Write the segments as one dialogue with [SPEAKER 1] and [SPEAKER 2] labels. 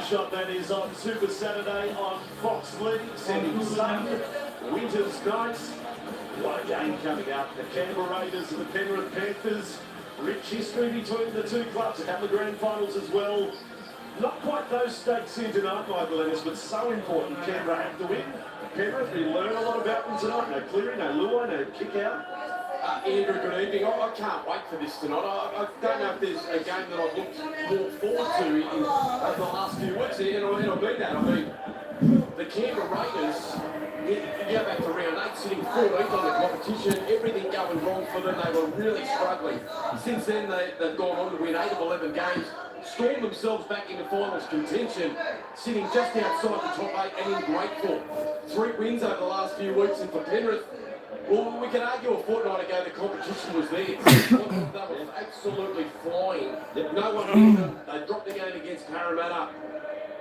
[SPEAKER 1] shot that is on Super Saturday on Fox League, sending sun, winter's nights. What a game coming up. The Canberra Raiders and the Penrith Panthers. Rich history between the two clubs. A couple of grand finals as well. Not quite those stakes here tonight, Michael Ennis, but so important. Canberra have to win. Penrith, we learn a lot about them tonight. No Cleary, no Luai, no kick out.
[SPEAKER 2] Andrew, good evening. I can't wait for this tonight. I don't know if there's a game that I've looked more forward to in over the last few weeks, and I'll mean that. I mean, the Canberra Raiders, you go back to round 8, sitting 14th on the competition, everything going wrong for them. They were really struggling. Since then, they've gone on to win 8 of 11 games, stormed themselves back into finals contention, sitting just outside the top 8 and in great form. 3 wins over the last few weeks, and for Penrith, well, we can argue a fortnight ago the competition was there. That was absolutely flying. No one beat them. They dropped the game against Parramatta.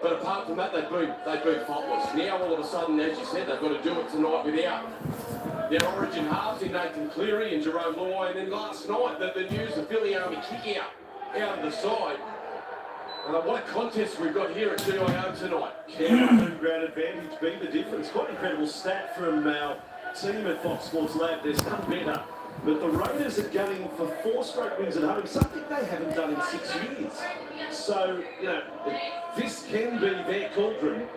[SPEAKER 2] But apart from that, they've been faultless. Now, all of a sudden, as you said, they've got to do it tonight without their origin halves in Nathan Cleary and Jerome Luai. And then last night, the news of Billy Army kicking out of the side. What a contest we've got here at GIO tonight.
[SPEAKER 1] Home ground advantage being the difference. Quite an incredible stat from our team at Fox Sports Lab. There's none better. But the Raiders are gunning for 4 straight wins at home, something they haven't done in 6 years. So, you know, this can be their cauldron.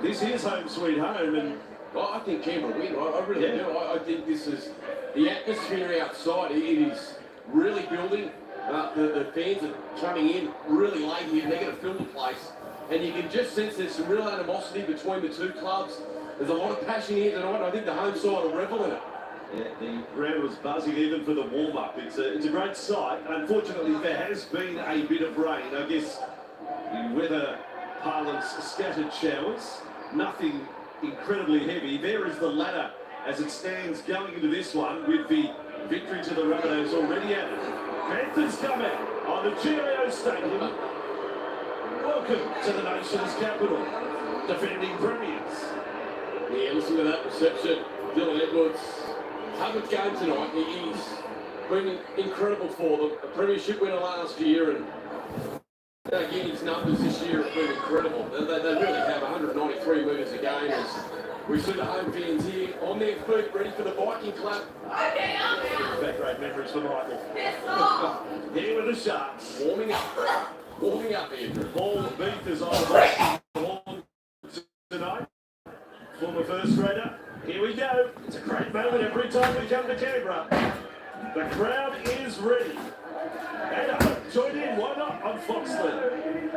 [SPEAKER 1] This is home sweet home, and
[SPEAKER 2] I think Canberra win. I really do. I think this is the atmosphere outside. It is really building. The fans are coming in really late here. They're going to fill the place, and you can just sense there's some real animosity between the two clubs. There's a lot of passion here tonight, and I think the home side will revel in it.
[SPEAKER 1] Yeah, the ground was buzzing even for the warm-up. It's a great sight. Unfortunately, there has been a bit of rain. I guess in weather parlance, scattered showers. Nothing incredibly heavy. There is the ladder as it stands going into this one with the victory to the Rabbitohs already added. Panthers coming on the GIO Stadium. Welcome to the nation's capital. Defending premiers.
[SPEAKER 2] Yeah, listen to that reception. Dylan Edwards. 100th game tonight. He's been incredible for them. A premiership winner last year, and again his numbers this year have been incredible. They really have 193 metres a game. As we see the home fans here on their feet, ready for the Viking Club.
[SPEAKER 1] Back great memories for Michael. Here with the Sharks.
[SPEAKER 2] Warming up, Andrew.
[SPEAKER 1] Paul Beef is on the ball tonight. Former first grader. Here we go. It's a great moment every time we come to Canberra. The crowd is ready. And join in, why not, on Fox League.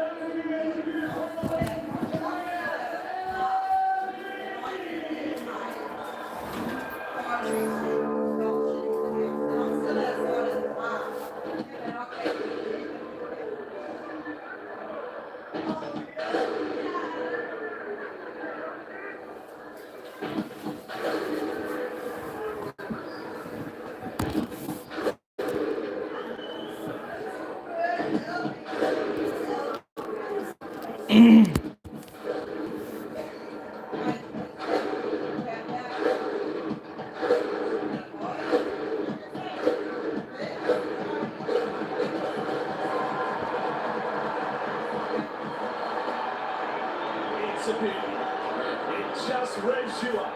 [SPEAKER 1] It's a beauty. It just revs you up.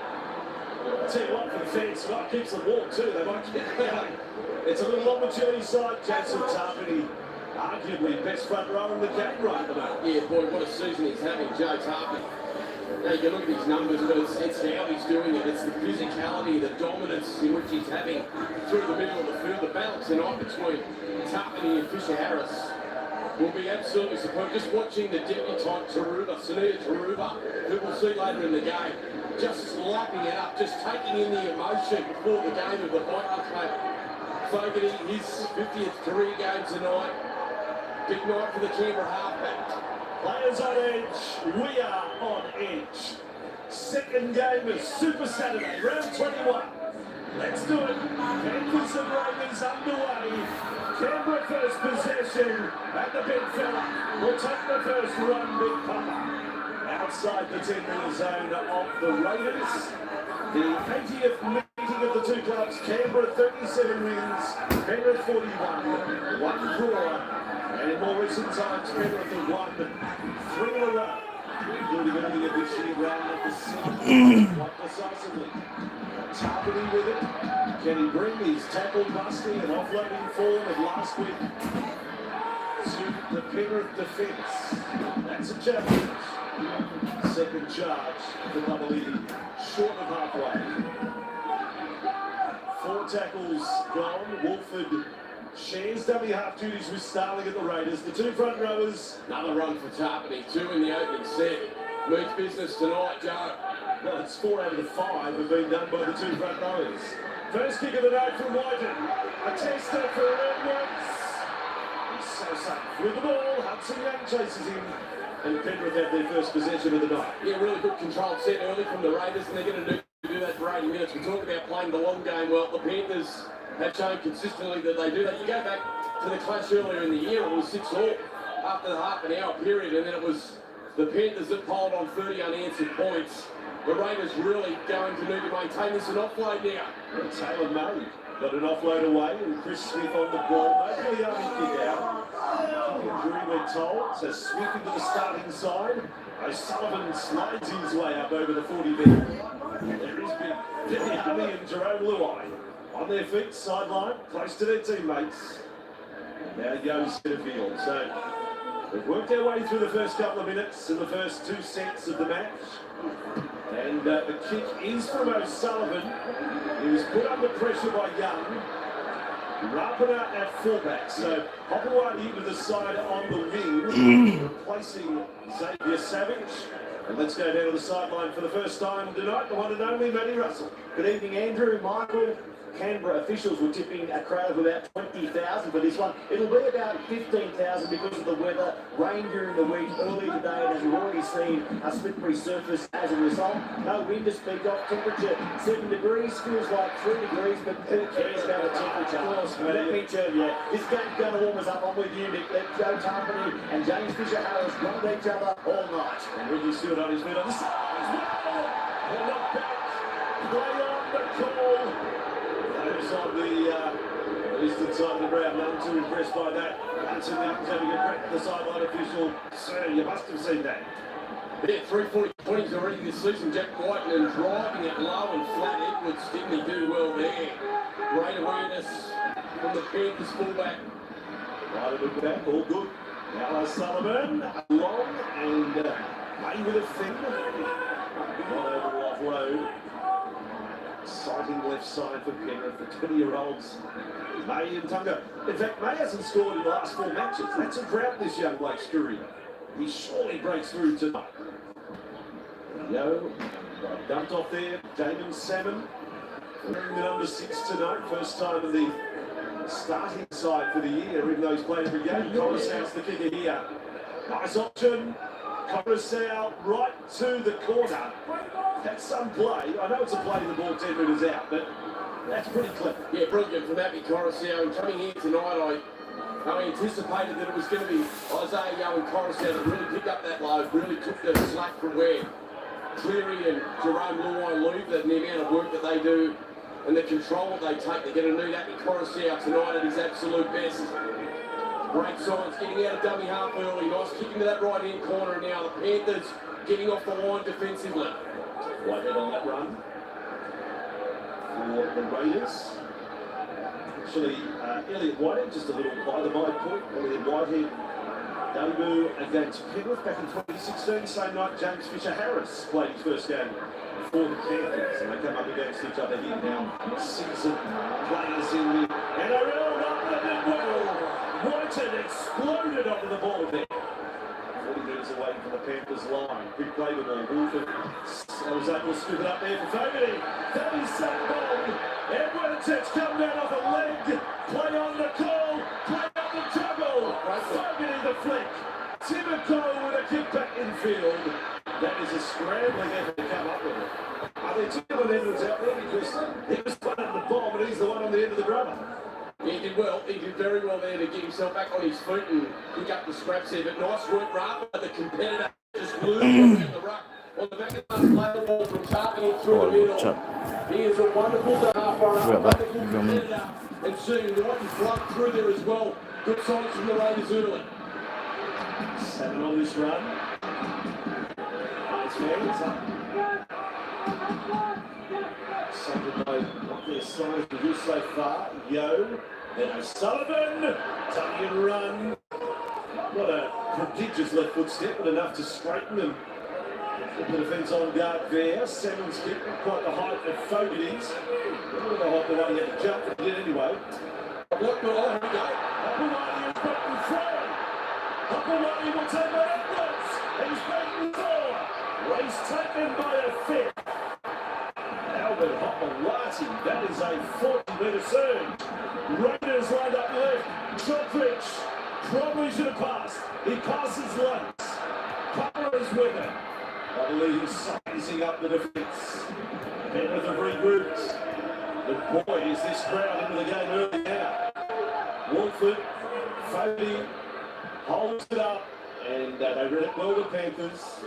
[SPEAKER 1] I'll tell you what, for the fans, Scott keeps them warm too. They might get going. It's a little opportunity side. Jason Tarpany, arguably best front row in the game right at the moment.
[SPEAKER 2] Yeah, boy, what a season he's having, Joe Tarpany. Now, you can look at his numbers, but it's how he's doing it. It's the physicality, the dominance in which he's having through the middle of the field. The balance tonight between Tarpany and Fisher Harris will be absolutely superb. Just watching the debutante Taruba, Sania Taruba, who we'll see later in the game, just lapping it up, just taking in the emotion before the game of the Viking Club. Fogarty, his 50th career game tonight. Big night for the Canberra halfback.
[SPEAKER 1] Players on edge, we are on edge. Second game of Super Saturday, round 21. Let's do it. Panthers and Raiders underway. Canberra first possession at the big fella. Will take the first run, Big Papa. Outside the 10-metre zone of the Raiders. The 80th meeting of the two clubs. Canberra 37 wins, Penrith 41. 1 draw. And in more recent times, Penrith have won 3 in a row, including early of this year round at the 7th, quite decisively. Tarpany with it. Can he bring his tackle busting and offloading form of last week to the Penrith defence? That's a challenge. Second charge for Babaliti, short of halfway. 4 tackles gone. Wolford shares dummy half duties with Starling at the Raiders. The 2 front rowers.
[SPEAKER 2] Another run for Tarpany, 2 in the opening set. Means business tonight, Joe.
[SPEAKER 1] Well, it's 4 out of the 5 have been done by the 2 front rowers. First kick of the night from Wyden. A tester for Edwards. He's so safe with the ball. Hudson Young chases him. And Penrith have their first possession of the night.
[SPEAKER 2] Yeah, really good controlled set early from the Raiders, and they're going to do that for 80 minutes. We talk about playing the long game. Well, the Panthers have shown consistently that they do that. You go back to the clash earlier in the year, it was 6-all after the half an hour period, and then it was the Panthers that piled on 30 unanswered points. The Raiders really going to need to maintain this and offload now.
[SPEAKER 1] Well, Taylor Murray got an offload away, and Chris Smith on the ball. No Giuliani kick out. Injury, we're told. So Smith into the starting side. O'Sullivan slides his way up over the 40 there. There is Giuliani and Jerome Luai on their feet, sideline, close to their teammates. Now Yo's to the field. So they've worked their way through the first couple of minutes in the first 2 sets of the match. And the kick is from O'Sullivan. He was put under pressure by Young. Rapana at fullback. So Hopewadi with the side on the wing, replacing Xavier Savage. And let's go down to the sideline for the first time tonight, the one and only Matty Russell.
[SPEAKER 3] Good evening, Andrew, Michael. Canberra officials were tipping a crowd of about 20,000 for this one. It'll be about 15,000 because of the weather. Rain during the week, early today, and as we've already seen, a slippery surface as a result. No wind to speak of. Temperature 7 degrees, feels like 3 degrees, but who cares about the temperature? Let me tell you, this game's going to warm us up. I'm with you, Nick. Let Joe Tarpany and James Fisher-Harris run at each other all night.
[SPEAKER 1] And Ricky Stewart on his feet on the side as well. And not back. Play on the call. Those on the eastern side of the ground, none too impressed by that. Hudson Young's having a crack at the sideline official. Sir, you must have seen that.
[SPEAKER 2] Yeah, 340-20s already this season. Jack Whiten and driving it low and flat. Edwards didn't he do well there. Great awareness from the Panthers fullback.
[SPEAKER 1] Right at the back, all good. Now O'Sullivan, long and May with a finger. Not over offload. Exciting left side for Penrith, the 20-year-olds, May and Tunga. In fact, May hasn't scored in the last 4 matches. That's a drought this young Blake's career. He surely breaks through tonight. Yo, dumped off there, Damon Salmon, wearing the number 6 tonight. First time in the starting side for the year, even though he's played every game. Coruscant's the kicker here. Nice option. Coruscant right to the corner. That's some play. I know it's a play the ball 10 metres out, but that's pretty clever.
[SPEAKER 2] Yeah, brilliant from Abby Coruscant. And coming here tonight, I anticipated that it was going to be Isaiah Yo and Coruscant that really picked up that load, really took the slack from where Cleary and Jerome Luai leave, and the amount of work that they do and the control that they take. They're going to need Abby Coruscant tonight at his absolute best. Great signs, getting out of dummy half early. Nice kick into that right-hand corner now. The Panthers getting off the line defensively.
[SPEAKER 1] Whitehead on that run for the Raiders. Actually, Elliot Whitehead just a little by the by point. Elliot Whitehead debut against Penrith back in 2016. Same night James Fisher-Harris played his first game for the Panthers. And they come up against each other here now. Seasoned players in the NRL. Not the big well. Whitehead exploded onto the ball there. 40 metres away from the Panthers line. Big play the ball. Wolford was able to scoop it up there for Fogarty. 30-second ball. Edwards has come down off a leg. Play on the call. Play on the juggle. Fogarty the flick. Timoko with a kick back infield. That is a scrambling effort to come up with it. Are there two other Edwards out there? Because he was one at the ball, but he's the one on the end of the grubber.
[SPEAKER 2] Yeah, he did well. He did very well there to get himself back on his feet and pick up the scraps there. But nice work, Rafa, the competitor, just flew down the ruck. On the back of the play the ball from Tarpany through the middle. He is a wonderful half runner, wonderful competitor. And soon White flood through there as well. Good signs from the Raiders early.
[SPEAKER 1] 7 on this run. It's hands up. Something by what their size produced so far. Yo, then O'Sullivan. Tucking and run. Not a prodigious left foot step, but enough to straighten them. The defence on guard there. Salmon's kick, not quite the height of Fogarty's. A little bit the way he had to jump, but he did anyway.
[SPEAKER 2] Look, here we go.
[SPEAKER 1] Huckaway is back and throw. Huckaway will take it upwards. He's beaten four. Race taken by a fifth. Albert Hopewati, that is a 40-metre surge. Raiders lined up left. Jodrich probably should have passed. He passes once. Cutler is with it. I believe he's sizing up the defence. Penrith have regrouped. But boy, is this crowd into the game early now. Wolford, Fogarty holds it up, and they read it well, the Panthers.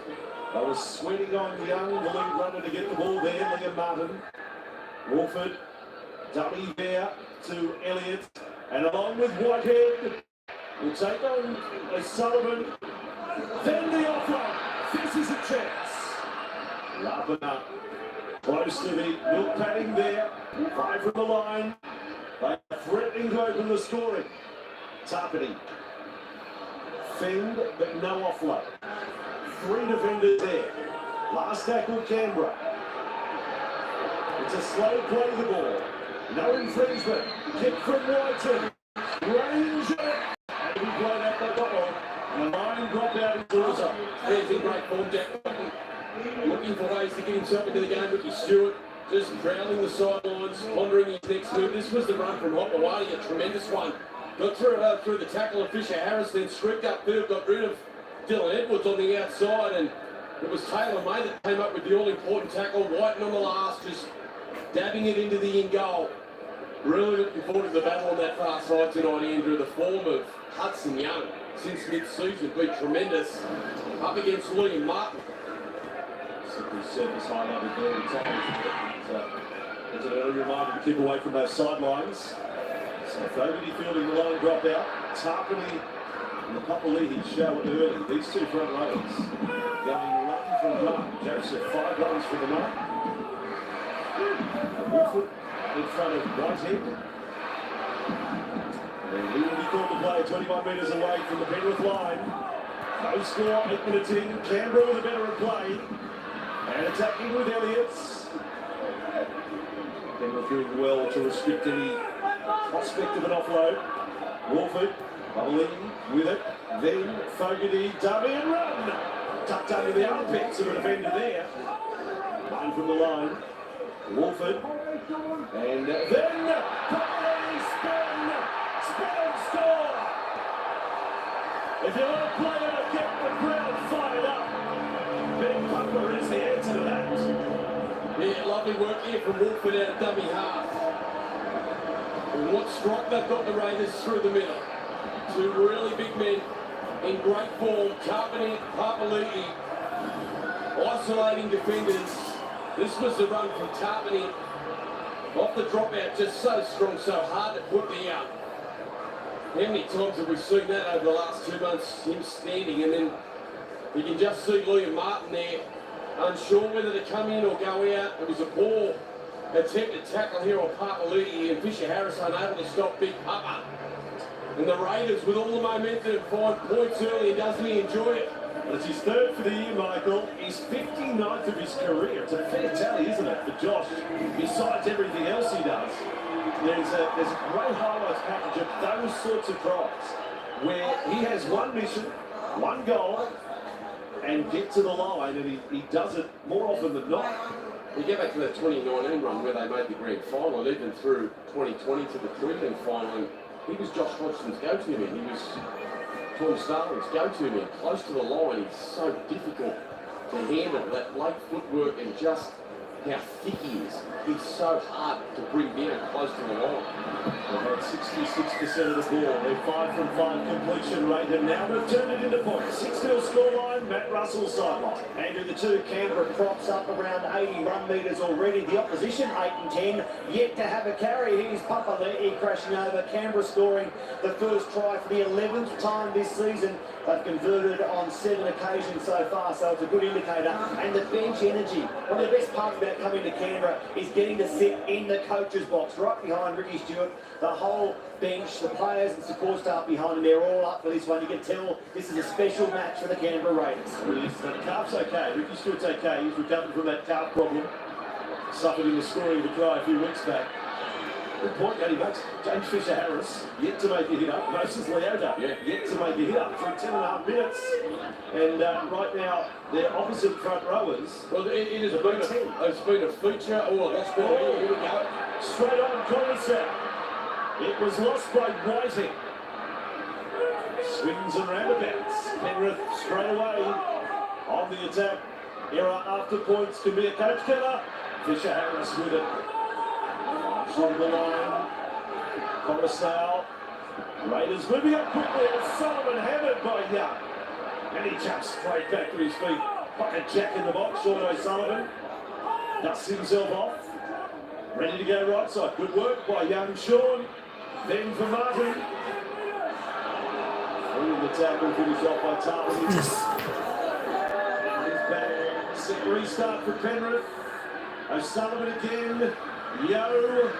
[SPEAKER 1] They were sweating on Young, the lead runner, to get the ball there, Liam Martin. Wolford, dummy there to Elliott, and along with Whitehead, will take on O'Sullivan. Then the offload. This is a chance. Lapana close to the milk padding there. 5 from the line. They are threatening to open the scoring. Tarpany. Fend, but no offload. 3 defenders there. Last tackle, Canberra. It's a slow play the ball. No infringement. Kick from Whiten. Ranger. And he played out the bottom. And the line dropped out in Dorsa.
[SPEAKER 2] He's in great form, Jack. Looking for ways to get himself into the game. Ricky Stewart just prowling the sidelines, pondering his next move. This was the run from Hopewati, a tremendous one. Got through the tackle of Fisher Harris, then streaked upfield, got rid of Dylan Edwards on the outside, and it was Taylor May that came up with the all-important tackle. Whiten on the last, just dabbing it into the in-goal. Really looking forward to the battle on that far side tonight, Andrew. The form of Hudson Young since mid-season has been tremendous. Up against Liam Martin.
[SPEAKER 1] Simply surface highlighted there in times. It's an early reminder to keep away from those sidelines. So Fogarty fielding the line drop out. Tarpany and the Papali'i show it early. These two front rowers going run from run. Joseph 5 runs for the night. Wolford in front of Whitehead. And he will be called to play 21 metres away from the Penrith line. No score, 8 minutes in. Canberra with a better play. And attacking with Elliott's. Penrith doing well to restrict any prospect of an offload. Wolford, bubbling with it. Then Fogarty, dummy and run. Tucked under the armpits of a defender there. Line from the line. Wolford. And then Papali'i spin and score. If you want to play it, get the crowd fired up. Ben Butler is the answer to that.
[SPEAKER 2] Yeah, lovely work here from Wolford out of dummy half. And what strike they've got the Raiders through the middle. 2 really big men in great form. Tarpany, Papali'i, isolating defenders. This was the run from Tarpany. Off the dropout, just so strong, so hard to put me out. How many times have we seen that over the last 2 months, him standing, and then you can just see Liam Martin there, unsure whether to come in or go out. It was a poor attempted tackle here on Papali'i, and Fisher Harris unable to stop Big Papa. And the Raiders, with all the momentum, find points early, and doesn't he enjoy it?
[SPEAKER 1] It's his 3rd for the year, Michael. He's 59th of his career. It's a fair tally, isn't it, for Josh, besides everything else he does. There's a great highlights package of those sorts of tries where he has one mission, one goal, and get to the line, and he does it more often than not.
[SPEAKER 2] You go back to that 2019 run where they made the grand final, and even through 2020 to the prelim final, and he was Josh Hodgson's go-to man. He was Tom Starling's go-to man, close to the line. He's so difficult to handle, that late footwork and just how thick he is. He's so hard to bring down close to the line.
[SPEAKER 1] They've had 66% of the ball. They're 5 from 5 completion rate, and now they've turned it into points. 6 to 6-0 scoreline, Matt Russell sideline.
[SPEAKER 3] And the two Canberra props up around 81 metres already. The opposition 8 and 10, yet to have a carry. Here's Papali'i crashing over. Canberra scoring the first try for the 11th time this season. They've converted on 7 occasions so far, so it's a good indicator. And the bench energy. One of the best parts about coming to Canberra is getting to sit in the coach's box, right behind Ricky Stewart. The whole bench, the players and support staff behind him, they're all up for this one. You can tell this is a special match for the Canberra Raiders.
[SPEAKER 1] The calf's okay. Ricky Stewart's okay. He's recovered from that calf problem. Suffered in the scoring of the try a few weeks back. Good point, Danny Bucks. James Fisher-Harris yet to make a hit up. Moses Leota yet to make a hit up for 10.5 minutes. And right now, their opposite front rowers.
[SPEAKER 2] Well, it has been a feature. Oh, that's been here we go.
[SPEAKER 1] Straight on Coruscant. It was lost by Whiting. Swings and roundabouts. Penrith straight away on the attack. Error after points can be a coach killer. Fisher-Harris with it. On the line. Coruscant. Raiders moving up quickly. And Sullivan hammered by Young. And he jumps straight back to his feet. Like a jack in the box, Sean O'Sullivan. Dusts himself off. Ready to go right side. Good work by young Sean. Then for Martin. Through the tackle, finished off by Tarplin. He's back. Set restart for Penrith. O'Sullivan again. Yo.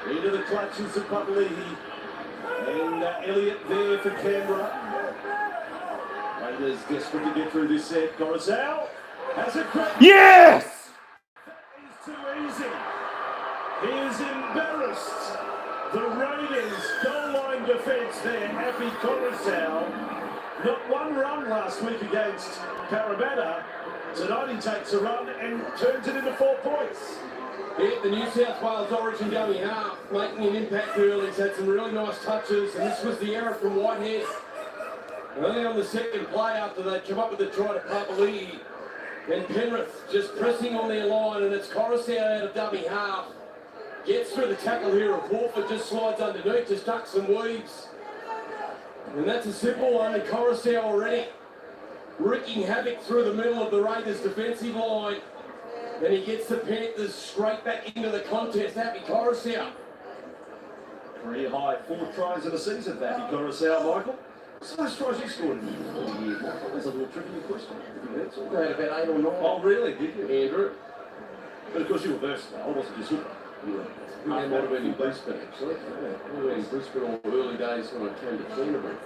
[SPEAKER 1] Into the clutches of Papali'i. And Elliott there for Canberra. Raiders desperate to get through this set. Coruscant has a crack.
[SPEAKER 4] Yes!
[SPEAKER 1] It's too easy. He is embarrassed. The Raiders goal line defence there. Happy Coruscant. Not one run last week against Parramatta. Tonight he takes a run and turns it into 4 points.
[SPEAKER 2] Yeah, the New South Wales Origin dummy half, making an impact early. He's had some really nice touches, and this was the error from Whitehead. Only on the second play after they come up with the try to Papali'i. And Penrith just pressing on their line, and it's Coruscant out of dummy half. Gets through the tackle here of Wolford, just slides underneath, just ducks and weaves. And that's a simple one, and Coruscant already wreaking havoc through the middle of the Raiders' defensive line. And he gets the Panthers straight back into the contest. Happy Coruscant.
[SPEAKER 1] Career high 4 tries in the season for Happy Coruscant, Michael. So those tries you scored in 4 years, Michael. That's a little tricky question.
[SPEAKER 2] We had about 8 or 9.
[SPEAKER 1] Oh, really? Did you?
[SPEAKER 2] Andrew.
[SPEAKER 1] But of course you were versatile. I wasn't just hooker.
[SPEAKER 2] We might have been in Brisbane, actually. We were in Brisbane all the early days when I came to Canterbury.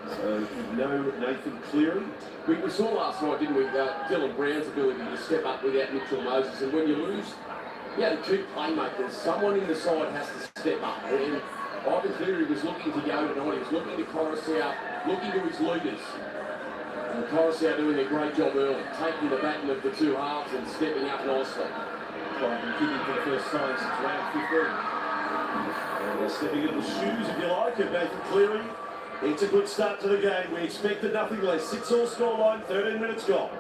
[SPEAKER 1] So you know Nathan Cleary.
[SPEAKER 2] We saw last night, didn't we, Dylan Brown's ability to step up without Mitchell Moses. And when you lose, you had 2 playmakers. Someone in the side has to step up. And Ivan Cleary was looking to go tonight. He was looking to Coruscant, looking to his leaders. And Coruscant doing a great job early, taking the baton of the 2 halves and stepping up nicely.
[SPEAKER 1] Been kicking for the first time since round 15. And they're stepping in the shoes, if you like, of Nathan Cleary. It's a good start to the game. We expected nothing less. 6-all scoreline, 13 minutes gone.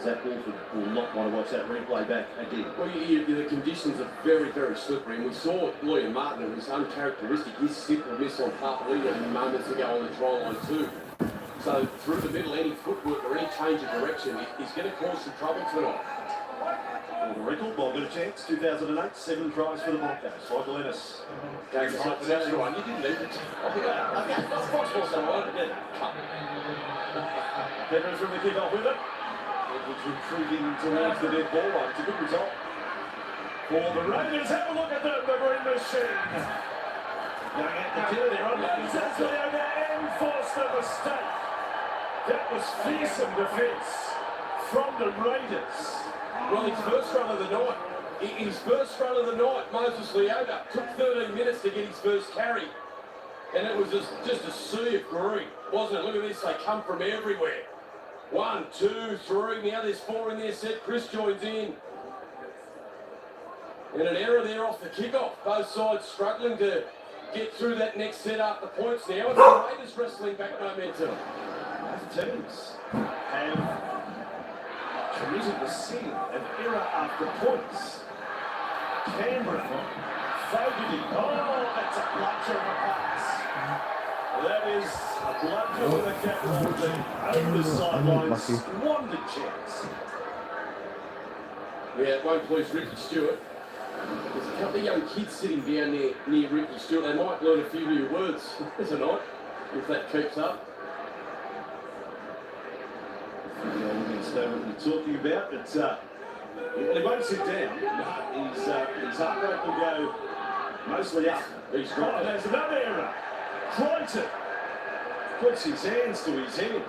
[SPEAKER 1] Zach Wolford will not want to watch that replay back again.
[SPEAKER 2] Well, the conditions are very, very slippery, and we saw Liam Martin, it was uncharacteristic, his simple miss on Papali'i moments ago on the try line too. So through the middle, any footwork or any change of direction is going to cause some trouble tonight.
[SPEAKER 1] For the record, well, good chance. 2008, 7 tries for the Broncos. Michael Ennis.
[SPEAKER 2] Going to fight for the extra one. You didn't need it. Okay, Fox was so on.
[SPEAKER 1] Penrith from the kick-off with it. Edwards retreating towards the dead ball line. It's a good result for the Raiders. Have a look at the green machine. Going at the killer there on Moses Leota and forced a mistake. That was fearsome defence from the Raiders.
[SPEAKER 2] Well, his first run of the night. His first run of the night, Moses Leota, took 13 minutes to get his first carry. And it was just a sea of green, wasn't it? Look at this, they come from everywhere. 1, 2, 3, now there's 4 in their set. Chris joins in. And an error there off the kickoff. Both sides struggling to get through that next set after points now. It's the Raiders wrestling back momentum.
[SPEAKER 1] Both teams have committed the sin of error after points. Canberra, Fogarty, oh, that's a clutch of a pass. Blood with the captain over the sidelines. Squandered chance.
[SPEAKER 2] Yeah, it won't please Ricky Stewart. There's a couple of young kids sitting down there near Ricky Stewart. They might learn a few new words tonight if that keeps up.
[SPEAKER 1] What we're talking about, but he won't sit down. His heart rate will go mostly up. He's right. There's another error. Crichton puts his hands to his head.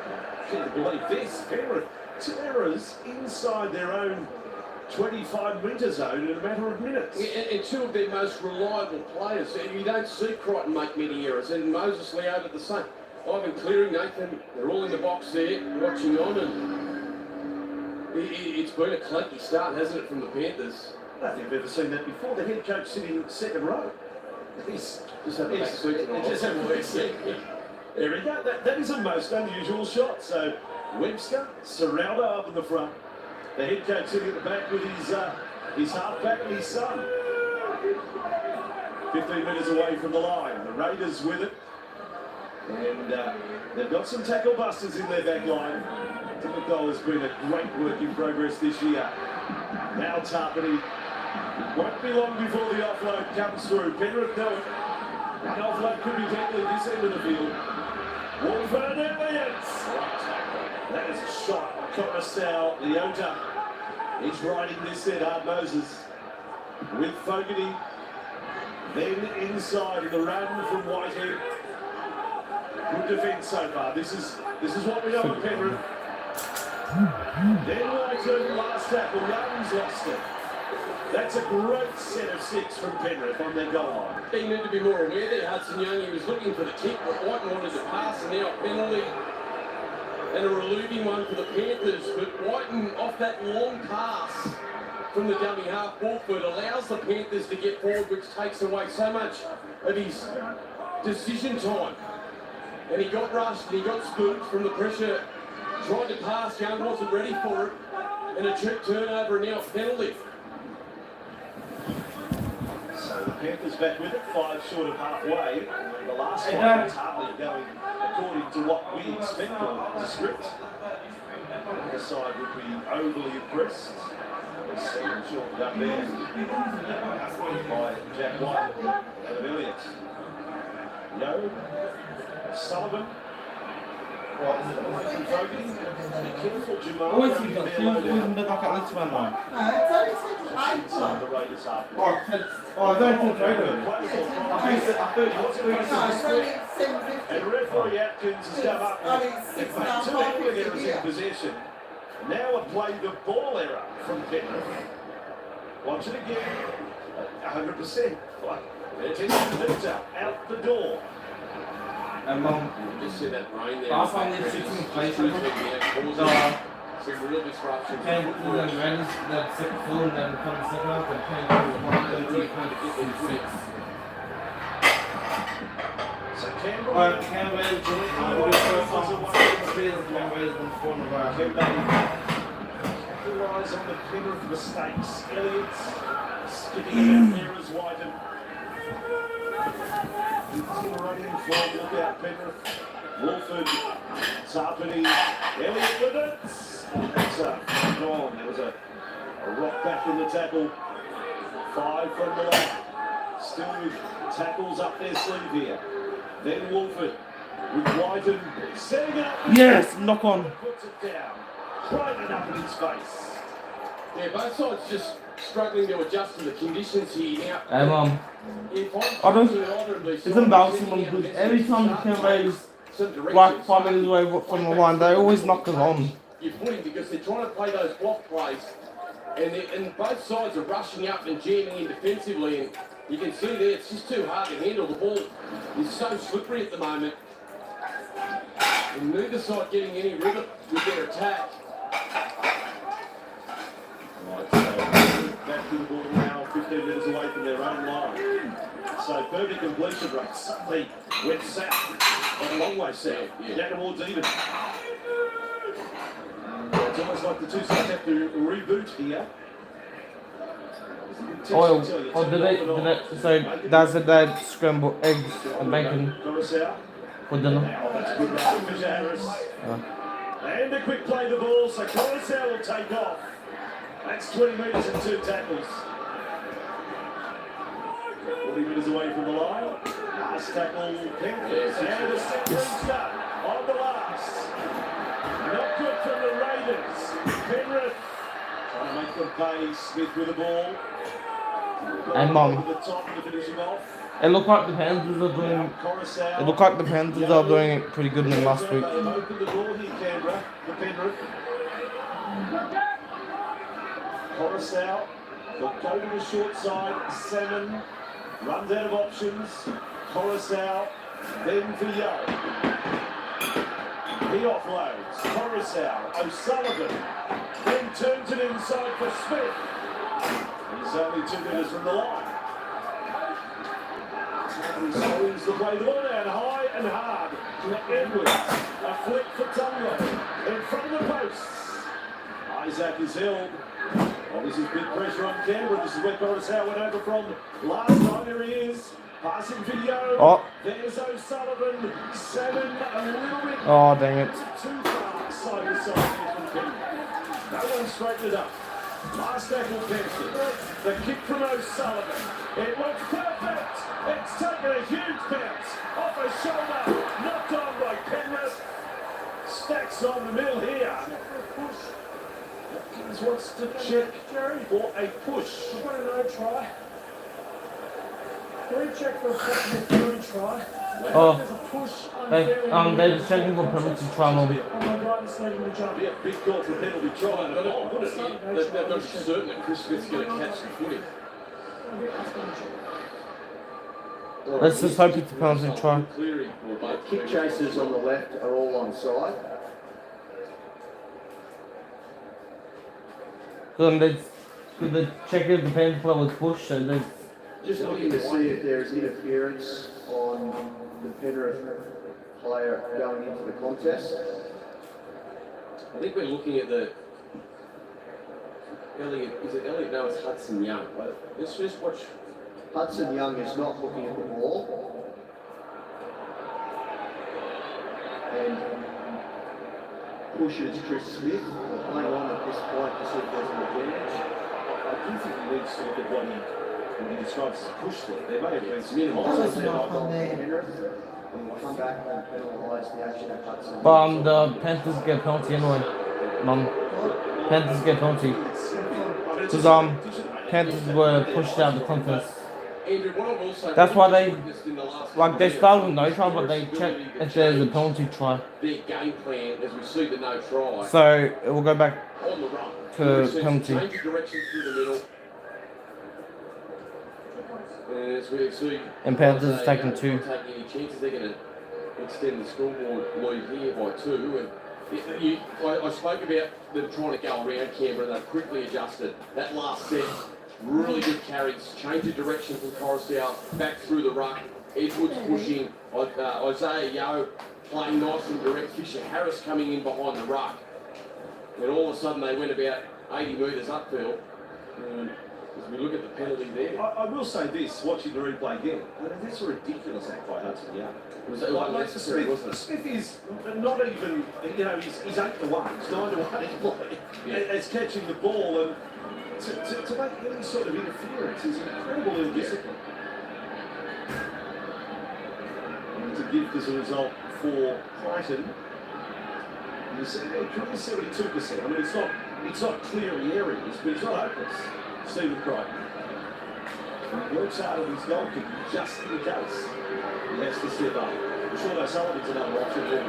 [SPEAKER 1] Can't believe this. Penrith, 2 errors inside their own 25-metre zone in a matter of minutes.
[SPEAKER 2] Yeah, and 2 of their most reliable players. And you don't see Crichton make many errors. And Moses Leota the same. Ivan Cleary, Nathan, they're all in the box there, watching on. And it's been a clunky start, hasn't it, from the Panthers?
[SPEAKER 1] I don't think I've ever seen that before. The head coach sitting second row.
[SPEAKER 2] Just have a back seat tonight.
[SPEAKER 1] Just have a back seat. There we go. That is a most unusual shot. So Webster, Serraldo up in the front. The head coach sitting at the back with his halfback and his son. 15 metres away from the line. The Raiders with it. And they've got some tackle busters in their back line. Timothy has been a great work in progress this year. Now Tarpany. It won't be long before the offload comes through. Penrith know it. That offload could be deadly this end of the field. Wolford Elliott. That is a shot. Coruscant Leota is riding this set. Hard Moses with Fogarty. Then inside in the run from Whitehead. Good defence so far. This is what we know of Penrith. Then Whitehead last tackle. Young's lost it. That's a great set of 6 from Penrith on their goal line.
[SPEAKER 2] They need to be more aware there, Hudson Young. He was looking for the kick, but Whiten wanted to pass, and now a penalty and a relieving one for the Panthers. But Whiten, off that long pass from the dummy half, Wolford allows the Panthers to get forward, which takes away so much of his decision time. And he got rushed, and he got spooked from the pressure. Tried to pass, Young wasn't ready for it. And a trick turnover, and now a penalty.
[SPEAKER 1] So the Panthers back with it, 5 short of halfway. The last one was hardly going according to what we expect or the script. Either side would be overly impressed. There's 7 short up there by Jack White and Elliott. No, Sullivan. Careful, Jamal.
[SPEAKER 4] Always you got 2 in the back at this one now.
[SPEAKER 1] Inside the Raiders half.
[SPEAKER 4] I don't think
[SPEAKER 1] And referee Atkins has come up with 2 handling errors in possession. Now a play the ball error from Penrith. Watch it again. 100%. 10 metres out the door.
[SPEAKER 2] Just see that rain there.
[SPEAKER 4] I find it 16 places.
[SPEAKER 2] Some real disruption.
[SPEAKER 4] Playing with the Raiders, that second floor, and then come the second half, and playing with 1 3
[SPEAKER 1] So Canberra.
[SPEAKER 4] Canberra,
[SPEAKER 1] Capitalize on the Penrith mistakes. Elliott's skipping about there as Whiten. Running forward, look out Penrith. Wolford, Tarpany, Elliott with it. That's gone. There was a rock back in the tackle. 5 from the left. Still with tackles up their sleeve here. Then Wolford with Whiten setting it up.
[SPEAKER 4] Yes, knock on.
[SPEAKER 1] Puts it down. Right it up in his face.
[SPEAKER 2] Yeah, both sides just struggling to adjust to the conditions here now.
[SPEAKER 4] I don't. It's embarrassing them because every time the Canberra's like 5 minutes away from the line, they always knock it on.
[SPEAKER 2] You're putting because they're trying to play those block plays, and both sides are rushing up and jamming in defensively, and you can see there it's just too hard to handle. The ball is so slippery at the moment, and neither side getting any rhythm with their attack.
[SPEAKER 1] Right, so back to the ball now, 15 metres away from their own line. So perfect completion rate. Suddenly went south, but a long way south. Down towards even. It's almost like the 2 sides have to reboot here.
[SPEAKER 4] So that's a dead scrambled eggs and bacon.
[SPEAKER 1] Coruscant.
[SPEAKER 4] for dinner.
[SPEAKER 1] Now that's a good run for Harris. And a quick play the ball, so Coruscant will take off. That's 20 metres and 2 tackles. 40 metres away from the line. Last tackle, Panthers. And a set restart on the last. Not good from the Raiders. Penrith trying to make them pay. Smith with the ball.
[SPEAKER 4] And Mom.
[SPEAKER 1] Over the top to finish him off.
[SPEAKER 4] It looked like the Panthers are doing.
[SPEAKER 1] Coruscant.
[SPEAKER 4] It looked like the Panthers are doing it pretty good than last week.
[SPEAKER 1] They've opened the door here, Canberra, for Penrith. Coruscant, they'll go to the short side. Salmon runs out of options. Coruscant, then for Yo. He offloads. Coruscant, O'Sullivan, then turns it inside for Smith. He's only 2 metres from the line. He swings the play, the ball down high and hard to Edwards. A flick for Tungo in front of the posts. Isaac is held. Oh, this is big pressure on Canberra. This is where Coruscant went over from last time. Here he is. Passing for Yo.
[SPEAKER 4] Oh.
[SPEAKER 1] There's O'Sullivan. Salmon a little bit
[SPEAKER 4] Oh, dang it.
[SPEAKER 1] too far side to side here from Canberra. No one straightened it up. Last tackle Kempson. The kick from O'Sullivan. It looks perfect. It's taken a huge bounce off a shoulder. Knocked on by Penrith. Stacks on the middle here. Watkins wants to check for a push.
[SPEAKER 5] I've got a no try. Can we check for a possible try?
[SPEAKER 4] Oh.
[SPEAKER 5] There's a push
[SPEAKER 4] Hey, they're just checking for penalty try maybe.
[SPEAKER 5] on my right instead of the jump.
[SPEAKER 1] Be a big call for penalty try on the ball, wouldn't it?
[SPEAKER 2] They're not certain that Chris Smith's going to catch the footy.
[SPEAKER 4] Let's just hope it's a penalty try.
[SPEAKER 2] Cleary or
[SPEAKER 3] The
[SPEAKER 2] both.
[SPEAKER 3] kick chasers on the left are all on side.
[SPEAKER 4] So then they check if the penalty play was pushed, so they.
[SPEAKER 3] Just looking to see if there is interference on the Penrith player going into the contest.
[SPEAKER 2] I think we're looking at the Elliot. Is it Elliot? No, it's Hudson Young. Let's just watch.
[SPEAKER 3] Hudson Young is not looking at the ball. And pushes Chris Smith. We're playing on at this point to see if there's an advantage.
[SPEAKER 1] I do think he needs to look at what he describes as a push there. There may have been some
[SPEAKER 3] Also,
[SPEAKER 1] minimal.
[SPEAKER 3] Penrith will come back and penalise the action of Hudson.
[SPEAKER 4] But the Panthers get penalty anyway. Panthers get penalty. Because Panthers were pushed out of the contest.
[SPEAKER 2] Andrew, what I've also
[SPEAKER 4] That's why they
[SPEAKER 2] witnessed in the last
[SPEAKER 4] like they
[SPEAKER 2] couple of
[SPEAKER 4] started with
[SPEAKER 2] years,
[SPEAKER 4] no try, but they check if there's a penalty try.
[SPEAKER 2] their game plan as we see the no try
[SPEAKER 4] So it will go back
[SPEAKER 2] on the run.
[SPEAKER 4] to
[SPEAKER 2] We've seen
[SPEAKER 4] penalty.
[SPEAKER 2] Change of direction through the middle. And as we see,
[SPEAKER 4] And Panthers
[SPEAKER 2] they
[SPEAKER 4] taking
[SPEAKER 2] don't
[SPEAKER 4] 2.
[SPEAKER 2] take any chances. They're going to extend the scoreboard lead here by 2. And I spoke about them trying to go around Canberra. They've quickly adjusted. That last set, really good carries. Change of direction from Coruscant back through the ruck. Edwards pushing. Isaiah Yo playing nice and direct. Fisher Harris coming in behind the ruck. And all of a sudden they went about 80 metres upfield. And as we look at the penalty there.
[SPEAKER 1] I will say this, watching the replay again, that's a ridiculous act by Hudson Young.
[SPEAKER 2] Was that
[SPEAKER 1] Like
[SPEAKER 2] unnecessary,
[SPEAKER 1] Smith,
[SPEAKER 2] wasn't it?
[SPEAKER 1] Smith is not even, he's 8 to 1, he's 9 to 1 anyway.
[SPEAKER 2] Yeah.
[SPEAKER 1] It's catching the ball, and to make any sort of interference is incredible ill discipline. And it's a gift as a result for Crichton. You see, they're 72%. I mean, it's not clear in areas, but it's not hopeless. Stephen Crichton. He works hard on his goal kick, just in the case. He has to step up. I'm sure O'Sullivan's another option for him.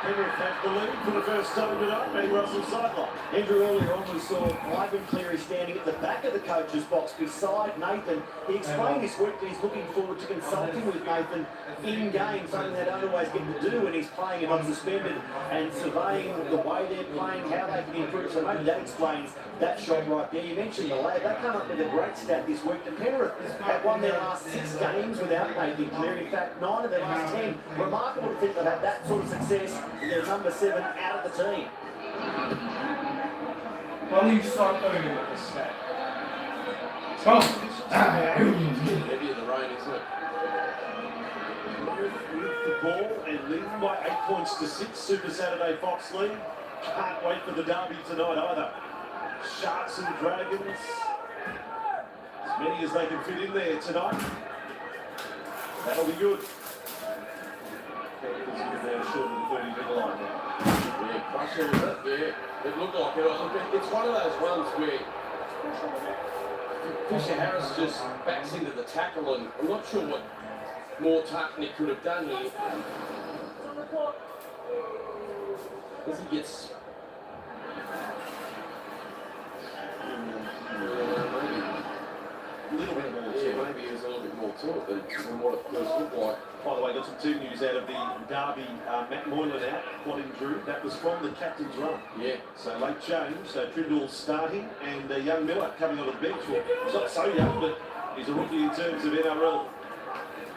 [SPEAKER 1] Penrith have the lead for the first time tonight. Ben Russell's sideline.
[SPEAKER 3] Andrew, earlier on we saw Ivan Cleary standing at the back of the coach's box beside Nathan. He explained this week that he's looking forward to consulting with Nathan in game, something they don't always get to do when he's playing and unsuspended, and surveying the way they're playing, how they can improve. So maybe that explains that shot right there. You mentioned the lad. They come up with a great stat this week. The Penrith have won their last 6 games without Nathan Cleary. In fact, 9 of their last 10. Remarkable to think they've had that sort of success with their number 7 out of the team.
[SPEAKER 4] Why don't you start going in like a snack? Come
[SPEAKER 2] Heavy in the rain, isn't it?
[SPEAKER 1] With the ball and leading by 8 points to 6. Super Saturday Fox lead. Can't wait for the derby tonight either. Sharks and Dragons. As many as they can fit in there tonight. That'll be good. Panthers are now short of the 30-metre line now.
[SPEAKER 2] Yeah, pressure, yeah. It looked like it. Look, it's one of those ones where Fisher Harris just backs into the tackle, and I'm not sure what more Tartney could have done here. As he gets...
[SPEAKER 1] A little bit more to
[SPEAKER 2] Yeah,
[SPEAKER 1] it.
[SPEAKER 2] maybe there's a little bit more to it than what it first looked like.
[SPEAKER 1] By the way, got some team news out of the derby. Matt Moylan out, quad injury. That was from the captain's run.
[SPEAKER 2] Yeah.
[SPEAKER 1] So late change. So Trindle starting, and young Miller coming on the bench. Well, he's not so young, but he's a rookie in terms of NRL.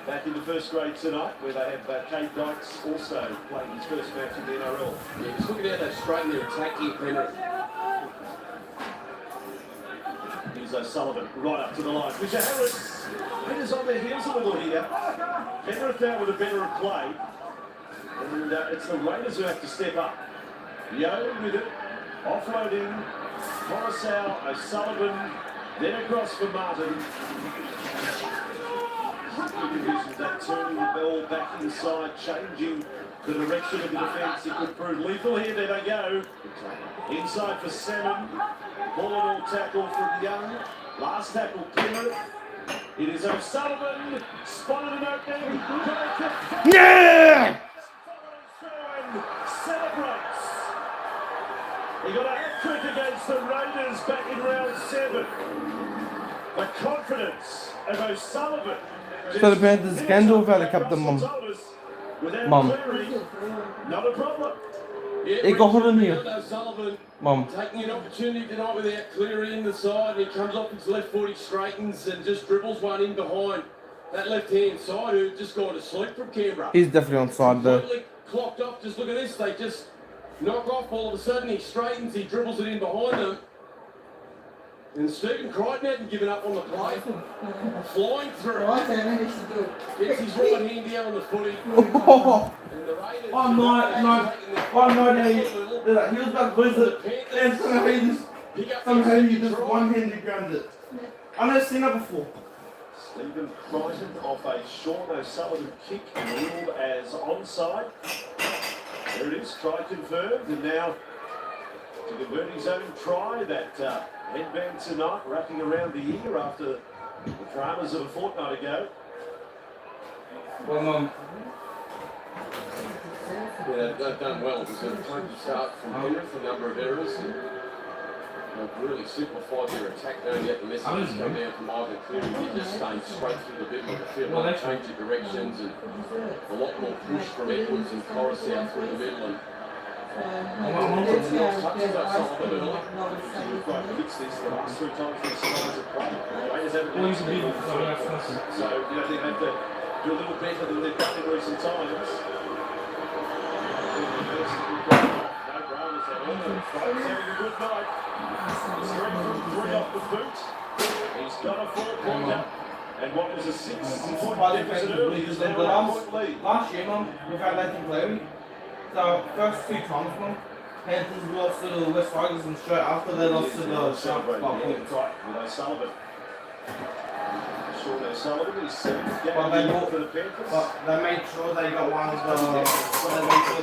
[SPEAKER 1] Back in the first grade tonight, where they have Kate Dykes also playing his first match in the NRL.
[SPEAKER 2] Yeah, just looking at that straighten their attack here, Penrith.
[SPEAKER 1] Here's O'Sullivan right up to the line. Fisher Harris, Raiders on their heels a little here. Penrith now with a better of play. And it's the Raiders who have to step up. Yo with it, offloading. Morrisau, O'Sullivan, then across for Martin. Divisions that turning the ball back inside, changing the direction of the defence. It could prove lethal here. There they go. Inside for Salmon. Ball and all tackle from Young. Last tackle, Penrith. It is O'Sullivan. Spotted an opening.
[SPEAKER 4] Yeah!
[SPEAKER 1] Celebrates. He got a hat-trick against the Raiders back in round 7. The confidence of O'Sullivan.
[SPEAKER 4] So the Panthers can do without a captain, Mum. Mum.
[SPEAKER 1] Not a problem.
[SPEAKER 2] Yeah,
[SPEAKER 4] It got hot in here.
[SPEAKER 2] O'Sullivan
[SPEAKER 4] Mum.
[SPEAKER 2] taking an opportunity tonight without clearing the side. He comes off his left foot, he straightens and just dribbles one in behind that left-hand side who just gone to sleep from Canberra.
[SPEAKER 4] He's definitely on side there.
[SPEAKER 2] Completely clocked off. Just look at this. They just knock off. All of a sudden, he straightens. He dribbles it in behind them. And Stephen Crichton hadn't given up on the play. Flying through. Gets his right hand down on the footy. And the Raiders...
[SPEAKER 4] One night, he was about to lose it, and somehow he just one-handed grabbed it. I've never seen that before.
[SPEAKER 1] Stephen Crichton off a Sean O'Sullivan kick and ruled as onside. There it is, try confirmed, and now to convert his own try. That headband tonight wrapping around the ear after the dramas of a fortnight ago.
[SPEAKER 4] Well, Mum.
[SPEAKER 2] Yeah, they've done well. It was a funky start from Penrith, a number of errors. And they've really simplified their attack. Don't get the message come down from Ivan Cleary. He just stayed straight through the middle of the field. They changed the directions and a lot more push from Edwards and Corus out through the middle. And touches O'Sullivan early.
[SPEAKER 1] We've got to fix this the last 3 times these sides have played. The Raiders haven't
[SPEAKER 4] Well,
[SPEAKER 1] been
[SPEAKER 4] he's a big one, so that's nothing.
[SPEAKER 1] So, you know, they have to do a little better than they've done in recent times. No dramas at all. Crichton's having a good night. He's 3 from 3 off the boot. He's got a 4-pointer. And what was a 6-point deficit early is now a 1-point lead.
[SPEAKER 4] Last year, Mum, we've had Nathan Cleary. So, first 2 times, Mum, Panthers lost to the West Tigers, and straight after they lost to the Sharks by points.
[SPEAKER 1] Right, with O'Sullivan. Sean O'Sullivan, his 7th game
[SPEAKER 4] But they bought-
[SPEAKER 1] for the Panthers.
[SPEAKER 4] But they made sure they got one of the best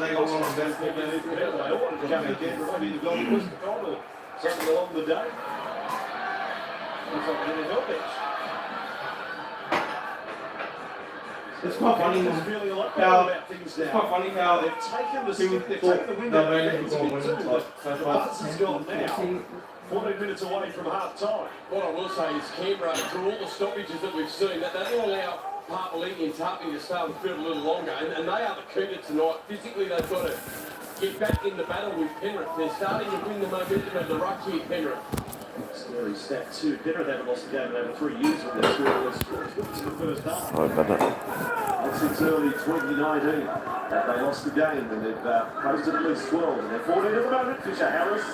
[SPEAKER 1] They all wanted to come again, but maybe the goal was gone or something along the day. Looks like an NFL bench.
[SPEAKER 4] It's quite funny,
[SPEAKER 1] He's
[SPEAKER 4] Mum.
[SPEAKER 1] feeling a lot better
[SPEAKER 4] How-
[SPEAKER 1] about things
[SPEAKER 4] It's
[SPEAKER 1] now.
[SPEAKER 4] quite funny how
[SPEAKER 1] They've taken the
[SPEAKER 4] people
[SPEAKER 1] stick, they've
[SPEAKER 4] thought
[SPEAKER 1] taken the wind
[SPEAKER 4] the
[SPEAKER 1] out of their
[SPEAKER 4] Raiders
[SPEAKER 1] hands
[SPEAKER 4] were
[SPEAKER 1] a
[SPEAKER 4] going
[SPEAKER 1] bit
[SPEAKER 4] to
[SPEAKER 1] too,
[SPEAKER 4] win.
[SPEAKER 1] but the buzz has gone now. 14 minutes away from half time.
[SPEAKER 2] What I will say is Canberra, through all the stoppages that we've seen, that will allow Papali'i and Tartney to stay on the field a little longer, and they are the key to tonight. Physically, they've got to get back in the battle with Penrith. They're starting to win the momentum of the ruck here, Penrith.
[SPEAKER 1] Scary stat too. Penrith haven't lost a game in over 3 years when they scored in the first half. Not since early 2019 that they lost the game, and they've posted at least 12, and they're 14 at the moment. Fisher Harris.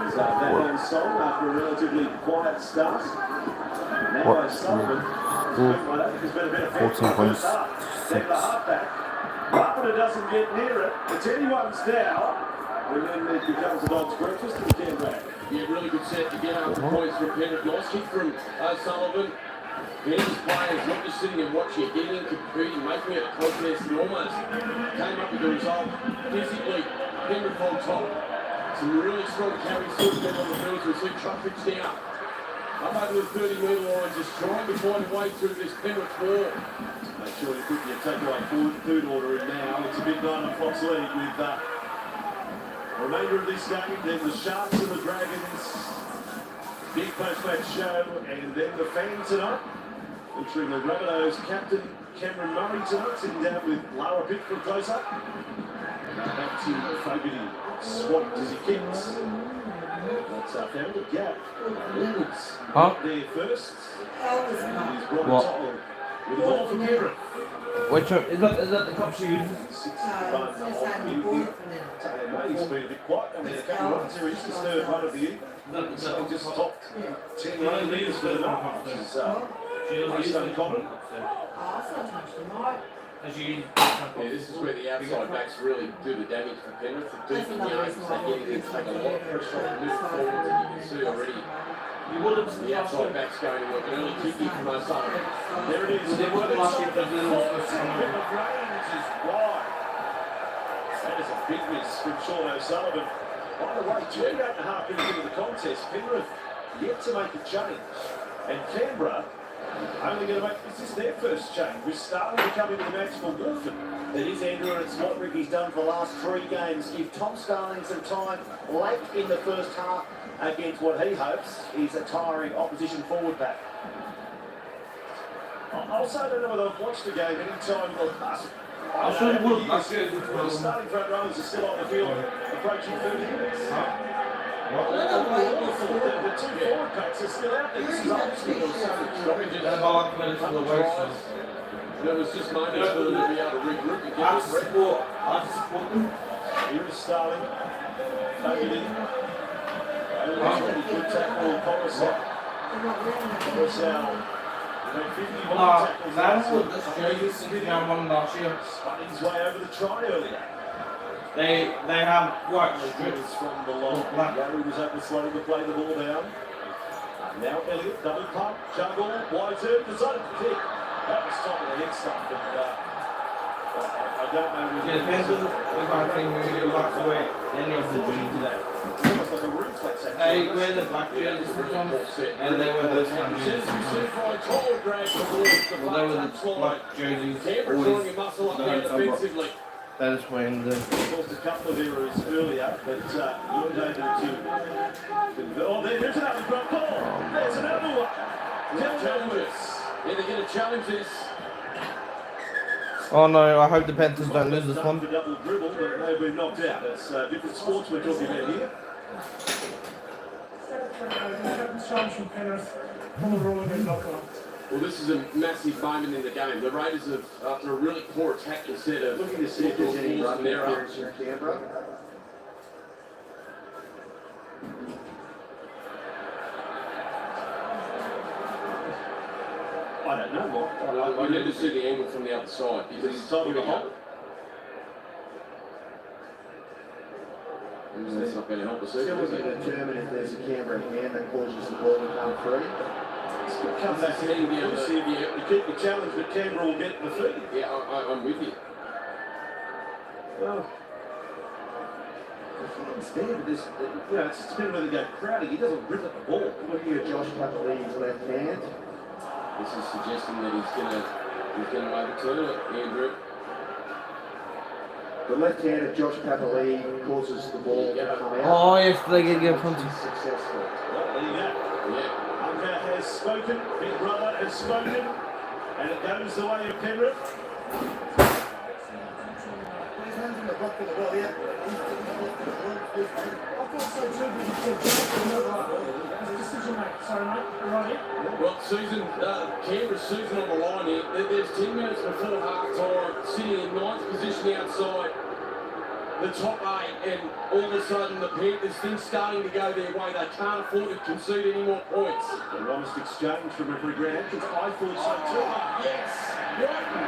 [SPEAKER 1] He's back on song after a relatively quiet start. Now
[SPEAKER 4] What?
[SPEAKER 1] O'Sullivan. There's been a bit of
[SPEAKER 4] 14 points.
[SPEAKER 1] Then the halfback. Carpenter doesn't get near it. It's anyone's now. And then it becomes a dog's breakfast and Canberra.
[SPEAKER 2] Yeah, really good set to get after points for Penrith. Nice kick from O'Sullivan. These players not just sitting and watching it, getting in, competing, making it a contest, and almost came up with the result. Physically, Penrith on top. Some really strong carries through them on the field. We see Trumpage now up over the 30-metre line, just trying to find a way through this Penrith wall.
[SPEAKER 1] Make sure you put your takeaway food order in now. It's a big 9 o'clock lead with the remainder of this game. Then the Sharks and the Dragons. Big post-match show, and then the fans tonight. Featuring the Rabbitohs captain Cameron Murray tonight, sitting down with Lara Pitt for a close-up. Back to Fogarty, swamped as he kicks. That's found a gap. Edwards there first. And he's brought
[SPEAKER 4] What?
[SPEAKER 1] Tottenham with the ball for Penrith.
[SPEAKER 4] Which one? Is that the cup she uses?
[SPEAKER 1] 6-run off the He's been a bit quiet. I mean, a couple of runs here. He's his third run of the year. So he just topped 10 run leaders for the night, which is most uncommon.
[SPEAKER 2] Yeah, this is where the outside backs really do the damage for Penrith. The deep in the arms, they get in and take a lot of pressure on the move forwards, and you can see already the outside backs going to work. An early kick here from O'Sullivan.
[SPEAKER 1] There it is. There was last year, the range is wide. That is a big miss from Sean O'Sullivan. By the way, 28.5 minutes into the contest, Penrith yet to make a change. And Canberra only going to make this is their first change. We're starting to come into the match for Wolfen.
[SPEAKER 3] It is, Andrew, and it's what Ricky's done for the last 3 games. Give Tom Starling some time late in the first half against what he hopes is a tiring opposition forward pack.
[SPEAKER 1] I also don't know whether I've watched the game any time in the last.
[SPEAKER 4] I should have looked.
[SPEAKER 1] The starting front runners are still on the field, approaching 30 minutes. The 2 forward packs are still out there. This is obviously
[SPEAKER 2] There was just moments for them to be able to regroup and
[SPEAKER 4] I
[SPEAKER 2] get this
[SPEAKER 4] support. I support them.
[SPEAKER 1] Here is Starling. Fogarty. Good tackle on Coruscant. Coruscant.
[SPEAKER 4] No, that's what this jersey sitting on one last year.
[SPEAKER 1] Spun his way over the try earlier.
[SPEAKER 4] They have what
[SPEAKER 1] Strips from the line. Gary was able to slow to play the ball down. Now Elliott, double pump, juggle, wide turn, decided to kick. That was top of the head stuff, but I don't know.
[SPEAKER 4] Yeah, depends on if I think we like to wear any of the jerseys.
[SPEAKER 1] Almost like a reflex.
[SPEAKER 4] They wear the black jerseys sometimes, and they wear those kind of jerseys. Well, they were the black jerseys
[SPEAKER 2] Canberra drawing your muscle up there defensively.
[SPEAKER 4] That is when the
[SPEAKER 1] Caused a couple of errors earlier, but you're able to. Oh, there's another drop ball. There's another one.
[SPEAKER 2] Challenge. Yeah, they're going to challenge this.
[SPEAKER 4] oh no, I hope the Panthers don't lose this one.
[SPEAKER 1] For double dribble, but they've been knocked out. It's different sports we're talking about here.
[SPEAKER 5] Challenge from Penrith on the roll against Lachlan.
[SPEAKER 2] Well, this is a massive moment in the game. The Raiders have, after a really poor attack, instead of
[SPEAKER 3] Looking to see if there's any run
[SPEAKER 2] there
[SPEAKER 3] interference here in Canberra.
[SPEAKER 1] I don't know what.
[SPEAKER 2] I need to see the angle from the other side.
[SPEAKER 1] Because he's told me to hold.
[SPEAKER 2] That's not going to help us
[SPEAKER 3] Still
[SPEAKER 2] either, is
[SPEAKER 3] looking
[SPEAKER 2] it?
[SPEAKER 3] to determine if there's a Canberra hand that causes the ball to come free.
[SPEAKER 1] Come back in here, see if you keep the challenge, but Canberra will get the feed.
[SPEAKER 2] Yeah, I'm with you.
[SPEAKER 1] Well, it's there, but this, it's been where they go crowding. He doesn't rip at the ball.
[SPEAKER 3] Looking at Josh Papali's left hand.
[SPEAKER 2] This is suggesting that he's going to overturn it, Andrew.
[SPEAKER 3] The left hand of Josh Papali causes the ball to come out.
[SPEAKER 4] Oh yes, they get a penalty.
[SPEAKER 3] Successful.
[SPEAKER 1] Well, there you go.
[SPEAKER 2] Yeah.
[SPEAKER 1] Umpire has spoken, Big Brother has spoken, and it goes the way of Penrith.
[SPEAKER 5] I thought so too, but you said decision mate. Sorry, mate. You're right here.
[SPEAKER 2] Well, Susan, Canberra's Susan on the line here. There's 10 minutes before half time, sitting in 9th position outside. the top 8, and all of a sudden the Panthers, things starting to go their way. They can't afford to concede any more points.
[SPEAKER 1] The honest exchange from referee Grant. I thought so too.
[SPEAKER 2] Yes, Whiten.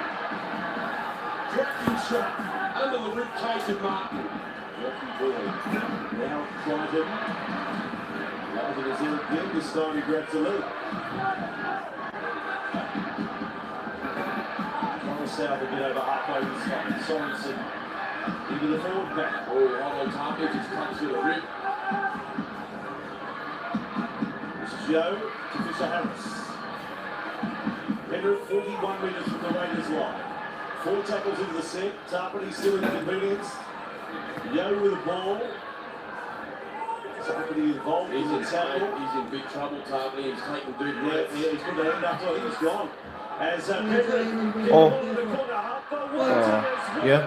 [SPEAKER 2] Cracking shot under the rib cage of Martin.
[SPEAKER 1] Now Crichton. Crichton is in again. This time he grabs the lead. South will get over halfway this time. Sorensen into the forward pack.
[SPEAKER 2] Oh, Hollow Tarpey just comes to the rib.
[SPEAKER 1] This is Joe to Fisher Harris. Penrith 41 metres from the Raiders line. 4 tackles into the set. Tarpey still in convenience. Yo with the ball. Tarpey involved in the tackle.
[SPEAKER 2] He's in big trouble, Tarpey. He's taking deep
[SPEAKER 1] Yeah,
[SPEAKER 2] breaths.
[SPEAKER 1] he's put the hand up. I think he's gone. As Penrith get
[SPEAKER 4] Oh.
[SPEAKER 1] on the corner, Harper waiting as well.
[SPEAKER 4] Yeah.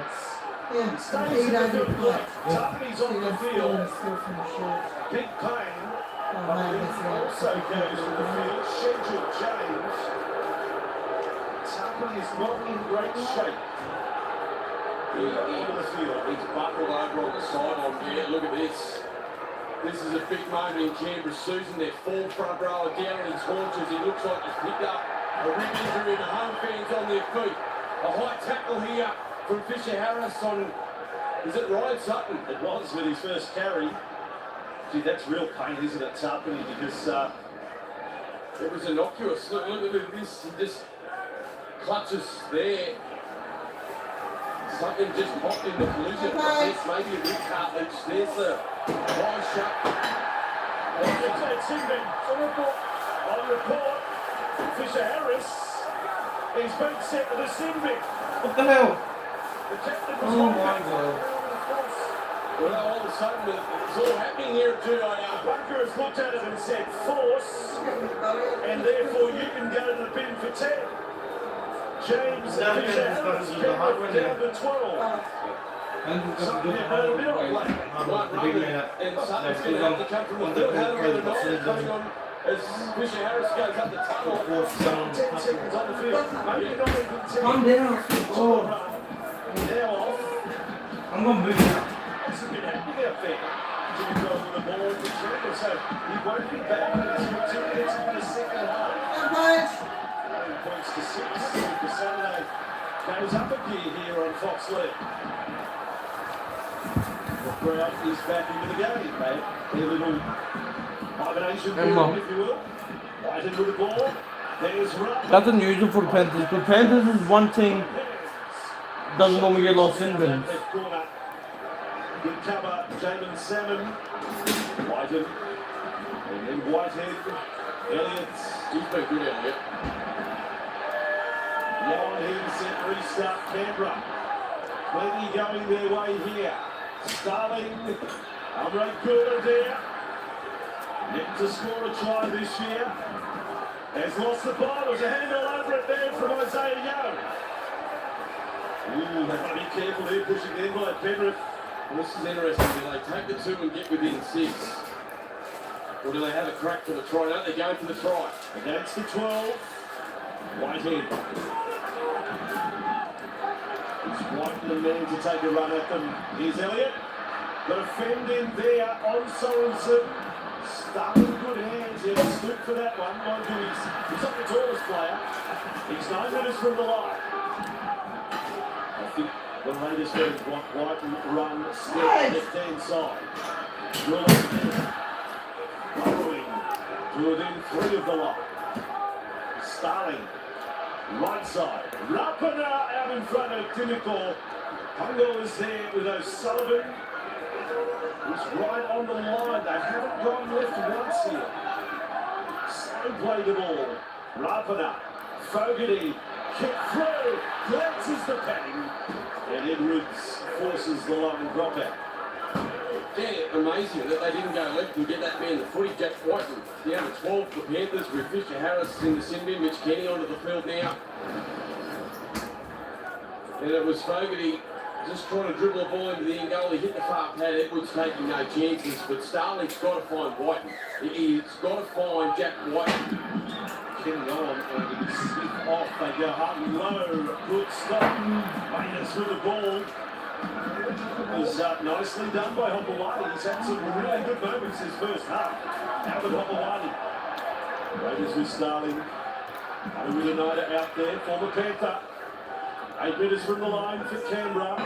[SPEAKER 5] Yeah,
[SPEAKER 1] Stays in the field play. Tarpey's on the field.
[SPEAKER 5] Still from the short.
[SPEAKER 1] Big pain.
[SPEAKER 5] Oh man, that's right.
[SPEAKER 1] Also goes to the field. Schedule change. Tarpey is not in great shape. On the field.
[SPEAKER 2] He's buckled over on the sideline there. Look at this. This is a big moment in Canberra. Susan, their full front rower down on his haunches. He looks like he's picked up a rib injury, and the home fans on their feet. A high tackle here from Fisher Harris on, is it Ryan Sutton?
[SPEAKER 1] It was with his first carry. Gee, that's real pain, isn't it, Tarpey? Because
[SPEAKER 2] It was innocuous. Look at this. He just clutches there. Something just popped in the collision. There's maybe a rib cartilage. There's the eye shut.
[SPEAKER 1] it's in there. On report, Fisher Harris. He's been sent to the sin bin.
[SPEAKER 4] What the hell?
[SPEAKER 1] The captain was
[SPEAKER 4] Oh
[SPEAKER 1] on
[SPEAKER 4] my
[SPEAKER 1] back.
[SPEAKER 4] God.
[SPEAKER 2] Well, all of a sudden, it's all happening here at GIR.
[SPEAKER 1] Bunker has looked at it and said force, and therefore you can go to the bin for 10. James
[SPEAKER 4] Down
[SPEAKER 1] Fisher
[SPEAKER 4] there,
[SPEAKER 1] Harris
[SPEAKER 4] it's the hard one
[SPEAKER 1] down to 12.
[SPEAKER 4] And we've got
[SPEAKER 1] Something
[SPEAKER 4] to do
[SPEAKER 1] about a middle play.
[SPEAKER 2] One run, and Sutton's going to have to come from the middle. How do we know coming on as Fisher Harris goes up the tunnel?
[SPEAKER 1] 10 seconds on the field. Maybe not even 10.
[SPEAKER 4] Calm down. Oh,
[SPEAKER 1] Now off.
[SPEAKER 4] I'm gonna move now.
[SPEAKER 1] It's a bit happening out there. Jimmy goes with the ball for Chamber, so he won't be back until 2 minutes into the second half. 9 points to 6 for Saturday. Goes up a gear here on Fox League. The crowd is back into the game, mate. A little hibernation period, if you will. Right into the ball. There's Rupp.
[SPEAKER 4] That's unusual for the Panthers. The Panthers is one team doesn't normally get lost in bins.
[SPEAKER 1] Left corner. Good cover, Jamin Salmon. Whiten. And then Whitehead. Elliott.
[SPEAKER 2] He's been good out here.
[SPEAKER 1] Long hill set restart Canberra. Plenty going their way here. Starling. Amro Cooler there. Yet to score a try this year. Has lost the ball. There's a handle over it there from Isaiah Young. Ooh, they've got to be careful here, pushing the envelope. Penrith.
[SPEAKER 2] Well, this is interesting. Do they take the 2 and get within 6? Or do they have a crack for the try? No, they're going for the try.
[SPEAKER 1] Against the 12. Whitehead. He's White the man to take a run at them. Here's Elliott. Got a fend in there on Sorensen. Starting good hands. He had stood for that one. Mind you, he's not the tallest player. He's 9 metres from the line. I think the latest fans want White and run still left-hand side. Following to within 3 of the line. Starling, right side. Rapana out in front of Clinical. Pungo is there with O'Sullivan. He's right on the line. They haven't gone left once here. Slow play the ball. Rapana, Fogarty, kick through, glances the padding. And Edwards forces the long drop out.
[SPEAKER 2] Yeah, amazing that they didn't go left and get that man the footy. Jack Whiten down to 12 for the Panthers with Fisher Harris in the sin bin. Mitch Kenny onto the field now. And it was Fogarty just trying to dribble the ball into the end goal. He hit the far pad. Edwards taking no chances. But Starling's got to find Whiten. He's got to find Jack Whiten.
[SPEAKER 1] Getting on, and he's off. They go hard and low. Good stop. Raiders with the ball. It was nicely done by Hopewadi. He's had some really good moments this first half. Albert Hopewadi. Raiders with Starling. United out there, former Panther. 8 metres from the line for Canberra.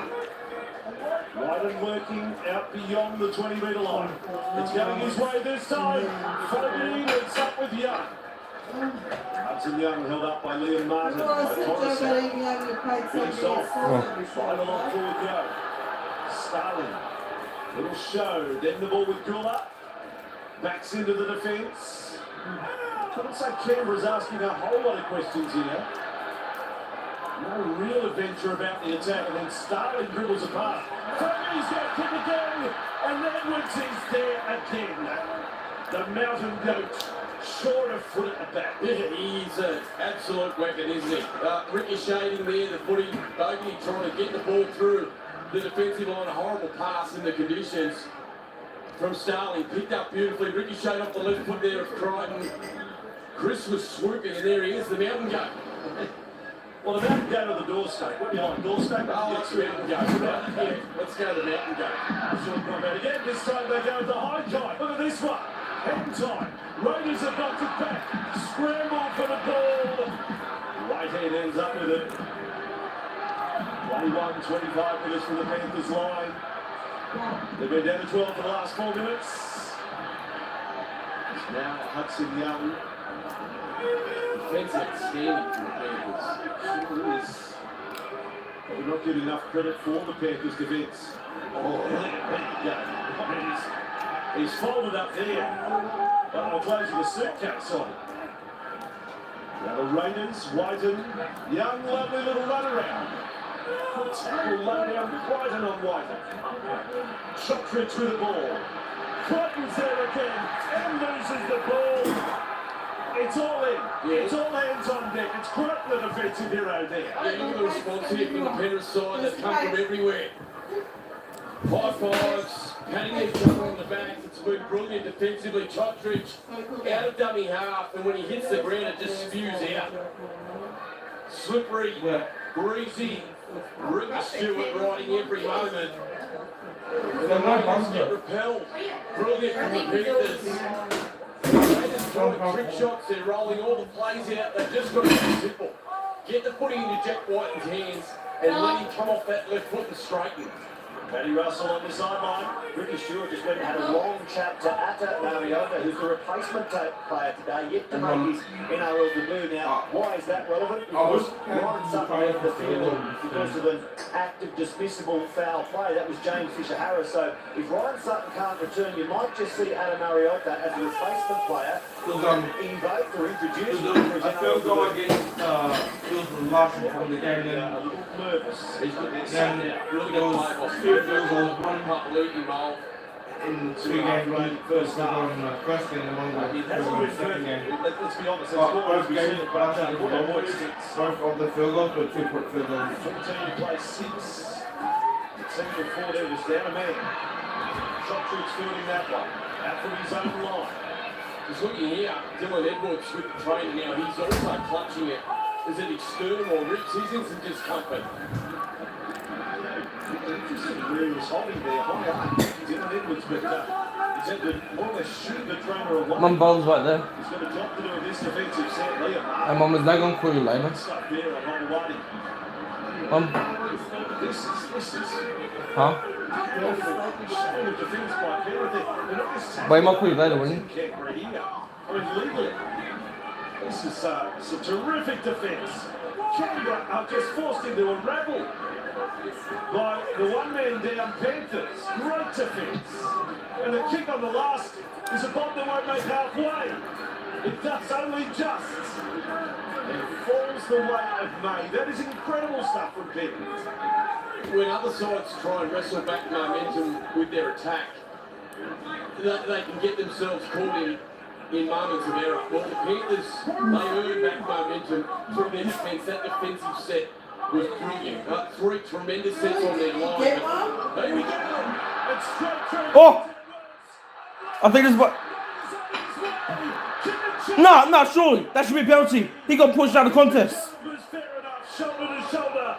[SPEAKER 1] Wyden working out beyond the 20-metre line. It's going his way this time. Fogarty, it's up with Young. Hudson Young held up by Liam Martin. Finished off. Final on forward go. Starling. Little show. Then the ball with Gula. Backs into the defence. I would say Canberra's asking a whole lot of questions here. No real adventure about the attack, and then Starling dribbles apart. Fogarty's going to kick again, and Edwards is there again. The mountain goat, short of foot at the back.
[SPEAKER 2] Yeah, he's an absolute weapon, isn't he? Ricocheting there, the footy, Bogey trying to get the ball through the defensive line. A horrible pass in the conditions from Starling. Picked up beautifully, ricocheted off the left foot there of Crichton. Chris was swooping, and there he is, the mountain goat.
[SPEAKER 1] Well, the mountain goat or the doorstake? What do you like, doorstake?
[SPEAKER 2] Oh, let's mountain goat. Yeah, let's go to the mountain goat.
[SPEAKER 1] Short come out again. This time they go with the high kite. Look at this one. Hand time. Raiders have knocked it back. Scramble for the ball. Right hand ends up with it. 21-25 minutes from the Panthers line. They've been down to 12 for the last 4 minutes. Now Hudson Young.
[SPEAKER 2] Defense outstanding from the Panthers.
[SPEAKER 1] Sure is. But we're not giving enough credit for the Panthers' defence. Oh, there you go. He's folded up there. But I'm closing the suitcase on. Now the Raiders, Wyden, Young, lovely little run around. Tackle low down, Crichton on Wyden. Shotridge with the ball. Crichton's there again and loses the ball. It's all in.
[SPEAKER 2] Yeah.
[SPEAKER 1] It's all hands on deck. It's Crichton, the defensive hero there.
[SPEAKER 2] Yeah, look at the response here from the Penrith side that's come from everywhere. High fives, patting each other on the back. It's been brilliant defensively. Shotridge out of dummy half, and when he hits the ground, it just spews out. Slippery, greasy, Ricky Stewart riding every moment. The Raiders get repelled. Brilliant from the Panthers. Raiders throwing trick shots. They're rolling all the plays out. They've just got to be simple. Get the footy into Jack Whiten's hands and let him come off that left foot and straighten.
[SPEAKER 3] Paddy Russell on the sideline. Ricky Stewart just went and had a long chat to Atta Mariota, who's the replacement player today, yet to make his NRL debut. Now, why is that relevant? Because Ryan Sutton left the field because of an active, dismissible foul play. That was James Fisher-Harris. So if Ryan Sutton can't return, you might just see Atta Mariota as a replacement player invoked or introduced for his NRL debut.
[SPEAKER 4] Last from the game, then
[SPEAKER 1] A little nervous.
[SPEAKER 2] He's got that set out. Really good play off. Two field goals, one punt leading goal.
[SPEAKER 4] in 2 games, first game and first game, and one second game.
[SPEAKER 1] Let's be honest,
[SPEAKER 4] Both games,
[SPEAKER 1] it's
[SPEAKER 4] both of the field goals, but 2-point field goals.
[SPEAKER 1] 14 plays 6. Second and 14 was down a man. Shotridge fielding that one. Out from his own line.
[SPEAKER 2] Just looking here, Dylan Edwards with the trainer now. He's also clutching it. Is it external or ribs? He's in some discomfort.
[SPEAKER 1] Interesting where he was holding there. High up. Dylan Edwards, but he's had to more or less shoot the trainer away.
[SPEAKER 4] Mum bowls right there.
[SPEAKER 1] He's got a job to do in this defensive set. Liam.
[SPEAKER 4] And Mum, is that going to call you later?
[SPEAKER 1] Stuck there on Hopewadi.
[SPEAKER 4] Mum,
[SPEAKER 1] This is
[SPEAKER 4] huh?
[SPEAKER 1] showing the defence by Canberra. They're not just
[SPEAKER 4] Wait, might call you later, wouldn't you?
[SPEAKER 1] Canberra here. I mean, legally. This is some terrific defence. Canberra are just forced into a rabble by the one-man down Panthers. Great defence. And the kick on the last is a bomb that won't make halfway. It does only just. It falls the way of May. That is incredible stuff from Panthers.
[SPEAKER 2] When other sides try and wrestle back momentum with their attack, they can get themselves caught in moments of error. Well, the Panthers, they earn back momentum through their defence. That defensive set was brilliant. 3 tremendous sets on their line. But here we go.
[SPEAKER 1] It's straight
[SPEAKER 4] Oh! I think this is what. Nah, surely. That should be a penalty. He got pushed out of the contest.
[SPEAKER 1] Fair enough, shoulder to shoulder.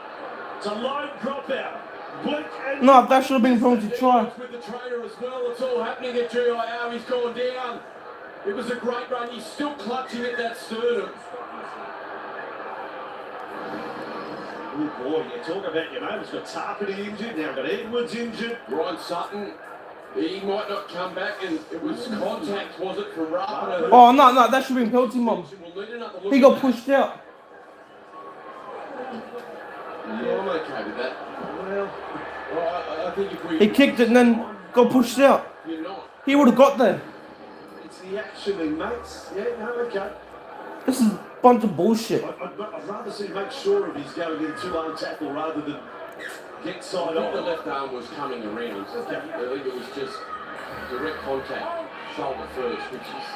[SPEAKER 1] It's a line drop out. Blink and
[SPEAKER 4] No, that should have been a penalty try.
[SPEAKER 2] With the trainer as well. It's all happening at GIO. He's gone down. It was a great run. He's still clutching at that sternum.
[SPEAKER 1] Oh boy, you talk about your name. It's got Tarpany injured, now we've got Edwards injured.
[SPEAKER 2] Ryan Sutton, he might not come back, and it was contact, was it, from Rapana?
[SPEAKER 4] Oh, no, that should have been penalty, Mum. He got pushed out.
[SPEAKER 2] Yeah, I'm okay with that. Well, I think if we...
[SPEAKER 4] He kicked it and then got pushed out.
[SPEAKER 2] You're not.
[SPEAKER 4] He would have got there.
[SPEAKER 1] It's the action in, mates. Yeah, no, okay.
[SPEAKER 4] This is a bunch of bullshit.
[SPEAKER 1] I'd rather see make sure if he's going in two-arm tackle rather than get side
[SPEAKER 2] I think the
[SPEAKER 1] on.
[SPEAKER 2] left arm was coming around. I think it was just direct contact, shoulder first, which is...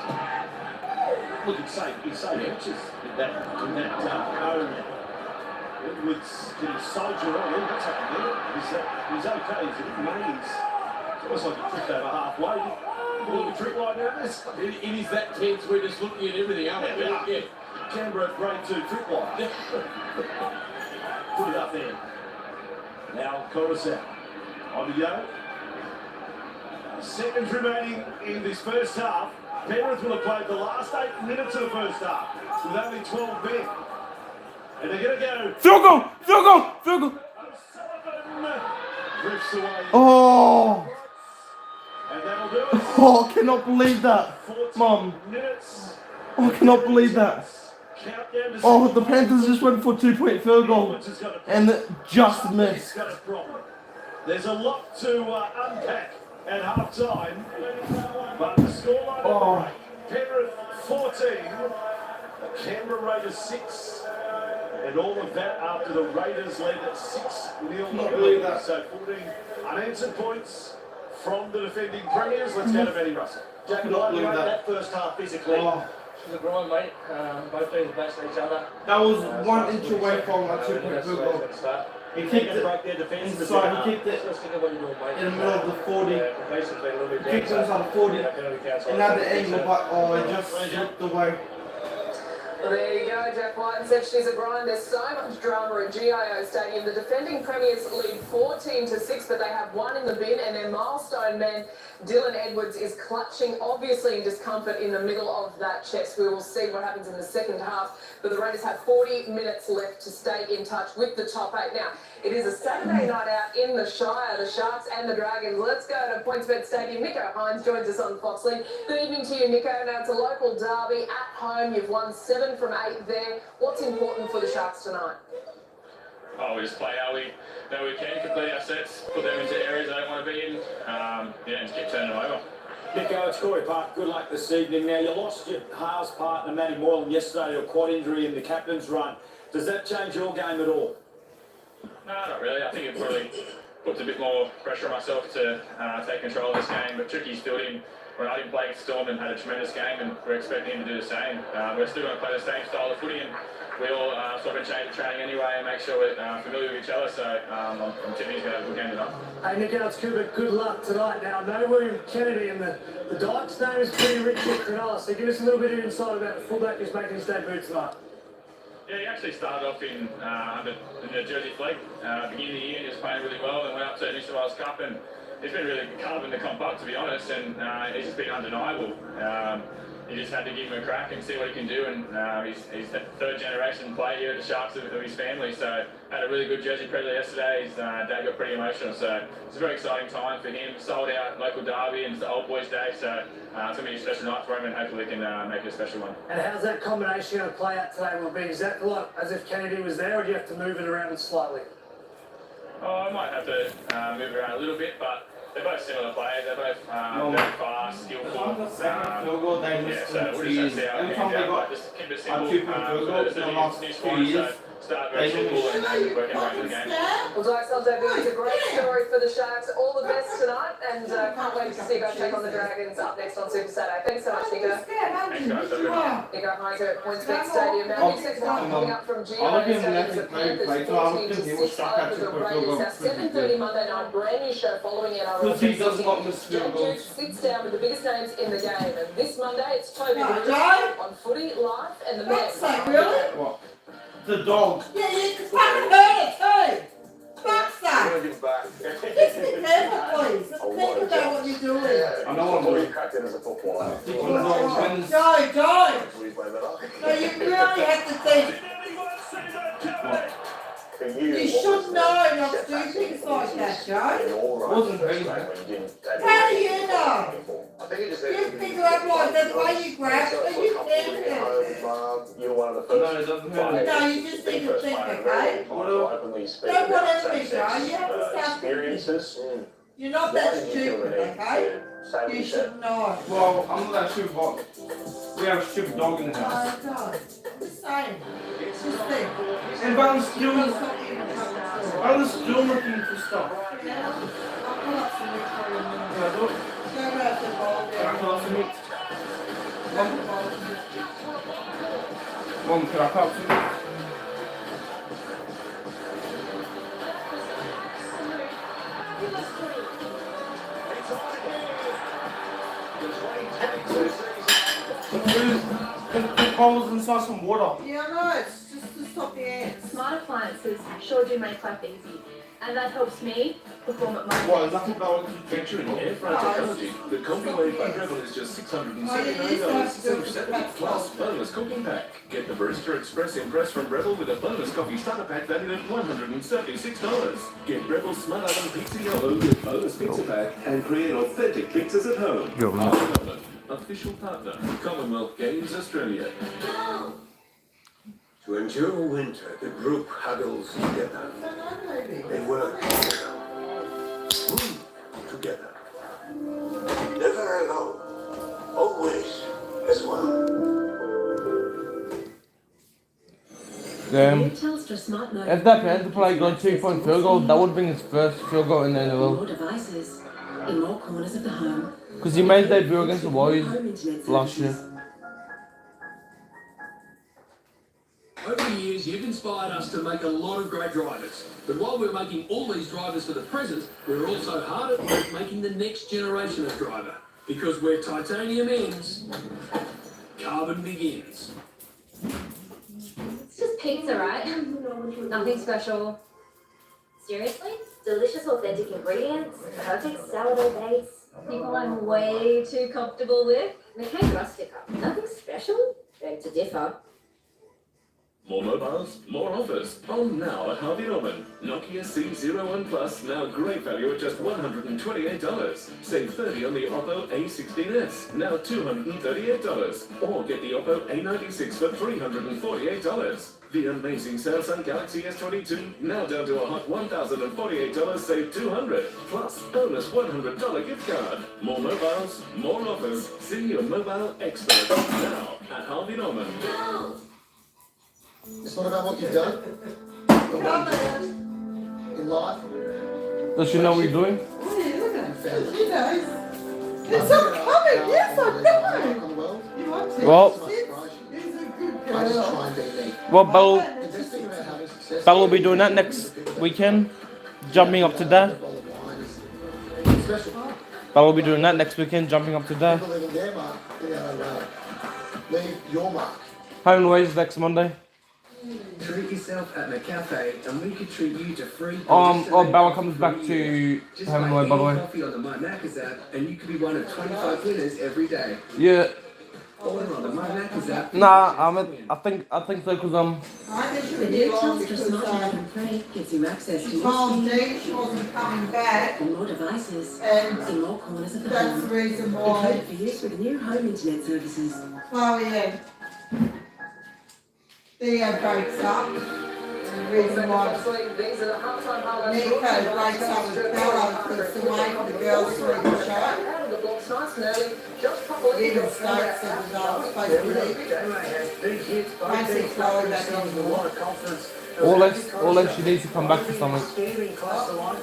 [SPEAKER 1] Look, it's safe inches in that cone. Edwards, can he soldier on? What's happening there? He's okay. He's a bit maze. It's almost like he tripped over halfway. Will the trick line out this?
[SPEAKER 2] It is that tense, we're just looking at everything, aren't we?
[SPEAKER 1] Yeah. Canberra grade 2 trick line. Put it up there. Now Coruscant. On the go. Seconds remaining in this first half. Penrith will have played the last 8 minutes of the first half with only 12 men. And they're going to go.
[SPEAKER 4] Field goal.
[SPEAKER 1] Drifts away.
[SPEAKER 4] Oh.
[SPEAKER 1] And that'll do it.
[SPEAKER 4] Oh, I cannot believe that.
[SPEAKER 1] 14
[SPEAKER 4] Mum.
[SPEAKER 1] minutes.
[SPEAKER 4] Oh, I cannot believe that.
[SPEAKER 1] Countdown to
[SPEAKER 4] Oh, the Panthers just went for a 2-point field goal. And it just missed.
[SPEAKER 1] Got a problem. There's a lot to unpack at half time. But the scoreline
[SPEAKER 4] Oh.
[SPEAKER 1] Penrith 14, Canberra Raiders 6. And all of that after the Raiders led at 6-0.
[SPEAKER 4] Not believe that.
[SPEAKER 1] So 14 unanswered points from the defending premiers. Let's go to Benny Russell.
[SPEAKER 3] Jack,
[SPEAKER 4] Not
[SPEAKER 3] I
[SPEAKER 4] believe
[SPEAKER 3] rate
[SPEAKER 4] that.
[SPEAKER 3] that first half physically.
[SPEAKER 4] Oh,
[SPEAKER 5] The grind, mate. Both teams are bashing each other.
[SPEAKER 4] that was 1 inch away from a 2-point field goal. He
[SPEAKER 3] They're
[SPEAKER 4] kicked
[SPEAKER 3] going to
[SPEAKER 4] it
[SPEAKER 3] break their defence.
[SPEAKER 4] inside. He kicked it
[SPEAKER 5] Just think of what you're doing, mate.
[SPEAKER 4] in the middle of the 40.
[SPEAKER 5] Basically a little bit
[SPEAKER 4] Kicked it inside the 40. Another angle, but oh, it just slipped away.
[SPEAKER 6] Well, there you go, Jack White said she's a grind. There's so much drama at GIO Stadium. The defending premiers lead 14-6, but they have one in the bin, and their milestone man, Dylan Edwards, is clutching, obviously in discomfort in the middle of that chest. We will see what happens in the second half, but the Raiders have 40 minutes left to stay in touch with the top 8. Now, it is a Saturday night out in the Shire, the Sharks and the Dragons. Let's go to PointsBet Stadium. Nico Hines joins us on Foxley. Good evening to you, Nico. Now, it's a local derby at home. You've won 7 from 8 there. What's important for the Sharks tonight?
[SPEAKER 7] Oh, we just play how we can, complete our sets, put them into areas they don't want to be in, and just keep turning them over.
[SPEAKER 3] Nico, it's Corey Park. Good luck this evening. Now, you lost your halves partner, Matty Moylan, yesterday to a quad injury in the captain's run. Does that change your game at all?
[SPEAKER 7] No, not really. I think it probably puts a bit more pressure on myself to take control of this game, but Tricky's filled in when I didn't play against Storm and had a tremendous game, and we're expecting him to do the same. We're still going to play the same style of footy, and we all sort of change the training anyway and make sure we're familiar with each other, so I'm tipping he's going to have a good game tonight.
[SPEAKER 5] Hey, Nico, it's Cooper. Good luck tonight. Now, I know William Kennedy and the Dykes' name is pretty rich at Cronulla, so give us a little bit of insight about the fullback who's making his debut tonight.
[SPEAKER 7] Yeah, he actually started off in the Jersey Fleet, beginning of the year, and he was playing really well, and went up to New South Wales Cup, and he's been really carving the comp up, to be honest, and he's just been undeniable. You just had to give him a crack and see what he can do, and he's the third generation player here at the Sharks of his family, so had a really good jersey present yesterday. His dad got pretty emotional, so it's a very exciting time for him. Sold out local derby, and it's the old boys' day, so it's going to be a special night for him, and hopefully we can make it a special one.
[SPEAKER 5] And how's that combination going to play out today? Will it be exactly like as if Kennedy was there, or do you have to move it around slightly?
[SPEAKER 7] Oh, I might have to move around a little bit, but they're both similar players. They're both very fast, skillful.
[SPEAKER 4] The second field goal they missed
[SPEAKER 7] So
[SPEAKER 4] in
[SPEAKER 7] we'll
[SPEAKER 4] 3
[SPEAKER 7] just
[SPEAKER 4] years.
[SPEAKER 7] have to see how
[SPEAKER 4] Every time they got
[SPEAKER 7] just keep it
[SPEAKER 4] a
[SPEAKER 7] simple.
[SPEAKER 4] 2-point field goal in the last 2 years,
[SPEAKER 7] Start very simple and work our way through the game.
[SPEAKER 6] Well, Dykes, I'll it's a great story for the Sharks. All the best tonight, and can't wait to see you go take on the Dragons up next on Super Saturday. Thanks so much, Nico.
[SPEAKER 7] Thanks, guys. Have a good night.
[SPEAKER 6] Nico Hines here at PointsBet Stadium. Now, next second half coming up from GIO Stadium is the Panthers 14-6 over the Raiders. Now, 7:30 Monday night, brand new show following NRL.
[SPEAKER 4] because he does not miss field
[SPEAKER 6] Jack
[SPEAKER 4] goals.
[SPEAKER 6] Dukes sits down with the biggest names in the game, and this Monday it's Toby on Footy Life and the men.
[SPEAKER 4] What? The dog.
[SPEAKER 8] Yeah, you can fucking hurt it too. Fuck's sake. back.
[SPEAKER 2] give it back.
[SPEAKER 8] Just be careful, please. Just think about what you're doing.
[SPEAKER 2] I know I'm really cracked in as a footballer.
[SPEAKER 8] Don't. No, you really have to think. You should know not to do things like that, Joe.
[SPEAKER 4] Wasn't very
[SPEAKER 8] How do you know? You think like that, the way you grab it, you think it.
[SPEAKER 2] You're one of the
[SPEAKER 4] No, it doesn't hurt.
[SPEAKER 8] No, you just need to think, okay? Don't whatever you Joe. You have to start thinking. You're not that stupid, okay? You should know.
[SPEAKER 4] Well, I'm not that stupid, but we have a stupid dog in the house.
[SPEAKER 8] Oh, God. I'm just saying. Just think.
[SPEAKER 4] And but I'm still looking for stuff.
[SPEAKER 8] Yeah, I'll pull up some meat for you in a minute.
[SPEAKER 4] Yeah, look.
[SPEAKER 8] Go grab the bowl
[SPEAKER 4] Can I
[SPEAKER 8] there.
[SPEAKER 4] cut up some meat? Mom, can I cut up some meat? Put bowls inside some water.
[SPEAKER 8] Yeah, I know. It's just to stop the ants.
[SPEAKER 9] Smart appliances sure do make life easy, and that helps me perform at my
[SPEAKER 4] Well,
[SPEAKER 9] best.
[SPEAKER 4] nothing about
[SPEAKER 1] Featuring air fryer technology, the combi-made by Rebel is just $679 instead of $70 plus bonus cooking pack. Get the Barista Express Impress from Rebel with a bonus coffee starter pack valued at $176. Get Rebel Smart Oven Pizza Yellow with bonus pizza pack and create authentic pizzas at home. Harvey official partner, Commonwealth Games Australia.
[SPEAKER 10] To endure winter, the group huddles together. They work together. Move together. Never alone. Always as one.
[SPEAKER 4] If that Panther player got a 2-point field goal, that would bring his first field goal in the NFL.
[SPEAKER 11] More devices in more corners of the home.
[SPEAKER 4] Because he made debut against the Warriors last year.
[SPEAKER 12] Over the years, you've inspired us to make a lot of great drivers. But while we're making all these drivers for the present, we're also hard at work making the next generation of driver. Because where titanium ends, carbon begins.
[SPEAKER 9] It's just pizza, right? Nothing special. Seriously? Delicious, authentic ingredients, perfect sourdough base. People I'm way too comfortable with. McCain Rustica. Nothing special? Beg to differ.
[SPEAKER 1] More mobiles, more offers. On now at Harvey Norman. Nokia C01 Plus, now great value at just $128. Save $30 on the Oppo A16s, now $238. Or get the Oppo A96 for $348. The amazing Samsung Galaxy S22, now down to a hot $1,048, save $200. Plus, bonus $100 gift card. More mobiles, more offers. See your mobile expert now at Harvey Norman.
[SPEAKER 10] It's not about what you've done in life.
[SPEAKER 4] Does she know what you're doing?
[SPEAKER 8] She knows. It's all coming. Yes, I know. You want to?
[SPEAKER 4] Well,
[SPEAKER 8] He's a good
[SPEAKER 10] I just
[SPEAKER 8] girl.
[SPEAKER 10] try and be me.
[SPEAKER 4] well, Bell
[SPEAKER 10] Just think about having success.
[SPEAKER 4] will be doing that next weekend. Jumping up to there.
[SPEAKER 10] Special.
[SPEAKER 4] Bell will be doing that next weekend. Jumping up to there.
[SPEAKER 10] People leaving their mark, leave your mark.
[SPEAKER 4] Home and ways next Monday.
[SPEAKER 12] Treat yourself at McCafe, and we could treat you to free.
[SPEAKER 4] Bella comes back to home and way, by the way.
[SPEAKER 12] Coffee on the My Macca's app, and you could be one of 25 winners every day.
[SPEAKER 4] Yeah.
[SPEAKER 12] Order on the My Macca's app.
[SPEAKER 4] Nah, I think so because
[SPEAKER 8] I think
[SPEAKER 11] The new Telstra Smart 11 Pre gives you access to more
[SPEAKER 8] told
[SPEAKER 11] speed
[SPEAKER 8] Dee she wasn't coming back,
[SPEAKER 11] and more devices
[SPEAKER 8] and
[SPEAKER 11] in more corners of the
[SPEAKER 8] that's the
[SPEAKER 11] home.
[SPEAKER 8] reason
[SPEAKER 11] Included
[SPEAKER 8] why.
[SPEAKER 11] for use with new home internet services.
[SPEAKER 8] Oh, yeah. Theo breaks up. And the reason why
[SPEAKER 6] These are the halftime highlights.
[SPEAKER 8] Nico breaks up with Bella because the way for the girls to read the show.
[SPEAKER 6] Out of the blocks nice and early. Just properly.
[SPEAKER 8] Even Stokes said that I was supposed to be leaving. Basically, throwing back into the water.
[SPEAKER 4] unless she needs to come back for something.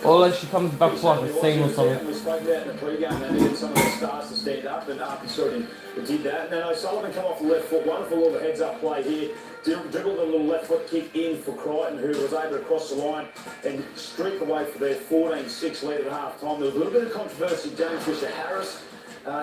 [SPEAKER 4] Unless she comes back for like a scene or something.
[SPEAKER 3] We spoke about in the pre-game, they needed some of the stars to stand up, and Arky sort of did that. And then O'Sullivan come off the left foot, wonderful little heads-up play here. Dribbled a little left foot kick in for Crichton, who was able to cross the line and streak away for their 14-6 lead at half-time. There was a little bit of controversy. James Fisher-Harris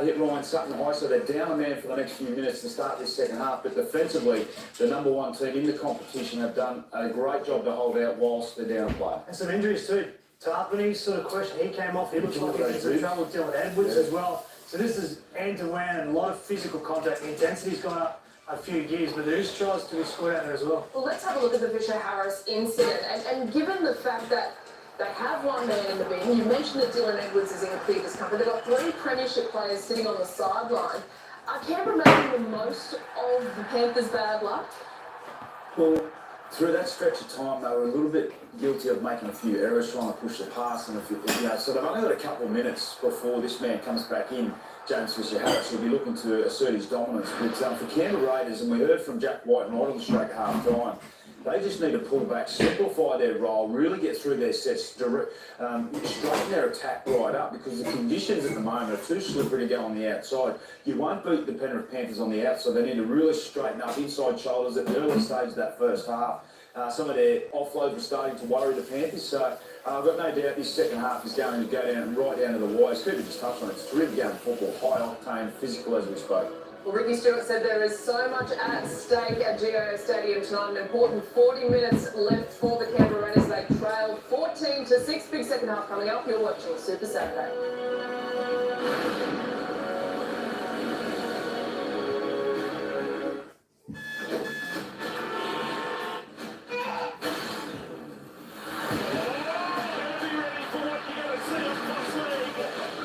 [SPEAKER 3] hit Ryan Sutton high, so they're down a man for the next few minutes to start this second half. But defensively, the number one team in the competition have done a great job to hold out whilst they're down a player. And some injuries too.
[SPEAKER 5] Tarpany sort of question. He came off. He looks like he's in some trouble with Dylan Edwards as well. So this is end-to-end and a lot of physical contact. The intensity's gone up a few gears, but there is tries to be scored out there as well.
[SPEAKER 6] Well, let's have a look at the Fisher-Harris incident. And given the fact that they have one man in the bin, you mentioned that Dylan Edwards is in clear discomfort. They've got 3 premiership players sitting on the sideline. Are Canberra making the most of the Panthers' bad luck?
[SPEAKER 13] Well, through that stretch of time, they were a little bit guilty of making a few errors, trying to push the pass, and so they've only got a couple of minutes before this man comes back in. James Fisher-Harris will be looking to assert his dominance. But for Canberra Raiders, and we heard from Jack White right on the straight half time, they just need to pull back, simplify their role, really get through their sets, straighten their attack right up, because the conditions at the moment are too slippery to go on the outside. You won't beat the Penrith Panthers on the outside. They need to really straighten up inside shoulders at the early stage of that first half. Some of their offloads were starting to worry the Panthers, so I've got no doubt this second half is going to go down right down to the wires. People just touched on it. It's a terrific game of football, high octane, physical as we spoke.
[SPEAKER 6] Well, Ricky Stewart said there is so much at stake at GIO Stadium tonight. An important 40 minutes left for the Canberra Raiders. They trailed 14-6. Big second half coming up. You're watching Super Saturday.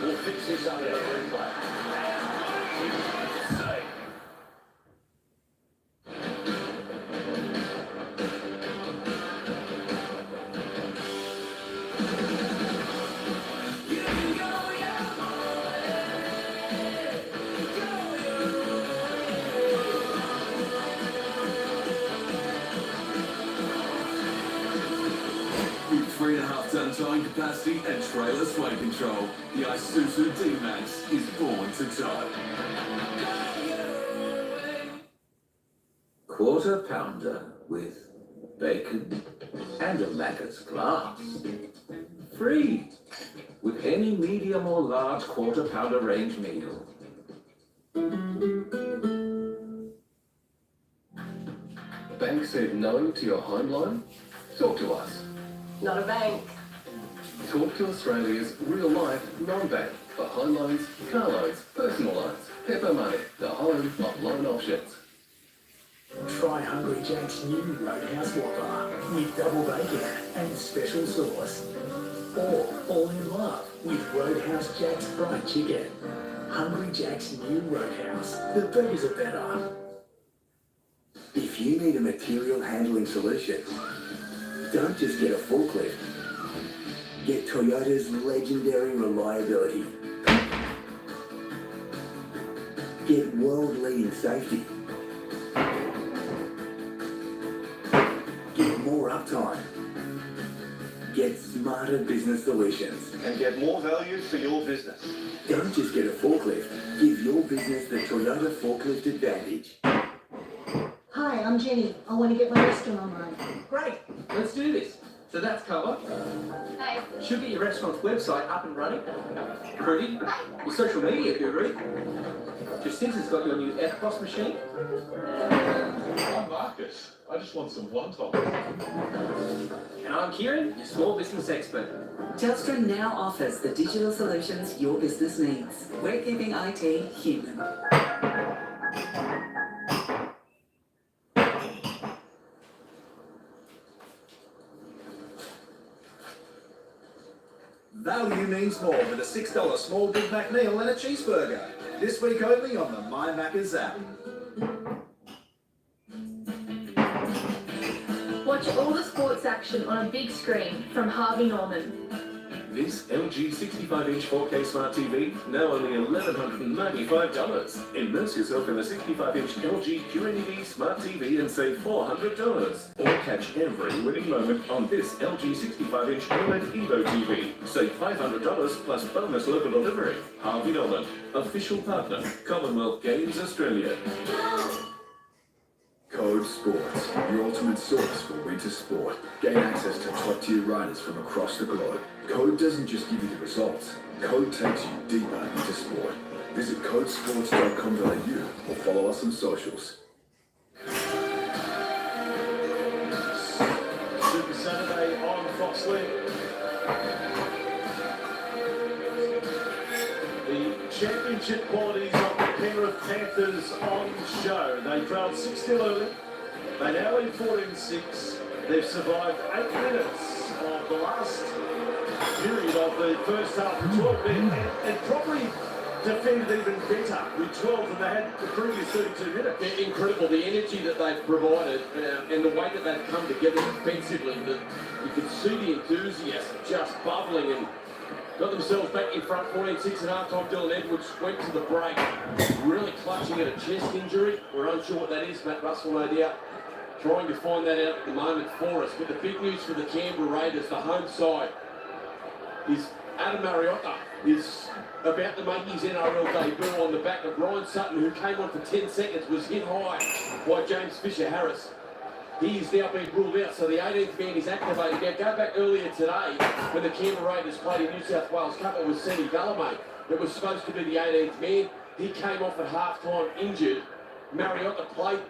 [SPEAKER 2] We'll fix this up in a replay.
[SPEAKER 12] With 3.5-ton towing capacity and trailer sway control, the Isuzu D-Max is born to tow.
[SPEAKER 14] Quarter pounder with bacon and a Macca's glass. Free with any medium or large quarter pounder range meal.
[SPEAKER 12] Bank said no to your home loan? Talk to us.
[SPEAKER 6] Not a bank.
[SPEAKER 12] Talk to Australia's real-life non-bank for home loans, car loans, personal loans, pepper money, the home of loan options.
[SPEAKER 5] Try Hungry Jack's new Roadhouse Whopper with double bacon and special sauce. Or fall in love with Roadhouse Jack's fried chicken. Hungry Jack's new Roadhouse. The burgers are better.
[SPEAKER 15] If you need a material handling solution, don't just get a forklift. Get Toyota's legendary reliability. Get world-leading safety. Get more uptime. Get smarter business solutions.
[SPEAKER 1] And get more value for your business.
[SPEAKER 15] Don't just get a forklift. Give your business the Toyota Forklift Advantage.
[SPEAKER 16] Hi, I'm Jenny. I want to get my restaurant online.
[SPEAKER 17] Great, let's do this. So that's covered.
[SPEAKER 16] Hey.
[SPEAKER 17] Should get your restaurant's website up and running. Pretty. Your social media guru. Jacinta's got your new EFTPOS machine.
[SPEAKER 18] I'm Marcus. I just want some wonton.
[SPEAKER 17] And I'm Kieran, your small business expert.
[SPEAKER 11] Telstra now offers the digital solutions your business needs. We're keeping IT human.
[SPEAKER 19] Value means more with a $6 small Big Mac meal and a cheeseburger. This week only on the My Macca's app.
[SPEAKER 20] Watch all the sports action on a big screen from Harvey Norman.
[SPEAKER 21] This LG 65-inch 4K Smart TV, now only $1,195. Immerse yourself in the 65-inch LG QLED Smart TV and save $400. Or catch every winning moment on this LG 65-inch OLED Evo TV. Save $500 plus bonus local delivery. Harvey Norman, official partner, Commonwealth Games Australia.
[SPEAKER 22] Code Sports, your ultimate source for winter sport. Gain access to top-tier riders from across the globe. Code doesn't just give you the results. Code takes you deeper into sport. Visit codesports.com.au or follow us on socials.
[SPEAKER 1] Super Saturday on Foxley. The championship qualities of the Penrith Panthers on show. They trailed 6-0 early. They now lead 14-6. They've survived 8 minutes of the last period of the first half with 12 men and probably defended even better with 12 than they had the previous 32 minutes.
[SPEAKER 2] They're incredible, the energy that they've provided and the way that they've come together defensively. That you can see the enthusiasm just bubbling and got themselves back in front 14-6 at half-time. Dylan Edwards went to the break, really clutching at a chest injury. We're unsure what that is. Matt Russell, no doubt, trying to find that out at the moment for us. But the big news for the Canberra Raiders, the home side, is Adam Mariota is about to make his NRL debut on the back of Ryan Sutton, who came on for 10 seconds, was hit high by James Fisher-Harris. He is now being ruled out, so the 18th man is activated. Now, go back earlier today when the Canberra Raiders played in New South Wales Cup. It was Senny Gallimay that was supposed to be the 18th man. He came off at half-time injured. Mariota played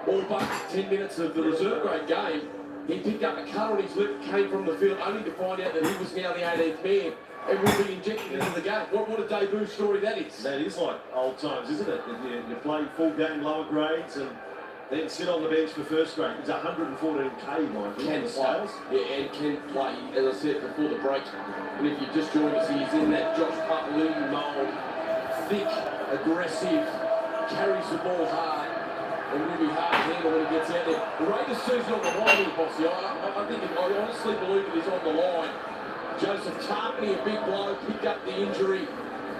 [SPEAKER 2] all but 10 minutes of the reserve grade game. He picked up a cut on his lip, came from the field, only to find out that he was now the 18th man and will be injected into the game. What a debut story that is.
[SPEAKER 1] That is like old times, isn't it? You play full game lower grades and then sit on the bench for first grade. It's 114k, mind you.
[SPEAKER 2] Can play. Yeah, and can play, as I said before the break. And if you just joined us, he's in that Josh Papali'i mould. Thick, aggressive, carries the ball hard, and will be hard to handle when he gets out there. The Raiders season on the line here, Bossy. I honestly believe it is on the line. Joseph Tarpany, a big blow, picked up the injury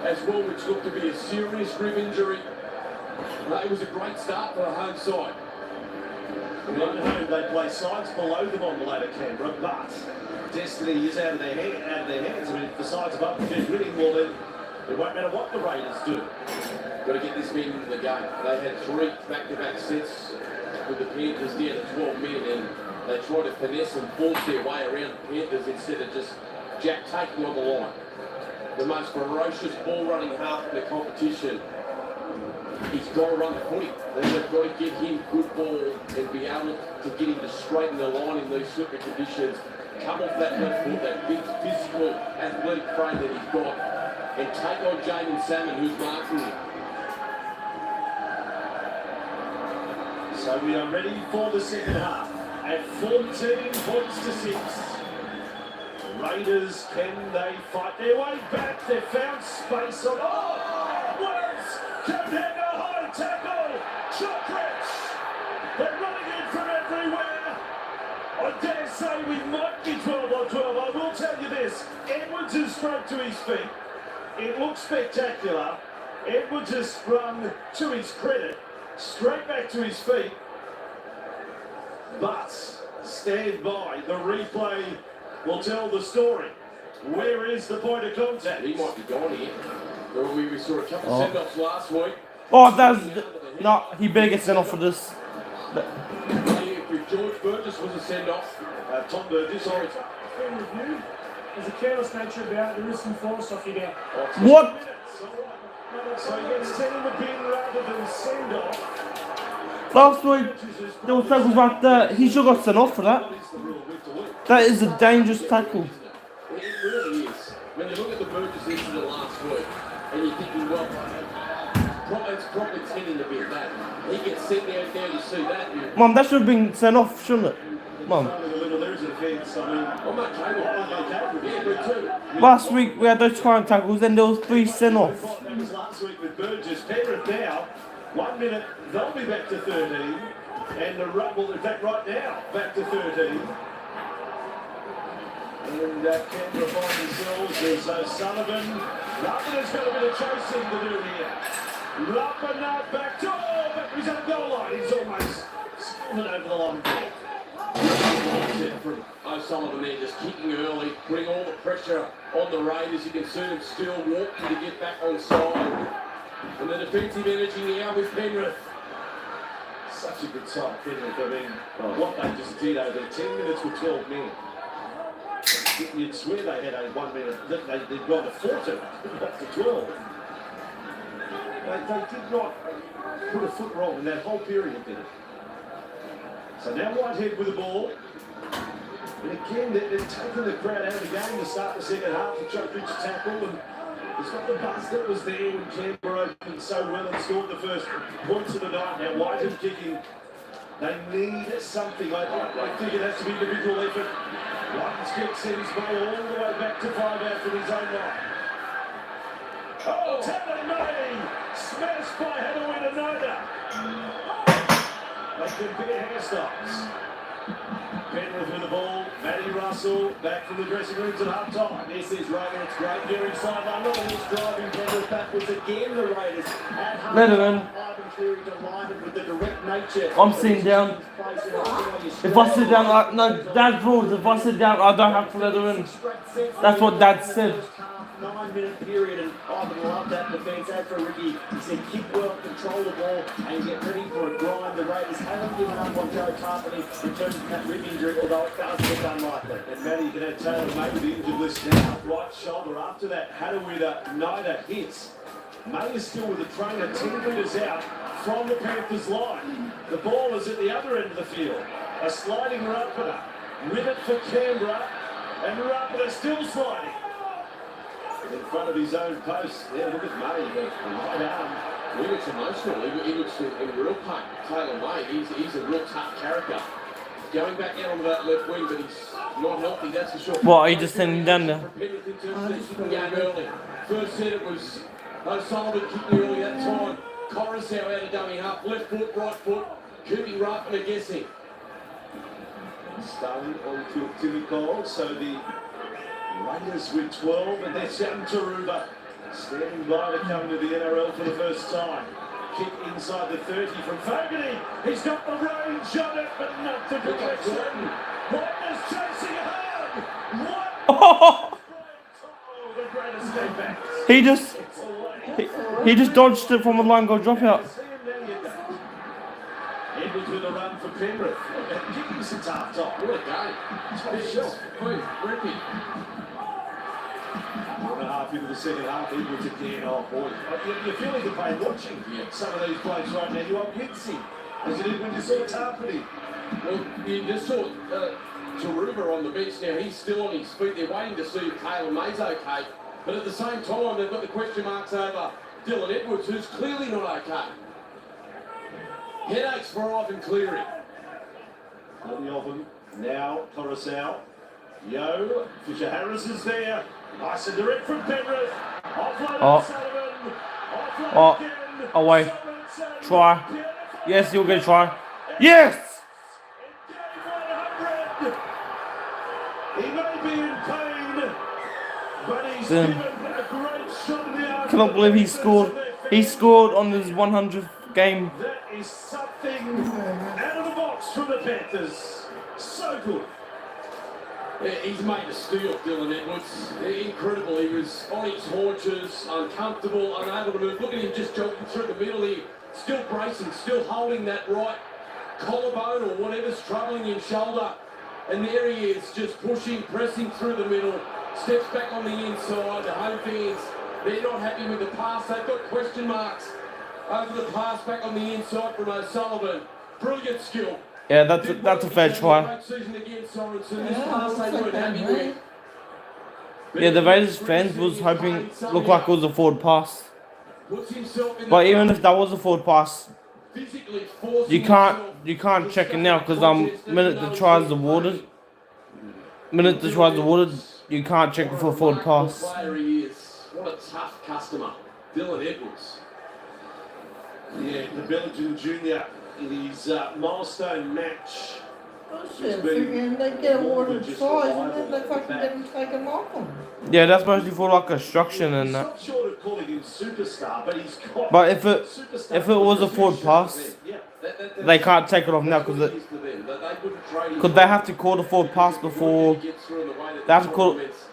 [SPEAKER 2] as well, which looked to be a serious rib injury. It was a great start for the home side.
[SPEAKER 1] At home, they play sides below them on the ladder, Canberra, but destiny is out of their hands. I mean, if the sides above them get winning, well then it won't matter what the Raiders do.
[SPEAKER 2] Got to get this men into the game. They had 3 back-to-back sets with the Panthers down at 12 men, and they tried to finesse and force their way around the Panthers instead of just Jack taking on the line. The most ferocious ball-running half in the competition. He's got to run the footy. They've got to get him good ball and be able to get him to straighten the line in these super conditions. Come off that left foot, that big physical athletic frame that he's got, and take on Jamin Salmon, who's marking him.
[SPEAKER 1] So we are ready for the second half at 14 points to 6. Raiders, can they fight their way back? They've found space on... Oh! Words! Contender high tackle! Chocolate! They're running in from everywhere! I dare say we might be 12 on 12. I will tell you this. Edwards has straight to his feet. It looks spectacular. Edwards has sprung, to his credit, straight back to his feet. But stand by. The replay will tell the story. Where is the point of contact?
[SPEAKER 2] He might be gone here. We saw a couple of send-offs last week.
[SPEAKER 4] Oh, that's... No, he better get sent off for this.
[SPEAKER 2] If George Burgess was a send-off,
[SPEAKER 1] Tom Burgess, sorry.
[SPEAKER 7] Review. There's a careless nature about it. There is some force off you now.
[SPEAKER 4] What?
[SPEAKER 1] So he gets 10 in the bin rather than send-off.
[SPEAKER 4] Last week, there was tackles like that. He should have got sent off for that. That is a dangerous tackle.
[SPEAKER 2] It really is. When you look at the Burgess incident last week, and you're thinking, well, it's probably 10 in the bin. That he gets sent down there, you see that.
[SPEAKER 4] Mum, that should have been sent off, shouldn't it? Mum. Last week we had those trying tackles, and there was 3 sent off.
[SPEAKER 1] That was last week with Burgess. Penrith now, 1 minute, they'll be back to 13. And the Rumble, in fact, right now, back to 13. And Canberra find themselves as O'Sullivan. Ruppen has got a bit of chasing to do here. Ruppen now back to, back to his own goal line. He's almost scored over the line.
[SPEAKER 2] O'Sullivan there just kicking early, putting all the pressure on the Raiders. You can see them still walking to get back on side. And the defensive energy now with Penrith.
[SPEAKER 1] Such a good side, Penrith. I mean, what they just did over 10 minutes with 12 men. You'd swear they had a 1 minute, they'd gone to 14, up to 12. They did not put a foot wrong in that whole period, did it? So now Whitehead with the ball. And again, they're taking the crowd out of the game to start the second half. The Djokovic tackle, and it's not the buzz that was there when Canberra opened so well and scored the first points of the night. Now, Whitehead kicking. They need something. I think it has to be individual effort. Whitehead's kick sent his ball all the way back to 5 out from his own line. Oh, Taylor May! Smashed by Hadawin Anoda. They compare hairstyles. Penrith with the ball. Matty Russell back from the dressing rooms at half time. This is Reagan. It's great. Gearing sideline. Look at this driving Penrith backwards again. The Raiders at half time. Ivan Cleary delighted with the direct nature.
[SPEAKER 4] I'm sitting down. If I sit down, like, no, Dad's rules. If I sit down, I don't have to let her in. That's what Dad said.
[SPEAKER 3] 9-minute period, and Ivan loved that defence. As for Ricky, he said keep well, control the ball, and get ready for a grind. The Raiders haven't given up on Joe Carpenter in terms of that rib injury, although it does look unlikely.
[SPEAKER 1] And Matty, you can have Taylor May with the injured list now. Right shoulder after that. Hadawin Anoda hits. May is still with the trainer 10 metres out from the Panthers line. The ball is at the other end of the field. A sliding Rapida. With it for Canberra, and Rapida still sliding. In front of his own post. Yeah, look at May, the right arm.
[SPEAKER 2] He looks emotional. He looks in real pain. Taylor May, he's a real tough character. Going back out onto that left wing, but he's not healthy, that's for sure.
[SPEAKER 4] What, are you just sending him down there?
[SPEAKER 2] Game early. First set it was O'Sullivan kicking early that time. Coruscant out of dummy half. Left foot, right foot. Keeping Rapida guessing.
[SPEAKER 1] Starting on to Timmy Cole, so the Raiders with 12, and they're shouting Taruba standing by to come to the NRL for the first time. Kick inside the 30 from Fogarty. He's got the range on it, but not the direction. Raiders chasing hard. What?
[SPEAKER 4] Oh,
[SPEAKER 1] The greatest step back.
[SPEAKER 4] he just dodged it from a line goal dropout.
[SPEAKER 1] Edwards with a run for Penrith. Kicking's a tough top.
[SPEAKER 2] What a game. Top shot. Rippy.
[SPEAKER 1] 1.5 into the second half, Edwards again. Oh boy. You feel like you're pain watching some of these plays right now. You are wincing as you did when you saw Tarpany.
[SPEAKER 2] Well, you just saw Taruba on the bench now. He's still on his feet. They're waiting to see if Taylor May's okay. But at the same time, they've got the question marks over Dylan Edwards, who's clearly not okay. Headaches for Ivan Cleary.
[SPEAKER 1] Plenty of them. Now, Coruscant. Yo, Fisher Harris is there. Nice and direct from Penrith. Offload Sullivan. Offload again.
[SPEAKER 4] Away. Try. Yes, you'll get a try. Yes!
[SPEAKER 1] He may be in pain, but he's given a great shot in the arm.
[SPEAKER 4] Cannot believe he scored. He scored on his 100th game.
[SPEAKER 1] That is something out of the box from the Panthers. So good.
[SPEAKER 2] He's made a steal, Dylan Edwards. Incredible. He was on his haunches, uncomfortable, unable to move. Look at him just jogging through the middle here. Still bracing, still holding that right collarbone or whatever's troubling him shoulder. And there he is, just pushing, pressing through the middle. Steps back on the inside. The home fans, they're not happy with the pass. They've got question marks over the pass back on the inside from O'Sullivan. Brilliant skill.
[SPEAKER 4] Yeah, that's a fair try. Yeah, the Raiders fans was hoping looked like it was a forward pass. But even if that was a forward pass, you can't check it now because minute the tries awarded, you can't check it for a forward pass.
[SPEAKER 2] What a tough customer, Dylan Edwards.
[SPEAKER 1] Yeah, the Belgian junior in his milestone match.
[SPEAKER 8] Figuring they get awarded tries and then they fucking didn't take them off them.
[SPEAKER 4] Yeah, that's mostly for like construction and that.
[SPEAKER 1] Not short of calling him superstar, but he's got.
[SPEAKER 4] But if it was a forward pass, they can't take it off now because they have to call the forward pass before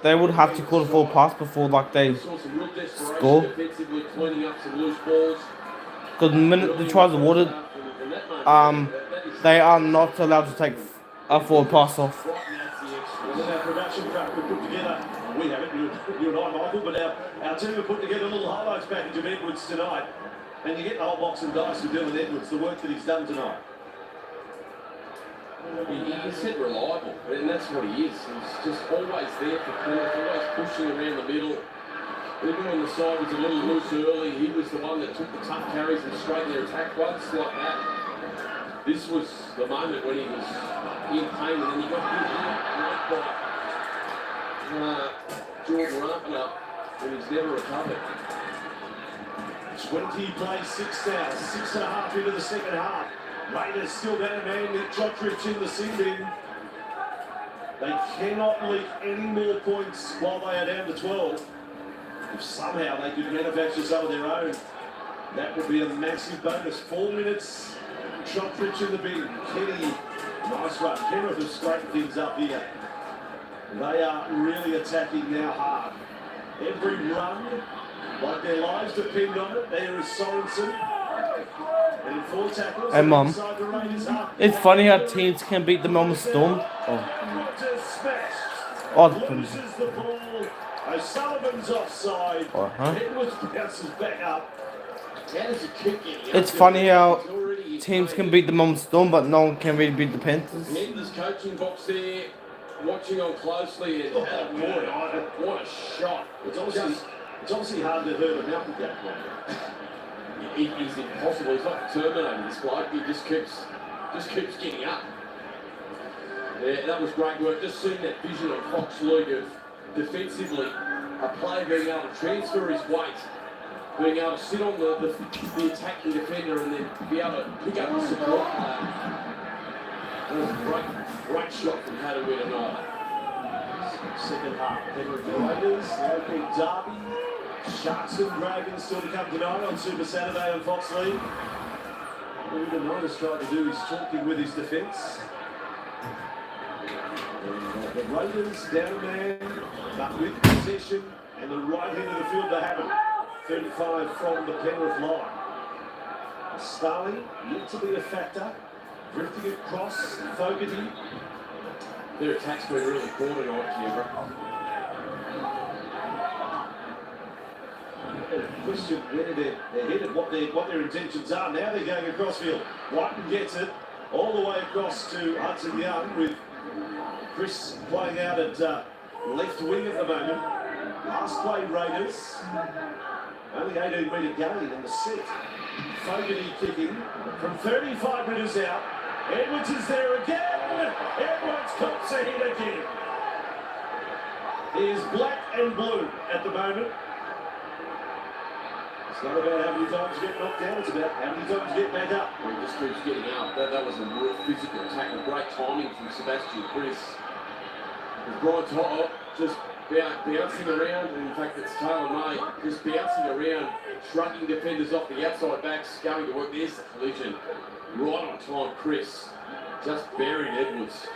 [SPEAKER 4] they would have to call the forward pass before like they score. Because the minute the tries awarded, they are not allowed to take a forward pass off.
[SPEAKER 1] Production truck we put together. We haven't, you and I, Michael, but our team have put together a little highlights package of Edwards tonight. And you get the whole box and dice with Dylan Edwards, the work that he's done tonight.
[SPEAKER 2] He said reliable, and that's what he is. He's just always there for Penrith, always pushing around the middle. Even when the side was a little loose early, he was the one that took the tough carries and straightened their attack once like that. This was the moment when he was in pain, and then he got hit by Jordan Rapana, and he's never recovered.
[SPEAKER 1] 20 plays 6 now, 6.5 into the second half. Raiders still down man with Jotrich in the sin bin. They cannot leak any more points while they are down to 12. If somehow they could manufacture some of their own, that would be a massive bonus. 4 minutes, Jotrich in the bin. Kenny, nice run. Penrith have straightened things up here. They are really attacking now hard. Every run, like their lives depend on it. There is Sorensen. And in 4 tackles,
[SPEAKER 4] Hey Mom,
[SPEAKER 1] inside the Raiders half.
[SPEAKER 4] it's funny how teams can beat them on the Storm. Oh, the Panthers.
[SPEAKER 1] Loses the ball. O'Sullivan's offside. Edwards bounces back up. There's a kick in.
[SPEAKER 4] It's funny how teams can beat them on the Storm, but no one can really beat the Panthers.
[SPEAKER 2] Panthers coaching box there, watching on closely, and what a shot.
[SPEAKER 1] It's obviously hard to hurt a mountain gap.
[SPEAKER 2] He's impossible. He's like a Terminator, this bloke. He just keeps getting up. Yeah, that was great work. Just seeing that vision of Fox League of defensively, a player being able to transfer his weight, being able to sit on the attacking defender and then be able to pick up the support player. That was a great shot from Hadaway tonight.
[SPEAKER 1] Second half, Penrith Raiders, the opening derby. Sharks and Dragons still to come tonight on Super Saturday on Fox League. All the Niners trying to do is talking with his defence. The Raiders down man, but with possession and the right end of the field they have it. 35 from the Penrith line. Starling yet to be a factor. Drifting across, Fogarty.
[SPEAKER 2] Their attack's been really poor tonight, Canberra.
[SPEAKER 1] Question where they're headed, what their intentions are. Now they're going across field. Whiten gets it all the way across to Hudson Young with Chris playing out at left wing at the moment. Last play Raiders. Only 18-metre gain in the set. Fogarty kicking from 35 metres out. Edwards is there again. Edwards comes ahead again. He is black and blue at the moment. It's not about how many times you get knocked down, it's about how many times you get back up.
[SPEAKER 2] Well, he just keeps getting up. That was a real physical attack with great timing from Sebastian Chris. Brian Todd just bouncing around, and in fact it's Taylor May just bouncing around, shrugging defenders off the outside backs, going to work. There's the collision. Right on time, Chris just buried Edwards.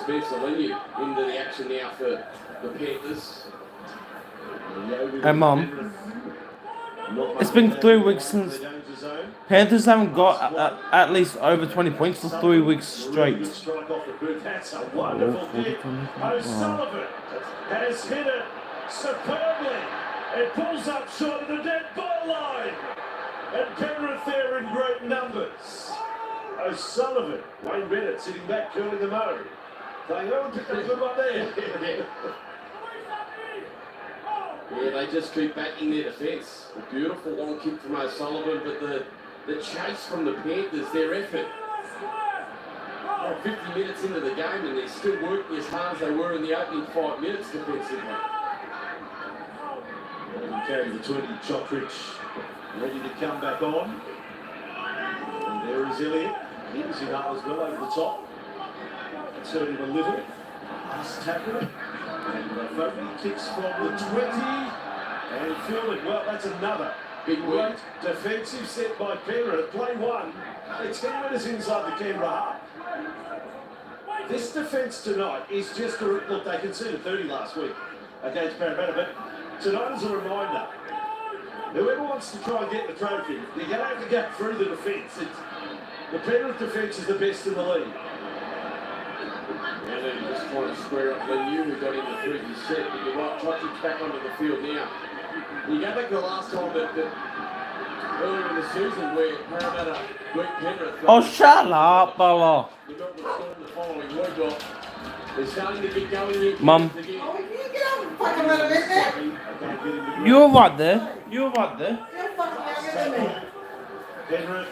[SPEAKER 2] Spencer Leniu into the action now for the Panthers.
[SPEAKER 4] Hey Mum, it's been 3 weeks since Panthers haven't got at least over 20 points for 3 weeks straight.
[SPEAKER 1] That's a wonderful kick. O'Sullivan has hit it superbly. It pulls up short of the dead ball line. And Penrith there in great numbers. O'Sullivan, Wayne Bennett sitting back curling the mode. Saying, oh, picked up a good one there.
[SPEAKER 2] Yeah, they just keep backing their defence. A beautiful long kick from O'Sullivan, but the chase from the Panthers, their effort. 50 minutes into the game and they're still working as hard as they were in the opening 5 minutes defensively.
[SPEAKER 1] Carry the 20, Jotrich ready to come back on. And there is Elliott. He's in up as well over the top. It's hurt him a little. Last tackle. And Fogarty kicks from the 20. And fielded. Well, that's another big great defensive set by Penrith. Play one. It's 10 minutes inside the Canberra half. This defence tonight is just a look. They conceded 30 last week against Parramatta, but tonight is a reminder. Whoever wants to try and get the trophy, you're going to have to get through the defence. The Penrith defence is the best in the league.
[SPEAKER 2] And then just trying to square up Leniu, who got in the 3 set. But you're right, Jotrich back onto the field now. You go back to the last time that earlier in the season where Parramatta beat Penrith.
[SPEAKER 4] Oh, shut up, Bella.
[SPEAKER 2] The Melbourne Storm the following week. Well, they're starting to get going here.
[SPEAKER 4] Mum.
[SPEAKER 8] Oh, can you get up and fucking let him in there?
[SPEAKER 4] You're right there. You're right there.
[SPEAKER 8] You're fucking younger than me.
[SPEAKER 1] Penrith,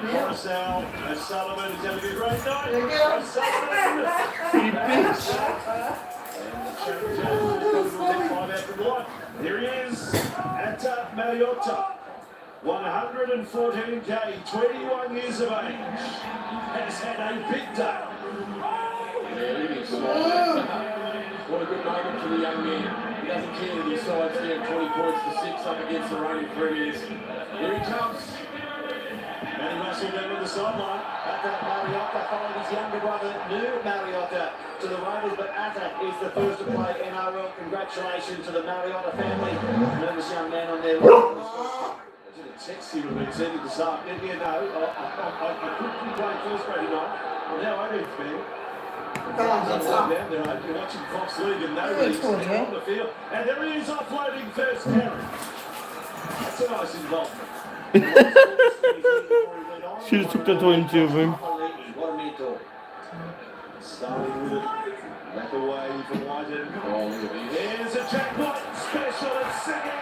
[SPEAKER 1] Morrisell, O'Sullivan is having a great night.
[SPEAKER 8] You get up.
[SPEAKER 1] O'Sullivan.
[SPEAKER 4] You bitch.
[SPEAKER 1] Here he is, Atta Mariota, 114k, 21 years of age, has had a big day.
[SPEAKER 2] What a good moment for the young man. He doesn't care that his side's down 20 points to 6 up against the reigning premiers. Here he comes.
[SPEAKER 1] Matty Russell down on the sideline.
[SPEAKER 3] Atta Mariota followed his younger brother, new Mariota, to the Raiders, but Atta is the first to play NRL. Congratulations to the Mariota family. Nervous young man on their list.
[SPEAKER 1] Text him and sending this up. Didn't you know? I couldn't play first grade tonight. Well, now I do feel. You're watching Fox League and no leagues on the field. And there he is offloading first carry. That's a nice involvement.
[SPEAKER 4] Should have took that one into your room.
[SPEAKER 1] What a mentor. Starting with it. Back away from Whiten. Here's a jackpot special and singing.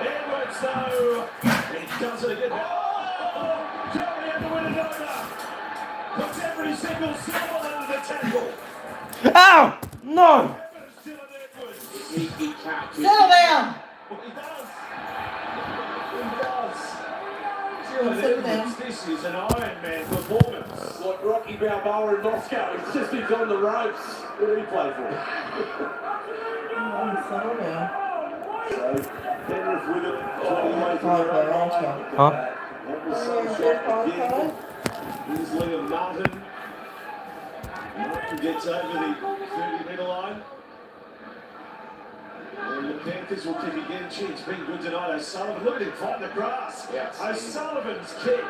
[SPEAKER 1] Edwards though. He does it again. Oh! Joey had to win it over. Puts every single syllable under the tackle.
[SPEAKER 4] Ow! No!
[SPEAKER 2] He can't.
[SPEAKER 8] Settle down.
[SPEAKER 1] Well, he does.
[SPEAKER 8] Settle down.
[SPEAKER 1] This is an Iron Man performance.
[SPEAKER 2] Like Rocky Balboa in Moscow. It's just he's on the ropes.
[SPEAKER 1] What did he play for?
[SPEAKER 8] Settle down.
[SPEAKER 1] So, Penrith with it. 28 from their own line.
[SPEAKER 4] Huh?
[SPEAKER 1] That was some shot again. Here's Liam Martin. Martin gets over the 30-metre line. And the Panthers will kick again. Gee, it's been good tonight. O'Sullivan, look at him fight the grass.
[SPEAKER 2] Yes.
[SPEAKER 1] O'Sullivan's kick.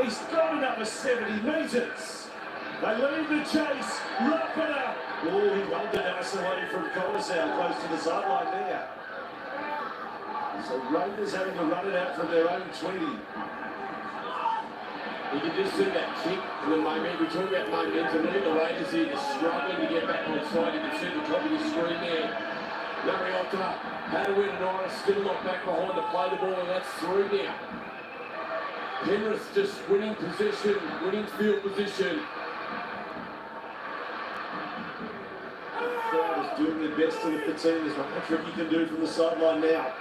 [SPEAKER 1] He's got another 70 metres. They lead the chase. Rapida. Oh, he rolled it nice away from Conisau, close to the sideline there. So Raiders having to run it out from their own 20.
[SPEAKER 2] You can just see that kick, the momentum. We talk about momentum. Look at the Raiders here, just struggling to get back on side. You can see the top of the screen there. Mariota had to win an Irish, still not back behind to play the ball, and that's through now. Penrith just winning position, winning field position.
[SPEAKER 1] Crowd is doing their best to lift the team. There's not much Ricky can do from the sideline now.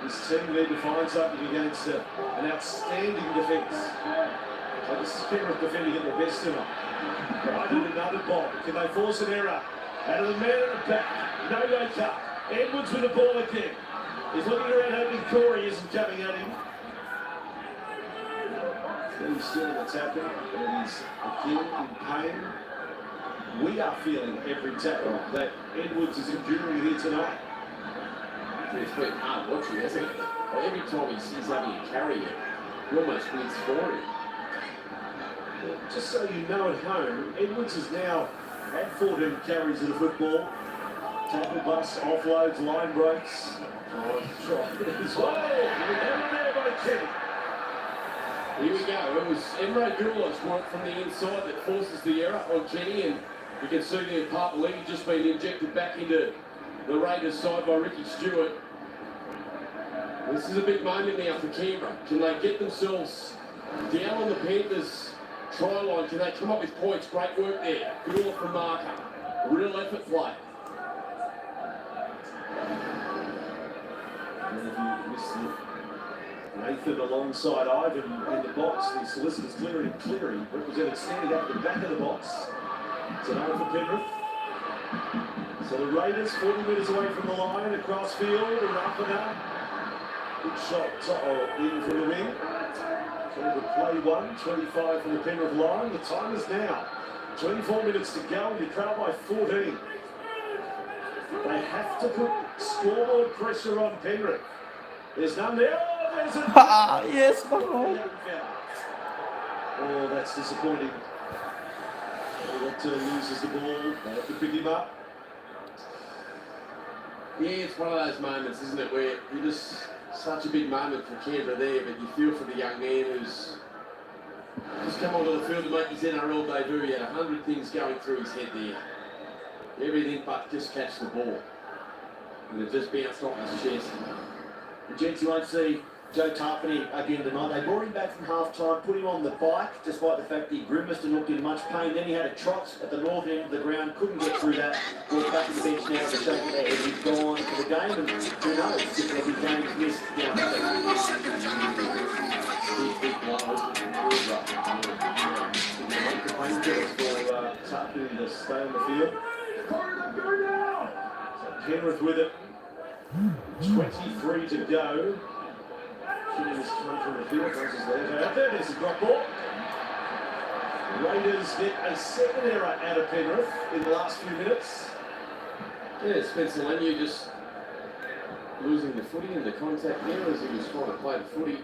[SPEAKER 1] This team need to find something against an outstanding defence. So this is Penrith defending at the best of them. Right in another bomb. Can they force an error? Out of the man at the back. No cut. Edwards with the ball again. He's looking around hoping Corey isn't coming at him. He's still in the tackle, and he's again in pain. We are feeling every tackle that Edwards is enduring here tonight.
[SPEAKER 2] It's been hard watching, hasn't it? Well, every time he's having to carry it, he almost wins for him.
[SPEAKER 1] Just so you know at home, Edwards has now had 14 carries of the football. Tackle busts, offloads, line breaks. Oh, he's there by Kenny.
[SPEAKER 2] Here we go. It was Emre Gula's work from the inside that forces the error on Kenny, and you can see the Papali'i just been injected back into the Raiders side by Ricky Stewart. This is a big moment now for Canberra. Can they get themselves down on the Panthers' try line? Can they come up with points? Great work there. Gula from marker. Real effort play.
[SPEAKER 1] Nathan alongside Ivan in the box. The solicitors Cleary represented standing out the back of the box. It's an over for Penrith. So the Raiders 40 metres away from the line, across field, and up and up. Good shot in from the wing. Trying to play one, 25 from the Penrith line. The time is now 24 minutes to go, and you trail by 14. They have to put scoreboard pressure on Penrith. There's none there. Oh, there's a...
[SPEAKER 4] Yes, no.
[SPEAKER 1] Oh, that's disappointing. That loses the ball. They have to pick him up.
[SPEAKER 2] Yeah, it's one of those moments, isn't it, where you just Such a big moment for Canberra there, but you feel for the young man who's just come onto the field to make his NRL debut. He had 100 things going through his head there. Everything but just catch the ball. And it just bounced off his chest.
[SPEAKER 3] The gents, you won't see Joe Tarpany again tonight. They brought him back from half-time, put him on the bike, despite the fact he grimaced and looked in much pain. Then he had a trot at the north end of the ground, couldn't get through that. Brought back to the bench now with a shake of their head. He's gone for the game, and who knows if there'll be games missed down there. Tarpany to stay on the field. So Penrith with it. 23 to go. Killings come from the field. Out there, there's a drop ball. Raiders get a second error out of Penrith in the last few minutes.
[SPEAKER 2] Yeah, Spencer Leniu just losing the footy and the contact there as he was trying to play the footy.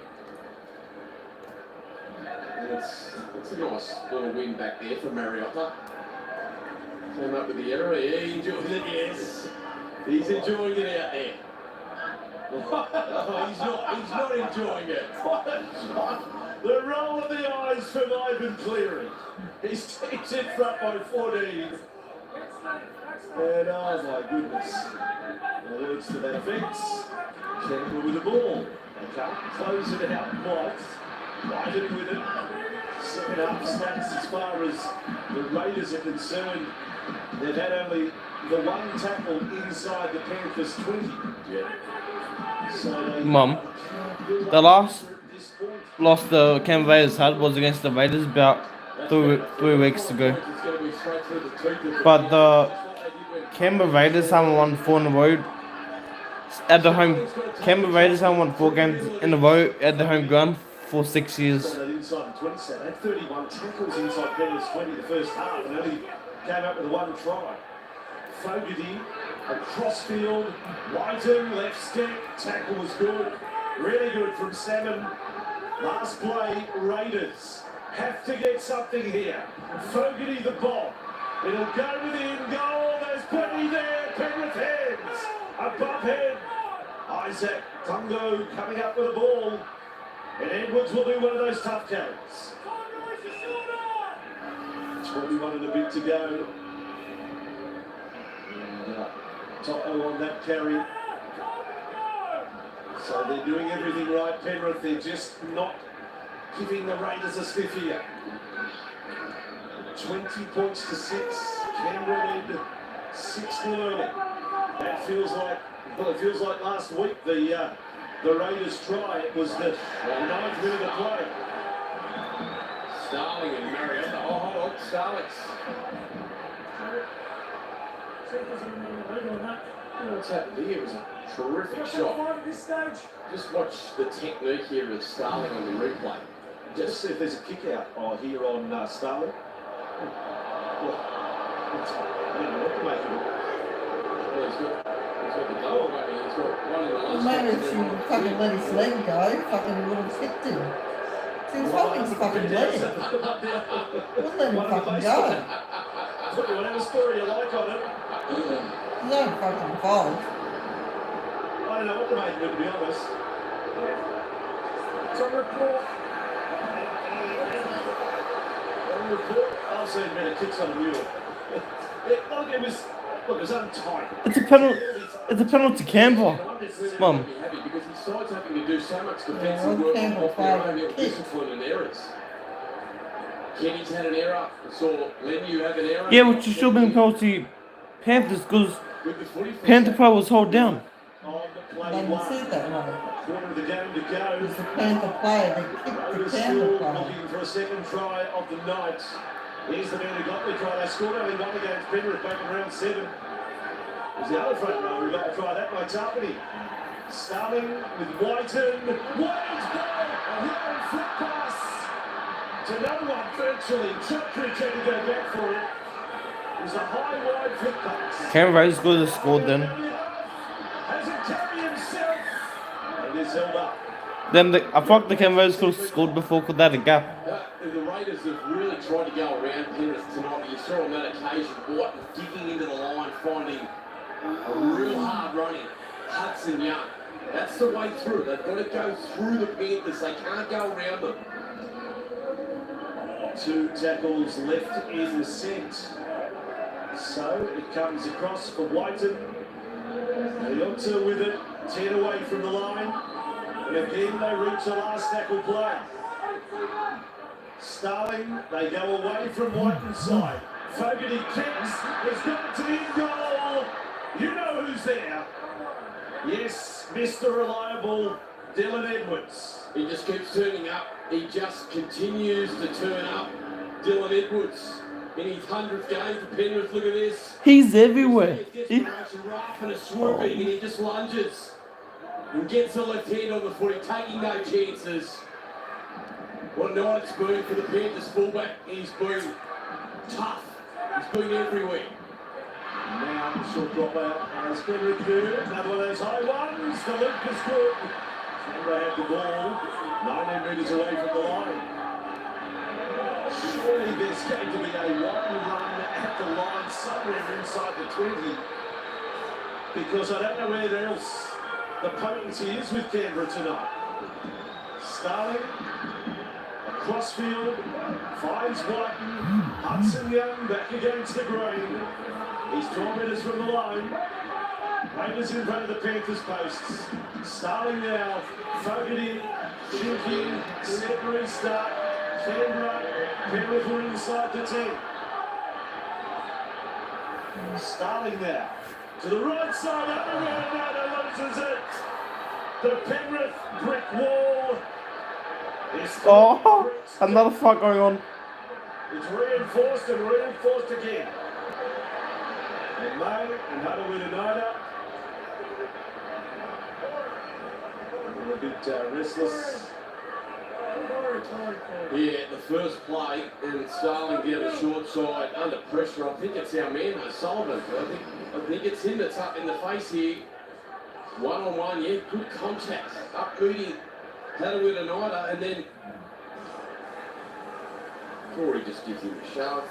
[SPEAKER 2] And it's a nice little win back there for Mariota. Came up with the error. Yeah, he enjoyed it, yes. He's enjoying it out there. Oh, he's not enjoying it.
[SPEAKER 1] What a shot. The roll of the eyes from Ivan Cleary. His team's in front by 14. And oh my goodness. Words to that effect. Canberra with the ball. They can't close it out quite. Whiten with it. Second half stats as far as the Raiders are concerned. They've had only the one tackle inside the Panthers 20.
[SPEAKER 2] Yeah.
[SPEAKER 4] Mum, the last loss the Canberra Raiders had was against the Raiders about three weeks ago. But the Canberra Raiders haven't won 4 in a row at the home. Canberra Raiders haven't won 4 games in a row at the home ground for 6 years.
[SPEAKER 1] Inside the 27, had 31 tackles inside Penrith's 20 the first half, and only came up with 1 try. Fogarty across field, Whiten left step, tackle was good, really good from Salmon. Last play, Raiders have to get something here. Fogarty the bomb, it'll go within goal. There's plenty there. Penrith heads above head. Isaac Tungo coming up with a ball, and Edwards will do one of those tough carries. 21 and a bit to go. Toto on that carry. So they're doing everything right, Penrith. They're just not giving the Raiders a sniff here. 20 points to 6. Canberra led 6-0 early. That feels like, well, it feels like last week the Raiders try. It was the 9th minute of play.
[SPEAKER 2] Starling and Mariota. Oh, hold on, Starlings. What's happened here? It was a terrific shot. Just watch the technique here of Starling on the replay.
[SPEAKER 1] Just see if there's a kick out here on Starling. I don't know what to make of it.
[SPEAKER 2] Well, he's got the goal, maybe. He's got one in the last.
[SPEAKER 8] Maybe if you fucking let his leg go, fucking would have kicked him. Since fucking fucking leg. Wouldn't let him fucking go.
[SPEAKER 1] Whatever story you like on it.
[SPEAKER 8] He's not fucking fault.
[SPEAKER 1] I don't know what to make of it, to be honest. It's on report. On report. I'll say better kicks on the mule. It was untight.
[SPEAKER 4] It's a penalty. It's a penalty to Canberra. Mum.
[SPEAKER 2] Because his side's having to do so much defensive work off their own discipline and errors. Kenny's had an error. I saw Leniu have an error.
[SPEAKER 4] Yeah, which should have been penalty Panthers because Panther player was held down.
[SPEAKER 8] I didn't see that one.
[SPEAKER 1] Quarter of the game to go.
[SPEAKER 8] It's the Panther player. They kicked the Panther player.
[SPEAKER 1] Looking for a second try of the night. Here's the man who got the try. They scored only 1 against Penrith back in round 7. There's the other front row who got the try. That by Tarpany. Starting with Whiten. White's ball. A long flip pass to no one virtually. Chukridge had to go back for it. It was a high wide flip pass.
[SPEAKER 4] Canberra Raiders could have scored then.
[SPEAKER 1] Has it carry himself? And it's held up.
[SPEAKER 4] Then I thought the Canberra Raiders could have scored before because they had a gap.
[SPEAKER 2] The Raiders have really tried to go around Penrith tonight, but you saw on that occasion Whiten digging into the line, finding a real hard running Hudson Young. That's the way through. They've got to go through the Panthers. They can't go around them.
[SPEAKER 1] 2 tackles left in the set. So it comes across for Whiten. Leonta with it, 10 away from the line. And again they reach the last tackle play. Starling, they go away from Whiten's side. Fogarty kicks, he's got it to the end goal. You know who's there. Yes, Mr. Reliable, Dylan Edwards.
[SPEAKER 2] He just keeps turning up. He just continues to turn up. Dylan Edwards in his 100th game for Penrith. Look at this.
[SPEAKER 4] He's everywhere.
[SPEAKER 2] Rough and a swooping, and he just lunges and gets the left hand on the footy, taking no chances. What a night it's been for the Panthers fullback. He's been tough. He's been everywhere.
[SPEAKER 1] Now short drop out as Penrith do. Another one of those high ones. The loop is good. Canberra have the ball 19 metres away from the line. Surely there's going to be a long run at the line somewhere inside the 20. Because I don't know where else the potency is with Canberra tonight. Starling, across field, finds Whiten. Hudson Young back against the grain. He's 12 metres from the line. Raiders in front of the Panthers posts. Starling now. Fogarty, shooting, set restart. Canberra, Penrith are inside the 10. Starling now. To the right side, up and around, loses it. The Penrith brick wall.
[SPEAKER 4] Oh, another fight going on.
[SPEAKER 1] It's reinforced and reinforced again. And May and Huddle with Anida. A bit restless.
[SPEAKER 2] Yeah, the first play, and Starling down the short side, under pressure. I think it's our man, Sullivan. I think it's him that's up in the face here. One-on-one, yeah, good contact. Up booting, Huddle with Anida, and then Corey just gives him a shove.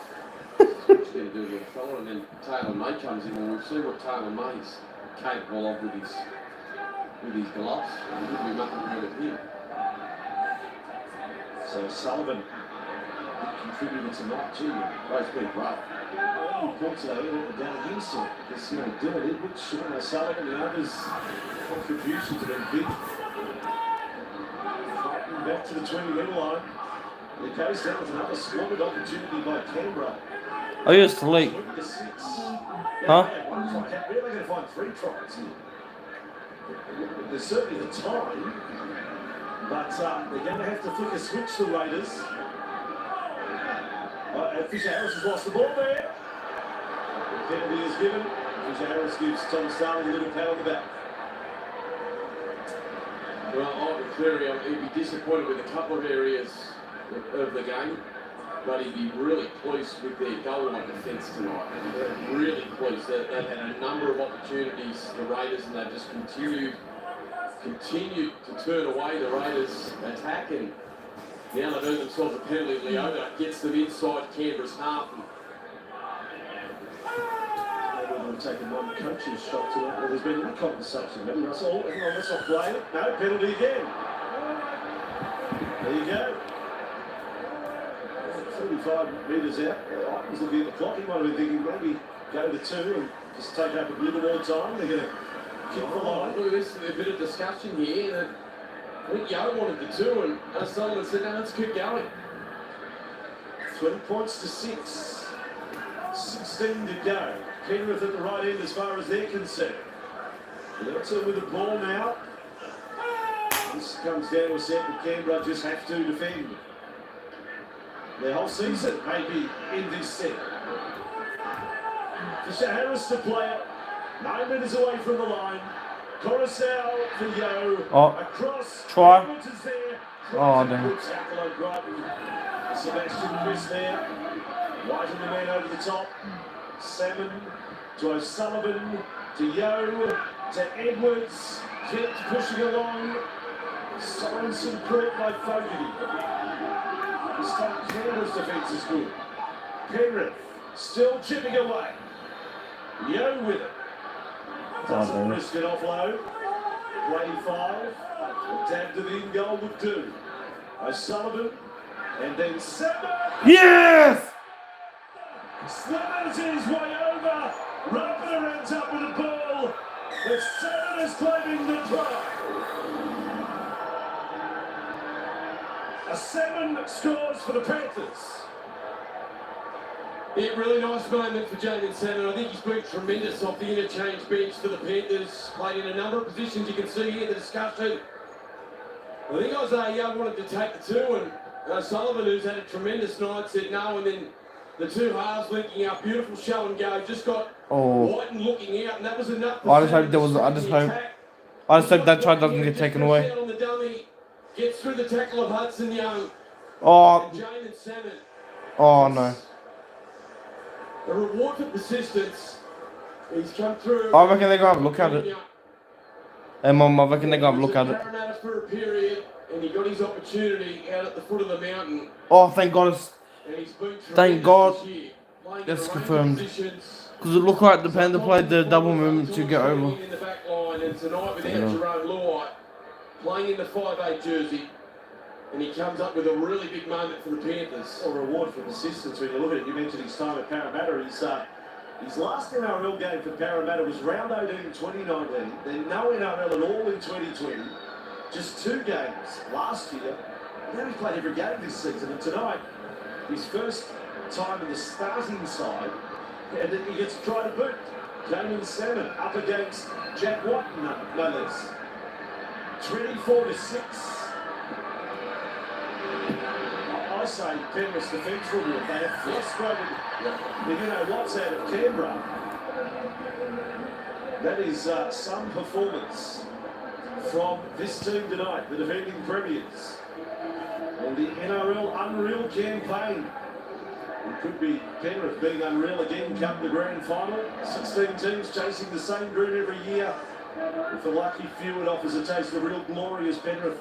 [SPEAKER 2] He's going to do a little fella, and then Taylor May comes in, and we'll see what Taylor May's capable of with his gloves. It would be nothing wrong with him.
[SPEAKER 1] So Sullivan contributed tonight, gee, both been great. He points it over down against him. Because, you know, Dylan Edwards, Sean O'Sullivan, the others' contributions have been big. Fighting back to the 20-metre line. It goes down with another squandered opportunity by Canberra.
[SPEAKER 4] Are you asleep? Huh?
[SPEAKER 1] Where are they going to find 3 tries here? There's certainly the time, but they're going to have to flick a switch, the Raiders. Fisher Harris has lost the ball there. The penalty is given. Fisher Harris gives Tom Starling a little pat on the back.
[SPEAKER 2] Well, I'll be clear, he'd be disappointed with a couple of areas of the game, but he'd be really pleased with their goal line defence tonight. Really pleased. They've had a number of opportunities, the Raiders, and they've just continued to turn away the Raiders' attack, and now they've earned themselves a penalty. Leota gets them inside Canberra's half.
[SPEAKER 1] They've taken one coach's shot to it. Well, there's been no compensation. Maybe Russell, hang on, let's not play it. No, penalty again. There you go. 35 metres out. He's looking at the clock. He might have been thinking maybe go to 2 and just take up a little more time. They're going to kick the line.
[SPEAKER 2] Look, there's a bit of discussion here. I think Yo wanted the 2, and Sullivan said, no, let's keep going.
[SPEAKER 1] 20 points to 6. 16 to go. Penrith at the right end as far as they're concerned. Leonta with the ball now. This comes down to a set that Canberra just have to defend. Their whole season maybe in this set. Fisher Harris to play it. 9 metres away from the line. Coruscant for Yo. Across.
[SPEAKER 4] Try.
[SPEAKER 1] Edwards is there.
[SPEAKER 4] Oh, damn.
[SPEAKER 1] Sebastian Chris there. White and the man over the top. Salmon to O'Sullivan, to Yo, to Edwards. Kept pushing along. Sorensen caught by Fogarty. This time Canberra's defence is good. Penrith still chipping away. Yo with it. Doesn't risk an offload. Play 5. The tap to the in goal would do. O'Sullivan. And then Seven.
[SPEAKER 4] Yes!
[SPEAKER 1] Slimmers his way over. Rapper ends up with the ball. The Seven is claiming the try. A 7 scores for the Panthers.
[SPEAKER 2] Yeah, really nice moment for Jaden Salmon. I think he's been tremendous off the interchange bench for the Panthers. Played in a number of positions. You can see here the discussion. I think Isaiah wanted to take the 2, and Sullivan, who's had a tremendous night, said no, and then the two halves linking up. Beautiful show and go. Just got Whiten looking out, and that was enough.
[SPEAKER 4] I just hope there was. I just hope that try doesn't get taken away.
[SPEAKER 2] On the dummy, gets through the tackle of Hudson Young.
[SPEAKER 4] Oh.
[SPEAKER 2] And Jaden Salmon.
[SPEAKER 4] Oh no.
[SPEAKER 2] A reward for persistence. He's come through.
[SPEAKER 4] I reckon they're gonna have a look at it. Hey Mum, I reckon they're gonna have a look at it.
[SPEAKER 2] Parramatta for a period, and he got his opportunity out at the foot of the mountain.
[SPEAKER 4] Oh, thank God thank God that's confirmed. Because it looked like the Panther played the double movement to get over.
[SPEAKER 2] In the back line, and tonight without Jerome Law playing in the 5'8" jersey. And he comes up with a really big moment for the Panthers.
[SPEAKER 1] A reward for persistence when you look at it. You mentioned his time at Parramatta. His last NRL game for Parramatta was round 18 in 2019. Then no NRL at all in 2020. Just 2 games last year. Now he's played every game this season. And tonight, his first time in the starting side. And then he gets to try to boot. Jaden Salmon up against Jack Whiten, no less. 24-6. I say Penrith's defence will be. They have frustrated, you know, what's out of Canberra. That is some performance from this team tonight, the defending premiers. And the NRL Unreal campaign. It could be Penrith being unreal again come the grand final. 16 teams chasing the same dream every year. With the lucky few, it offers a taste of real glory as Penrith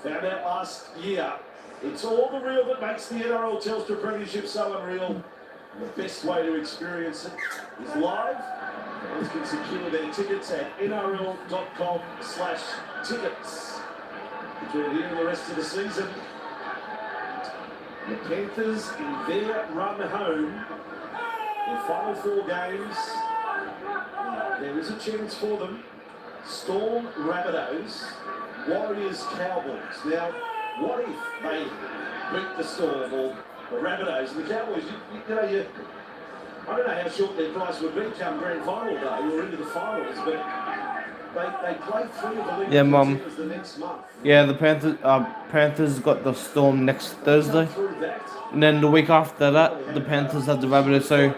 [SPEAKER 1] found out last year. It's all the real that makes the NRL Telstra Premiership so unreal. The best way to experience it is live. Fans can secure their tickets at nrl.com/tickets. Between here and the rest of the season, the Panthers in their run home, the final 4 games, there is a chance for them. Storm, Rabbitohs, Warriors, Cowboys. Now, what if they beat the Storm or the Rabbitohs and the Cowboys? I don't know how short their price would be come grand final day or into the finals, but they play 3 of the league teams the next month.
[SPEAKER 4] Yeah, the Panthers got the Storm next Thursday, and then the week after that, the Panthers have the Rabbitohs. So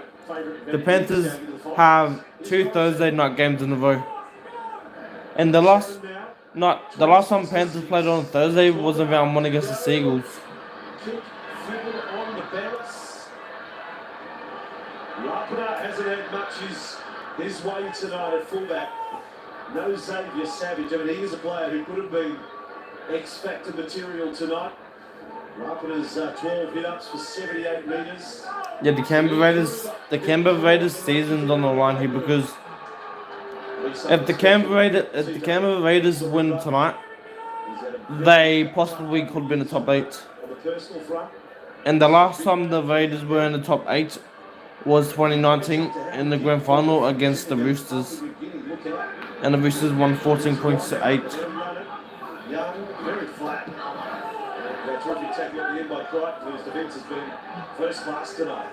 [SPEAKER 4] the Panthers have 2 Thursday night games in a row. And the last time Panthers played on Thursday was in round 1 against the Seagulls.
[SPEAKER 1] Kick flipping on the bounce. Rapana hasn't had much his way tonight at fullback. No Xavier Savage. I mean, he is a player who could have been X-Factor material tonight. Rapana's 12 hit-ups for 78 metres.
[SPEAKER 4] Yeah, the Canberra Raiders season's on the line here because if the Canberra Raiders win tonight, they possibly could have been in the top 8. And the last time the Raiders were in the top 8 was 2019 in the grand final against the Roosters. And the Roosters won 14 points to 8.
[SPEAKER 1] Young, very flat. And terrific tackle at the end by Crichton, whose defence has been first class tonight.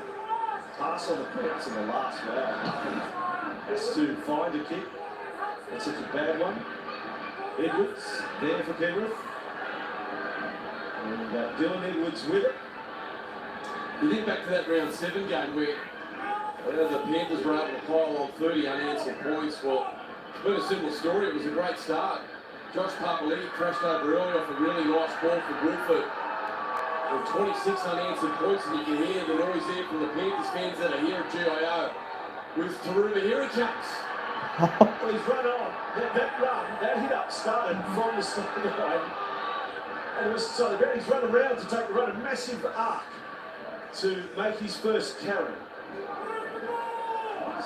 [SPEAKER 1] Pass on the bounce in the last round. Has to find a kick. That's such a bad one. Edwards there for Penrith. And Dylan Edwards with it.
[SPEAKER 2] You think back to that round 7 game where the Panthers were able to pile on 30 unanswered points. Well, it's been a similar story. It was a great start. Josh Papali'i crashed over early off a really nice ball for Woodford. And 26 unanswered points, and you can hear the noise there from the Panthers fans that are here at GIO. With Taruma, here he comes.
[SPEAKER 1] Well, he's run on. That hit-up started from the sideline. And it was so he's run around to take the run, a massive arc to make his first carry.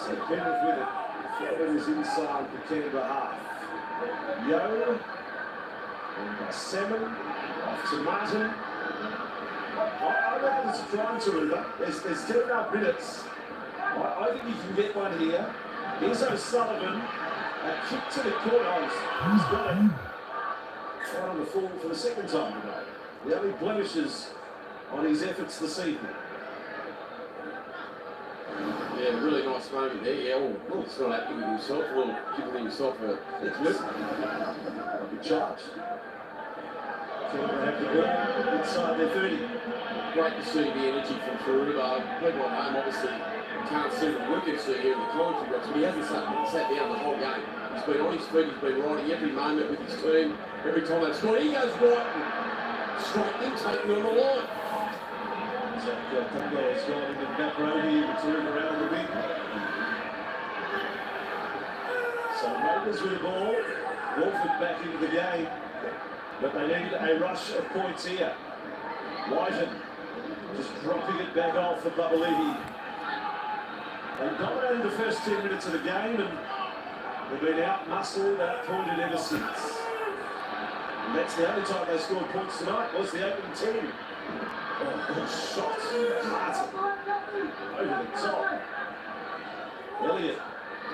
[SPEAKER 1] So Penrith with it. Fielding is inside the Canberra half. Yo. And Salmon. Off to Martin. I reckon it's a try to Uber. There's 10.5 minutes. I think you can get one here. Here's O'Sullivan. A kick to the corner. He's got it. Right on the full for the second time today. The only blemishes on his efforts this evening.
[SPEAKER 2] Yeah, really nice moment there. Yeah, well, it's not happy with himself. Well, giving himself a
[SPEAKER 1] good charge. Canberra have the ball inside their 30.
[SPEAKER 2] Great to see the energy from Taruba. People at home obviously can't see the work you see here in the commentary box, but he hasn't sat down the whole game. He's been on his feet, he's been riding every moment with his team. Every time they've scored, he goes right and straightening, taking on the line.
[SPEAKER 1] Zach Tango has gone in the back row here to turn around the wing. So Rovers with the ball. Wolford back into the game. But they need a rush of points here. Whiten just dropping it back off for Babalihi. They dominated the first 10 minutes of the game and they've been out-muscled, out-pointed ever since. And that's the only time they scored points tonight, was the opening 10. Oh, good shot. Martin over the top. Elliott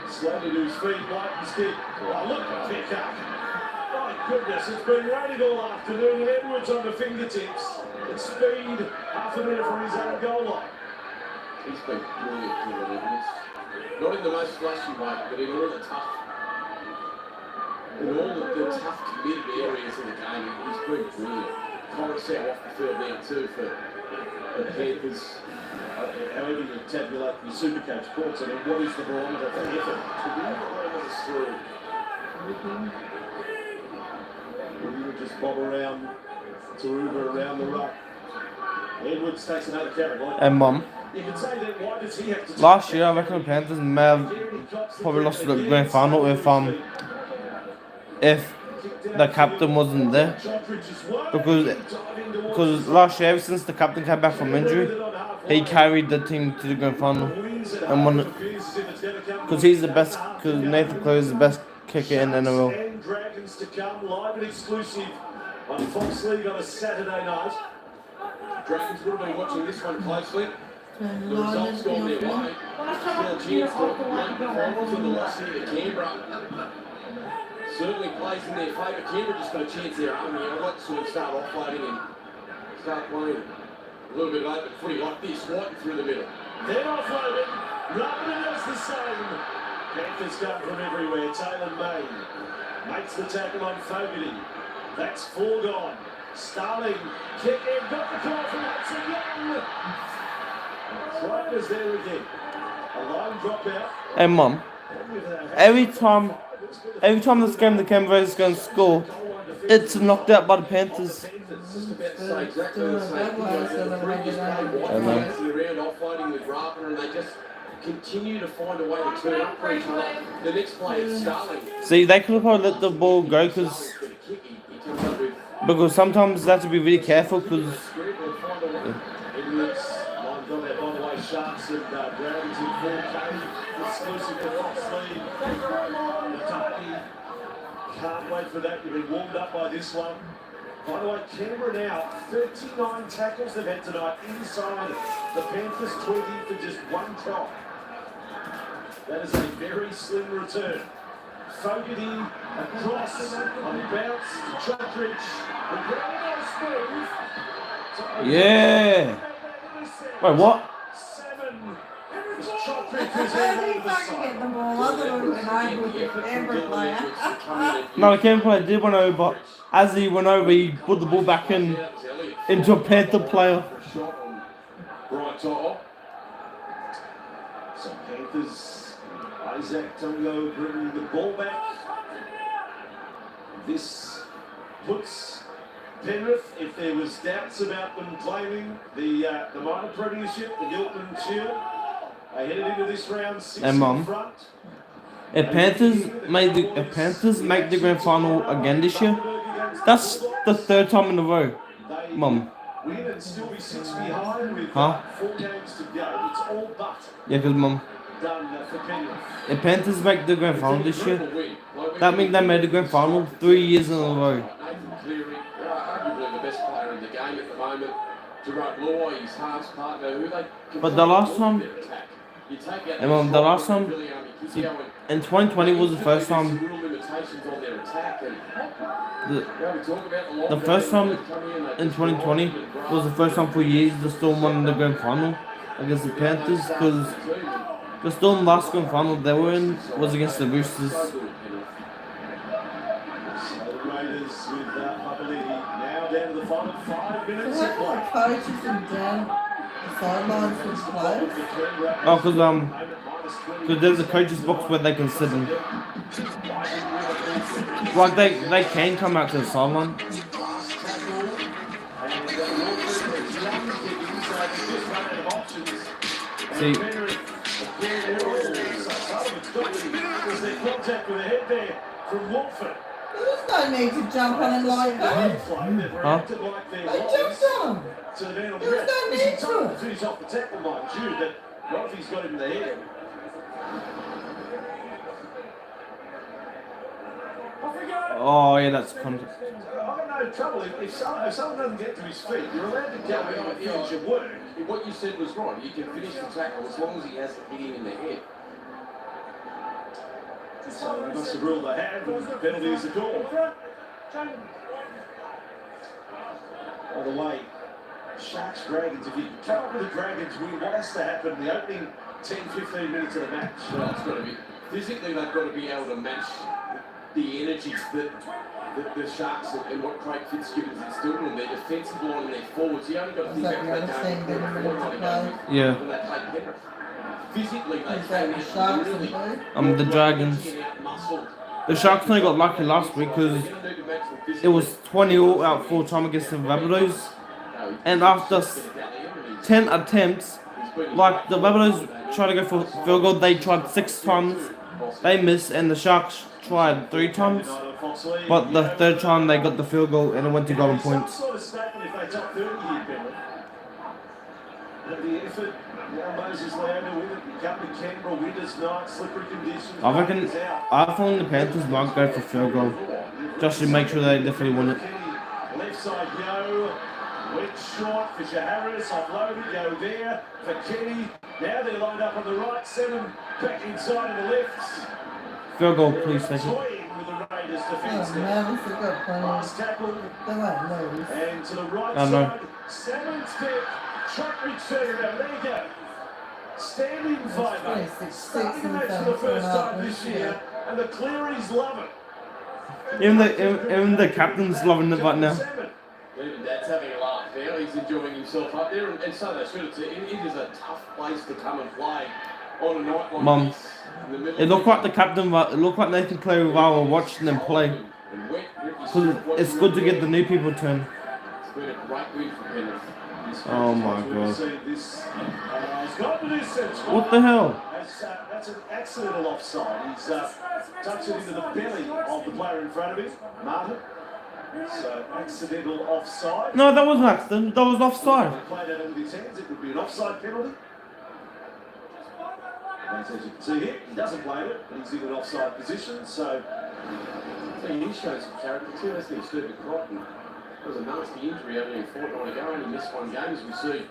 [SPEAKER 1] slowly to his feet, Whiten's kick. Oh, look at the pick up. My goodness, it's been raining all afternoon and Edwards on the fingertips. At speed, half a minute from his own goal line.
[SPEAKER 2] He's been brilliant, Dylan Edwards. Not in the most flashy way, but in all the tough, committed areas of the game, he's been brilliant. Coruscant off the field now too for the Panthers.
[SPEAKER 1] However you tabulate your Supercoach points, I mean, what is the barometer for effort?
[SPEAKER 2] To move the barometers through.
[SPEAKER 1] You would just bob around Taruba around the ruck. Edwards takes another carry.
[SPEAKER 4] And Mum.
[SPEAKER 1] You can say that, why does he have to
[SPEAKER 4] Last year, I reckon the Panthers may have probably lost the grand final if the captain wasn't there. Because last year, ever since the captain came back from injury, he carried the team to the grand final. And won because he's the best, because Nathan Cleary is the best kicker in the NRL.
[SPEAKER 1] Dragons to come, live and exclusive on Fox League on a Saturday night.
[SPEAKER 2] Dragons would have been watching this one closely. The results gone their way. Still a chance to make the finals in the loss here to Canberra. Certainly plays in their favour. Canberra just got a chance there. I mean, I'd like to see them start offloading and start playing a little bit open footy like this, Whiten through the middle.
[SPEAKER 1] Then offloaded. Rubbing does the same. Panthers come from everywhere. Taylor May makes the tackle on Fogarty. That's 4 gone. Starling kick in, got the call from Hudson Young. Riders there again. A line drop out.
[SPEAKER 4] And Mum, every time this game the Canberra is going to score, it's knocked out by the Panthers.
[SPEAKER 2] Just about to say exactly the same thing. The previous play, White around offloading with Rapper, and they just continue to find a way to turn up for each other. The next play is Starling.
[SPEAKER 4] See, they could have probably let the ball go because sometimes they have to be really careful because.
[SPEAKER 1] Sharks and Dragons in 4K, exclusive to Fox League. Can't wait for that. You've been warmed up by this one. By the way, Canberra now, 39 tackles they've had tonight inside the Panthers 20 for just 1 try. That is a very slim return. Fogarty across on bounce to Chodrich. The ground goes smooth.
[SPEAKER 4] Yeah. Wait, what? No, the Canberra player did went over, but as he went over, he put the ball back into a Panther player.
[SPEAKER 1] So Panthers, Isaac Tungo bringing the ball back. This puts Penrith, if there was doubts about them claiming the minor premiership, the Gilpin Shield, they headed into this round 6 in front.
[SPEAKER 4] If Panthers make the grand final again this year, that's the 3rd time in a row, Mum.
[SPEAKER 1] Win and still be 6 behind with 4 games to go. It's all but.
[SPEAKER 4] Yeah, because Mum,
[SPEAKER 1] done for Penrith.
[SPEAKER 4] If Panthers make the grand final this year, that means they made the grand final 3 years in a row.
[SPEAKER 2] Nathan Cleary, arguably the best player in the game at the moment. Gerard Law, his halves partner, who they.
[SPEAKER 4] But the last time,
[SPEAKER 2] You take out
[SPEAKER 4] the last time,
[SPEAKER 2] Billy Army,
[SPEAKER 4] in 2020 was the first time.
[SPEAKER 2] real limitations on their attack. And,
[SPEAKER 4] The,
[SPEAKER 2] we talk about the long
[SPEAKER 4] the first time in 2020 was the first time for years the Storm won the grand final against the Panthers, because the Storm last grand final they were in was against the Roosters.
[SPEAKER 1] So the Raiders with Papali'i now down to the final 5 minutes of play.
[SPEAKER 8] Coaches and down the sidelines with players.
[SPEAKER 4] Oh, because there's a coach's box where they can sit in. Like they can come out to the sideline. See,
[SPEAKER 1] Contact with the head there from Watford.
[SPEAKER 8] There's no need to jump on him like that.
[SPEAKER 4] huh?
[SPEAKER 8] They jumped on him.
[SPEAKER 1] So the man on the
[SPEAKER 8] There's
[SPEAKER 1] left.
[SPEAKER 8] no need
[SPEAKER 1] He's
[SPEAKER 8] to.
[SPEAKER 1] told to finish off the tackle, mind you, but Rodney's got him in the head.
[SPEAKER 4] Oh yeah, that's contact.
[SPEAKER 1] I've got no trouble. If someone doesn't get to his feet, you're allowed to go out and finish your work.
[SPEAKER 2] What you said was right. You can finish the tackle as long as he hasn't hit him in the head.
[SPEAKER 1] So they must have ruled they had, but the penalty is a call. By the way, Sharks Dragons, if you come up with the Dragons win, what has to happen in the opening 10-15 minutes of the match?
[SPEAKER 2] Well, it's got to be physically, they've got to be able to match the energies that the Sharks and what Craig Fitzgibbon's instilled in them. Their defensive line and their forwards. You only got to think about that game.
[SPEAKER 4] Yeah.
[SPEAKER 2] When they played Penrith. Physically, they came
[SPEAKER 4] The Dragons. The Sharks only got lucky last week because it was 20 all out full time against the Rabbitohs, and after 10 attempts, like the Rabbitohs tried to go for field goal, they tried 6 times, they missed, and the Sharks tried 3 times, but the third time they got the field goal and it went to golden points.
[SPEAKER 1] Some sort of statement if they top 30 here, Penrith. But the effort, now Moses Leona with it, you come to Canberra, winter's night, slippery conditions.
[SPEAKER 4] I reckon, I think the Panthers might go for field goal, just to make sure they definitely win it.
[SPEAKER 1] Left side Yo, went short, Fisher Harris, offloaded, Yo there for Kenny. Now they're lined up on the right, 7 back inside on the left.
[SPEAKER 4] Field goal, please, thank you.
[SPEAKER 1] Toying with the Raiders defence there.
[SPEAKER 8] Nervous, they've got plenty.
[SPEAKER 1] Last tackle.
[SPEAKER 8] They won't lose.
[SPEAKER 1] And to the right
[SPEAKER 4] I know.
[SPEAKER 1] side, 7 step, track return. There you go. Standing fiver. Starting the match for the first time this year, and the Clearys love it.
[SPEAKER 4] Even the captain's loving it right now.
[SPEAKER 2] Even Dad's having a laugh there. He's enjoying himself up there, and so they should. It is a tough place to come and play on a night like
[SPEAKER 4] Mum,
[SPEAKER 2] this. In the middle
[SPEAKER 4] it looked like the captain, it looked like Nathan Cleary while we're watching them play. Because it's good to get the new people turn.
[SPEAKER 2] It's been a great win for Penrith.
[SPEAKER 4] Oh my god.
[SPEAKER 1] What
[SPEAKER 4] What the hell?
[SPEAKER 1] That's an accidental offside. He's touched it into the belly of the player in front of him, Martin. So, accidental offside.
[SPEAKER 4] No, that wasn't accident. That was offside.
[SPEAKER 1] If he played that with his hands, it would be an offside penalty. And as you can see here, he doesn't play it, but he's in an offside position, so
[SPEAKER 2] He's shown some character too, hasn't he? Stephen Crichton. There was a nasty injury only a fortnight ago, and he missed 1 game, as we see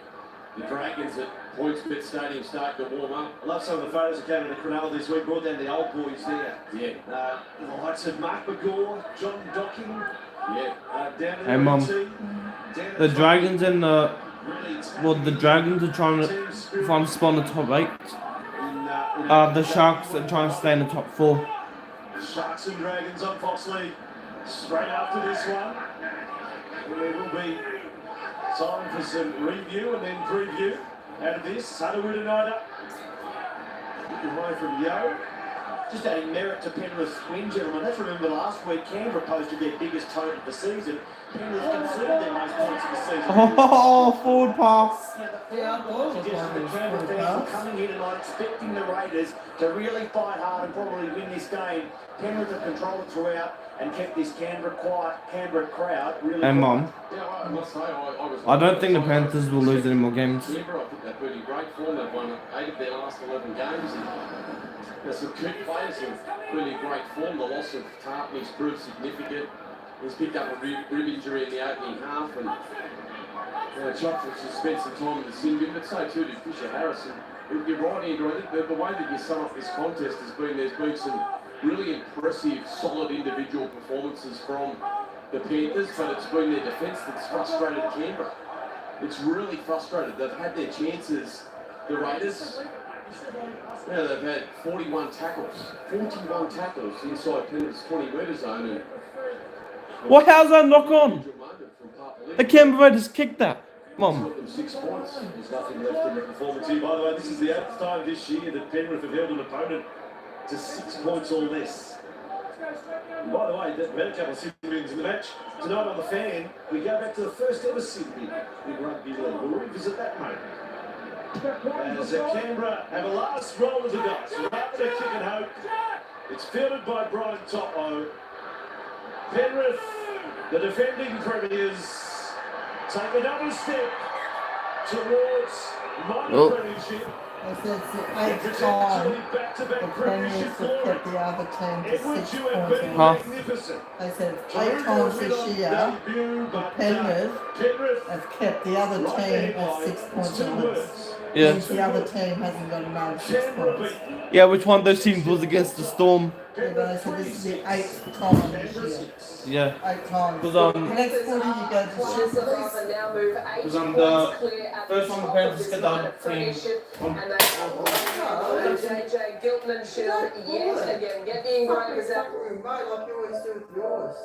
[SPEAKER 2] the Dragons at PointsBet Stadium starting to warm up.
[SPEAKER 1] I love some of the photos that came into Cronulla this week, brought down the old boys there.
[SPEAKER 2] Yeah.
[SPEAKER 1] The likes of Mark McGaw, John Docking,
[SPEAKER 2] Yeah.
[SPEAKER 1] down to
[SPEAKER 4] Hey Mum, the Dragons and the Dragons are trying to find a spot in the top 8. The Sharks are trying to stay in the top 4.
[SPEAKER 1] Sharks and Dragons on Fox League. Straight after this one, there will be time for some review and then preview out of this. Sutherland United. Away from Yo.
[SPEAKER 3] Just adding merit to Penrith's win, gentlemen. Let's remember last week Canberra posted their biggest total of the season. Penrith conceded their most points of the season.
[SPEAKER 4] Oh, forward pass.
[SPEAKER 8] Yeah, I thought it was
[SPEAKER 3] Suggesting
[SPEAKER 8] one
[SPEAKER 3] the
[SPEAKER 8] of those
[SPEAKER 3] Canberra
[SPEAKER 8] full
[SPEAKER 3] fans were
[SPEAKER 8] pass.
[SPEAKER 3] coming here tonight expecting the Raiders to really fight hard and probably win this game. Penrith have controlled it throughout and kept this Canberra crowd really
[SPEAKER 4] Hey,
[SPEAKER 3] quiet.
[SPEAKER 4] Mom.
[SPEAKER 2] Yeah, I must say,
[SPEAKER 4] I don't think the Panthers will lose any more games.
[SPEAKER 2] Canberra, I think they've been in great form. They've won 8 of their last 11 games. And there's some key players who've really great form. The loss of Tarpany's proved significant. He's picked up a rib injury in the opening half. And Chopford has spent some time in the sin bin, but so too did Fisher Harrison. You're right, Andrew. I think the way that you sum up this contest has been there's been some really impressive, solid individual performances from the Panthers, but it's been their defence that's frustrated Canberra. It's really frustrated. They've had their chances, the Raiders. Yeah, they've had 41 tackles inside Penrith's 20-metre zone. And
[SPEAKER 4] What? How's that knock on? The Canberra Raiders kicked that. Mom.
[SPEAKER 1] 6 points. There's nothing left in the performance here. By the way, this is the 8th time this year that Penrith have held an opponent to 6 points or less. And by the way, we've had a couple of sin bins in the match. Tonight on The Fan, we go back to the first ever sin bin in rugby league. We'll revisit that moment. As Canberra have a last roll of the dice. Rather than kick and hope, it's fielded by Brian Toplow. Penrith, the defending premiers, take another step towards minor premiership.
[SPEAKER 8] They said it's the 8th time the Premiers have kept the other team to 6 points.
[SPEAKER 4] Huh?
[SPEAKER 8] They said it's 8 times this year the Penrith have kept the other team at 6 points or less.
[SPEAKER 4] Yeah.
[SPEAKER 8] Means the other team hasn't got another 6 points.
[SPEAKER 4] Yeah, which one of those teams was against the Storm?
[SPEAKER 8] Yeah, but they said this is the 8th time this year.
[SPEAKER 4] Yeah.
[SPEAKER 8] 8 times.
[SPEAKER 4] Because
[SPEAKER 8] The next footy you go to
[SPEAKER 6] Lions of Arthur now move 8
[SPEAKER 4] Because I'm
[SPEAKER 6] points
[SPEAKER 4] the
[SPEAKER 6] clear at
[SPEAKER 4] first
[SPEAKER 6] the
[SPEAKER 4] one the
[SPEAKER 6] top
[SPEAKER 4] Panthers
[SPEAKER 6] of this
[SPEAKER 4] get down
[SPEAKER 6] minor
[SPEAKER 4] team.
[SPEAKER 6] premiership, and they JJ Gilton and Shield yet again. Get the engravers out.
[SPEAKER 8] Mate, like you always do with yours.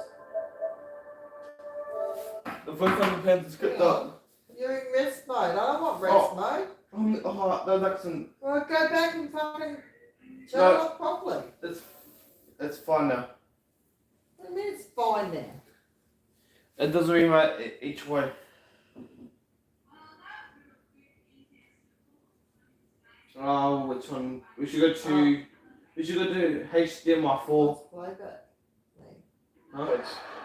[SPEAKER 4] The first time the Panthers kicked that.
[SPEAKER 8] You're in rest mode. I don't want rest mode.
[SPEAKER 4] Oh, no, that's an...
[SPEAKER 8] Well, go back and fucking shut
[SPEAKER 4] No.
[SPEAKER 8] it off properly.
[SPEAKER 4] It's fine now.
[SPEAKER 8] What do you mean it's fine now?
[SPEAKER 4] It doesn't really matter each way. Oh, which one? We should go to HDMI 4.
[SPEAKER 8] Play back.
[SPEAKER 4] Huh?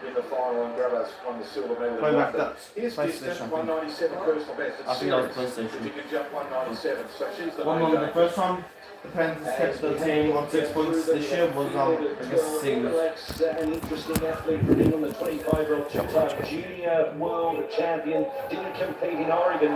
[SPEAKER 13] In the final and grab us won the silver medal.
[SPEAKER 4] Play back that
[SPEAKER 13] Here's
[SPEAKER 4] PlayStation.
[SPEAKER 13] 197 personal best.
[SPEAKER 4] I think that was PlayStation.
[SPEAKER 13] She can jump 197, so she's the
[SPEAKER 4] 1-1 the first time. The Panthers kept the team on 6 points. This year was, I guess, sing.
[SPEAKER 9] An interesting athlete from England, the 25-year-old two-time junior world champion. Didn't compete in Oregon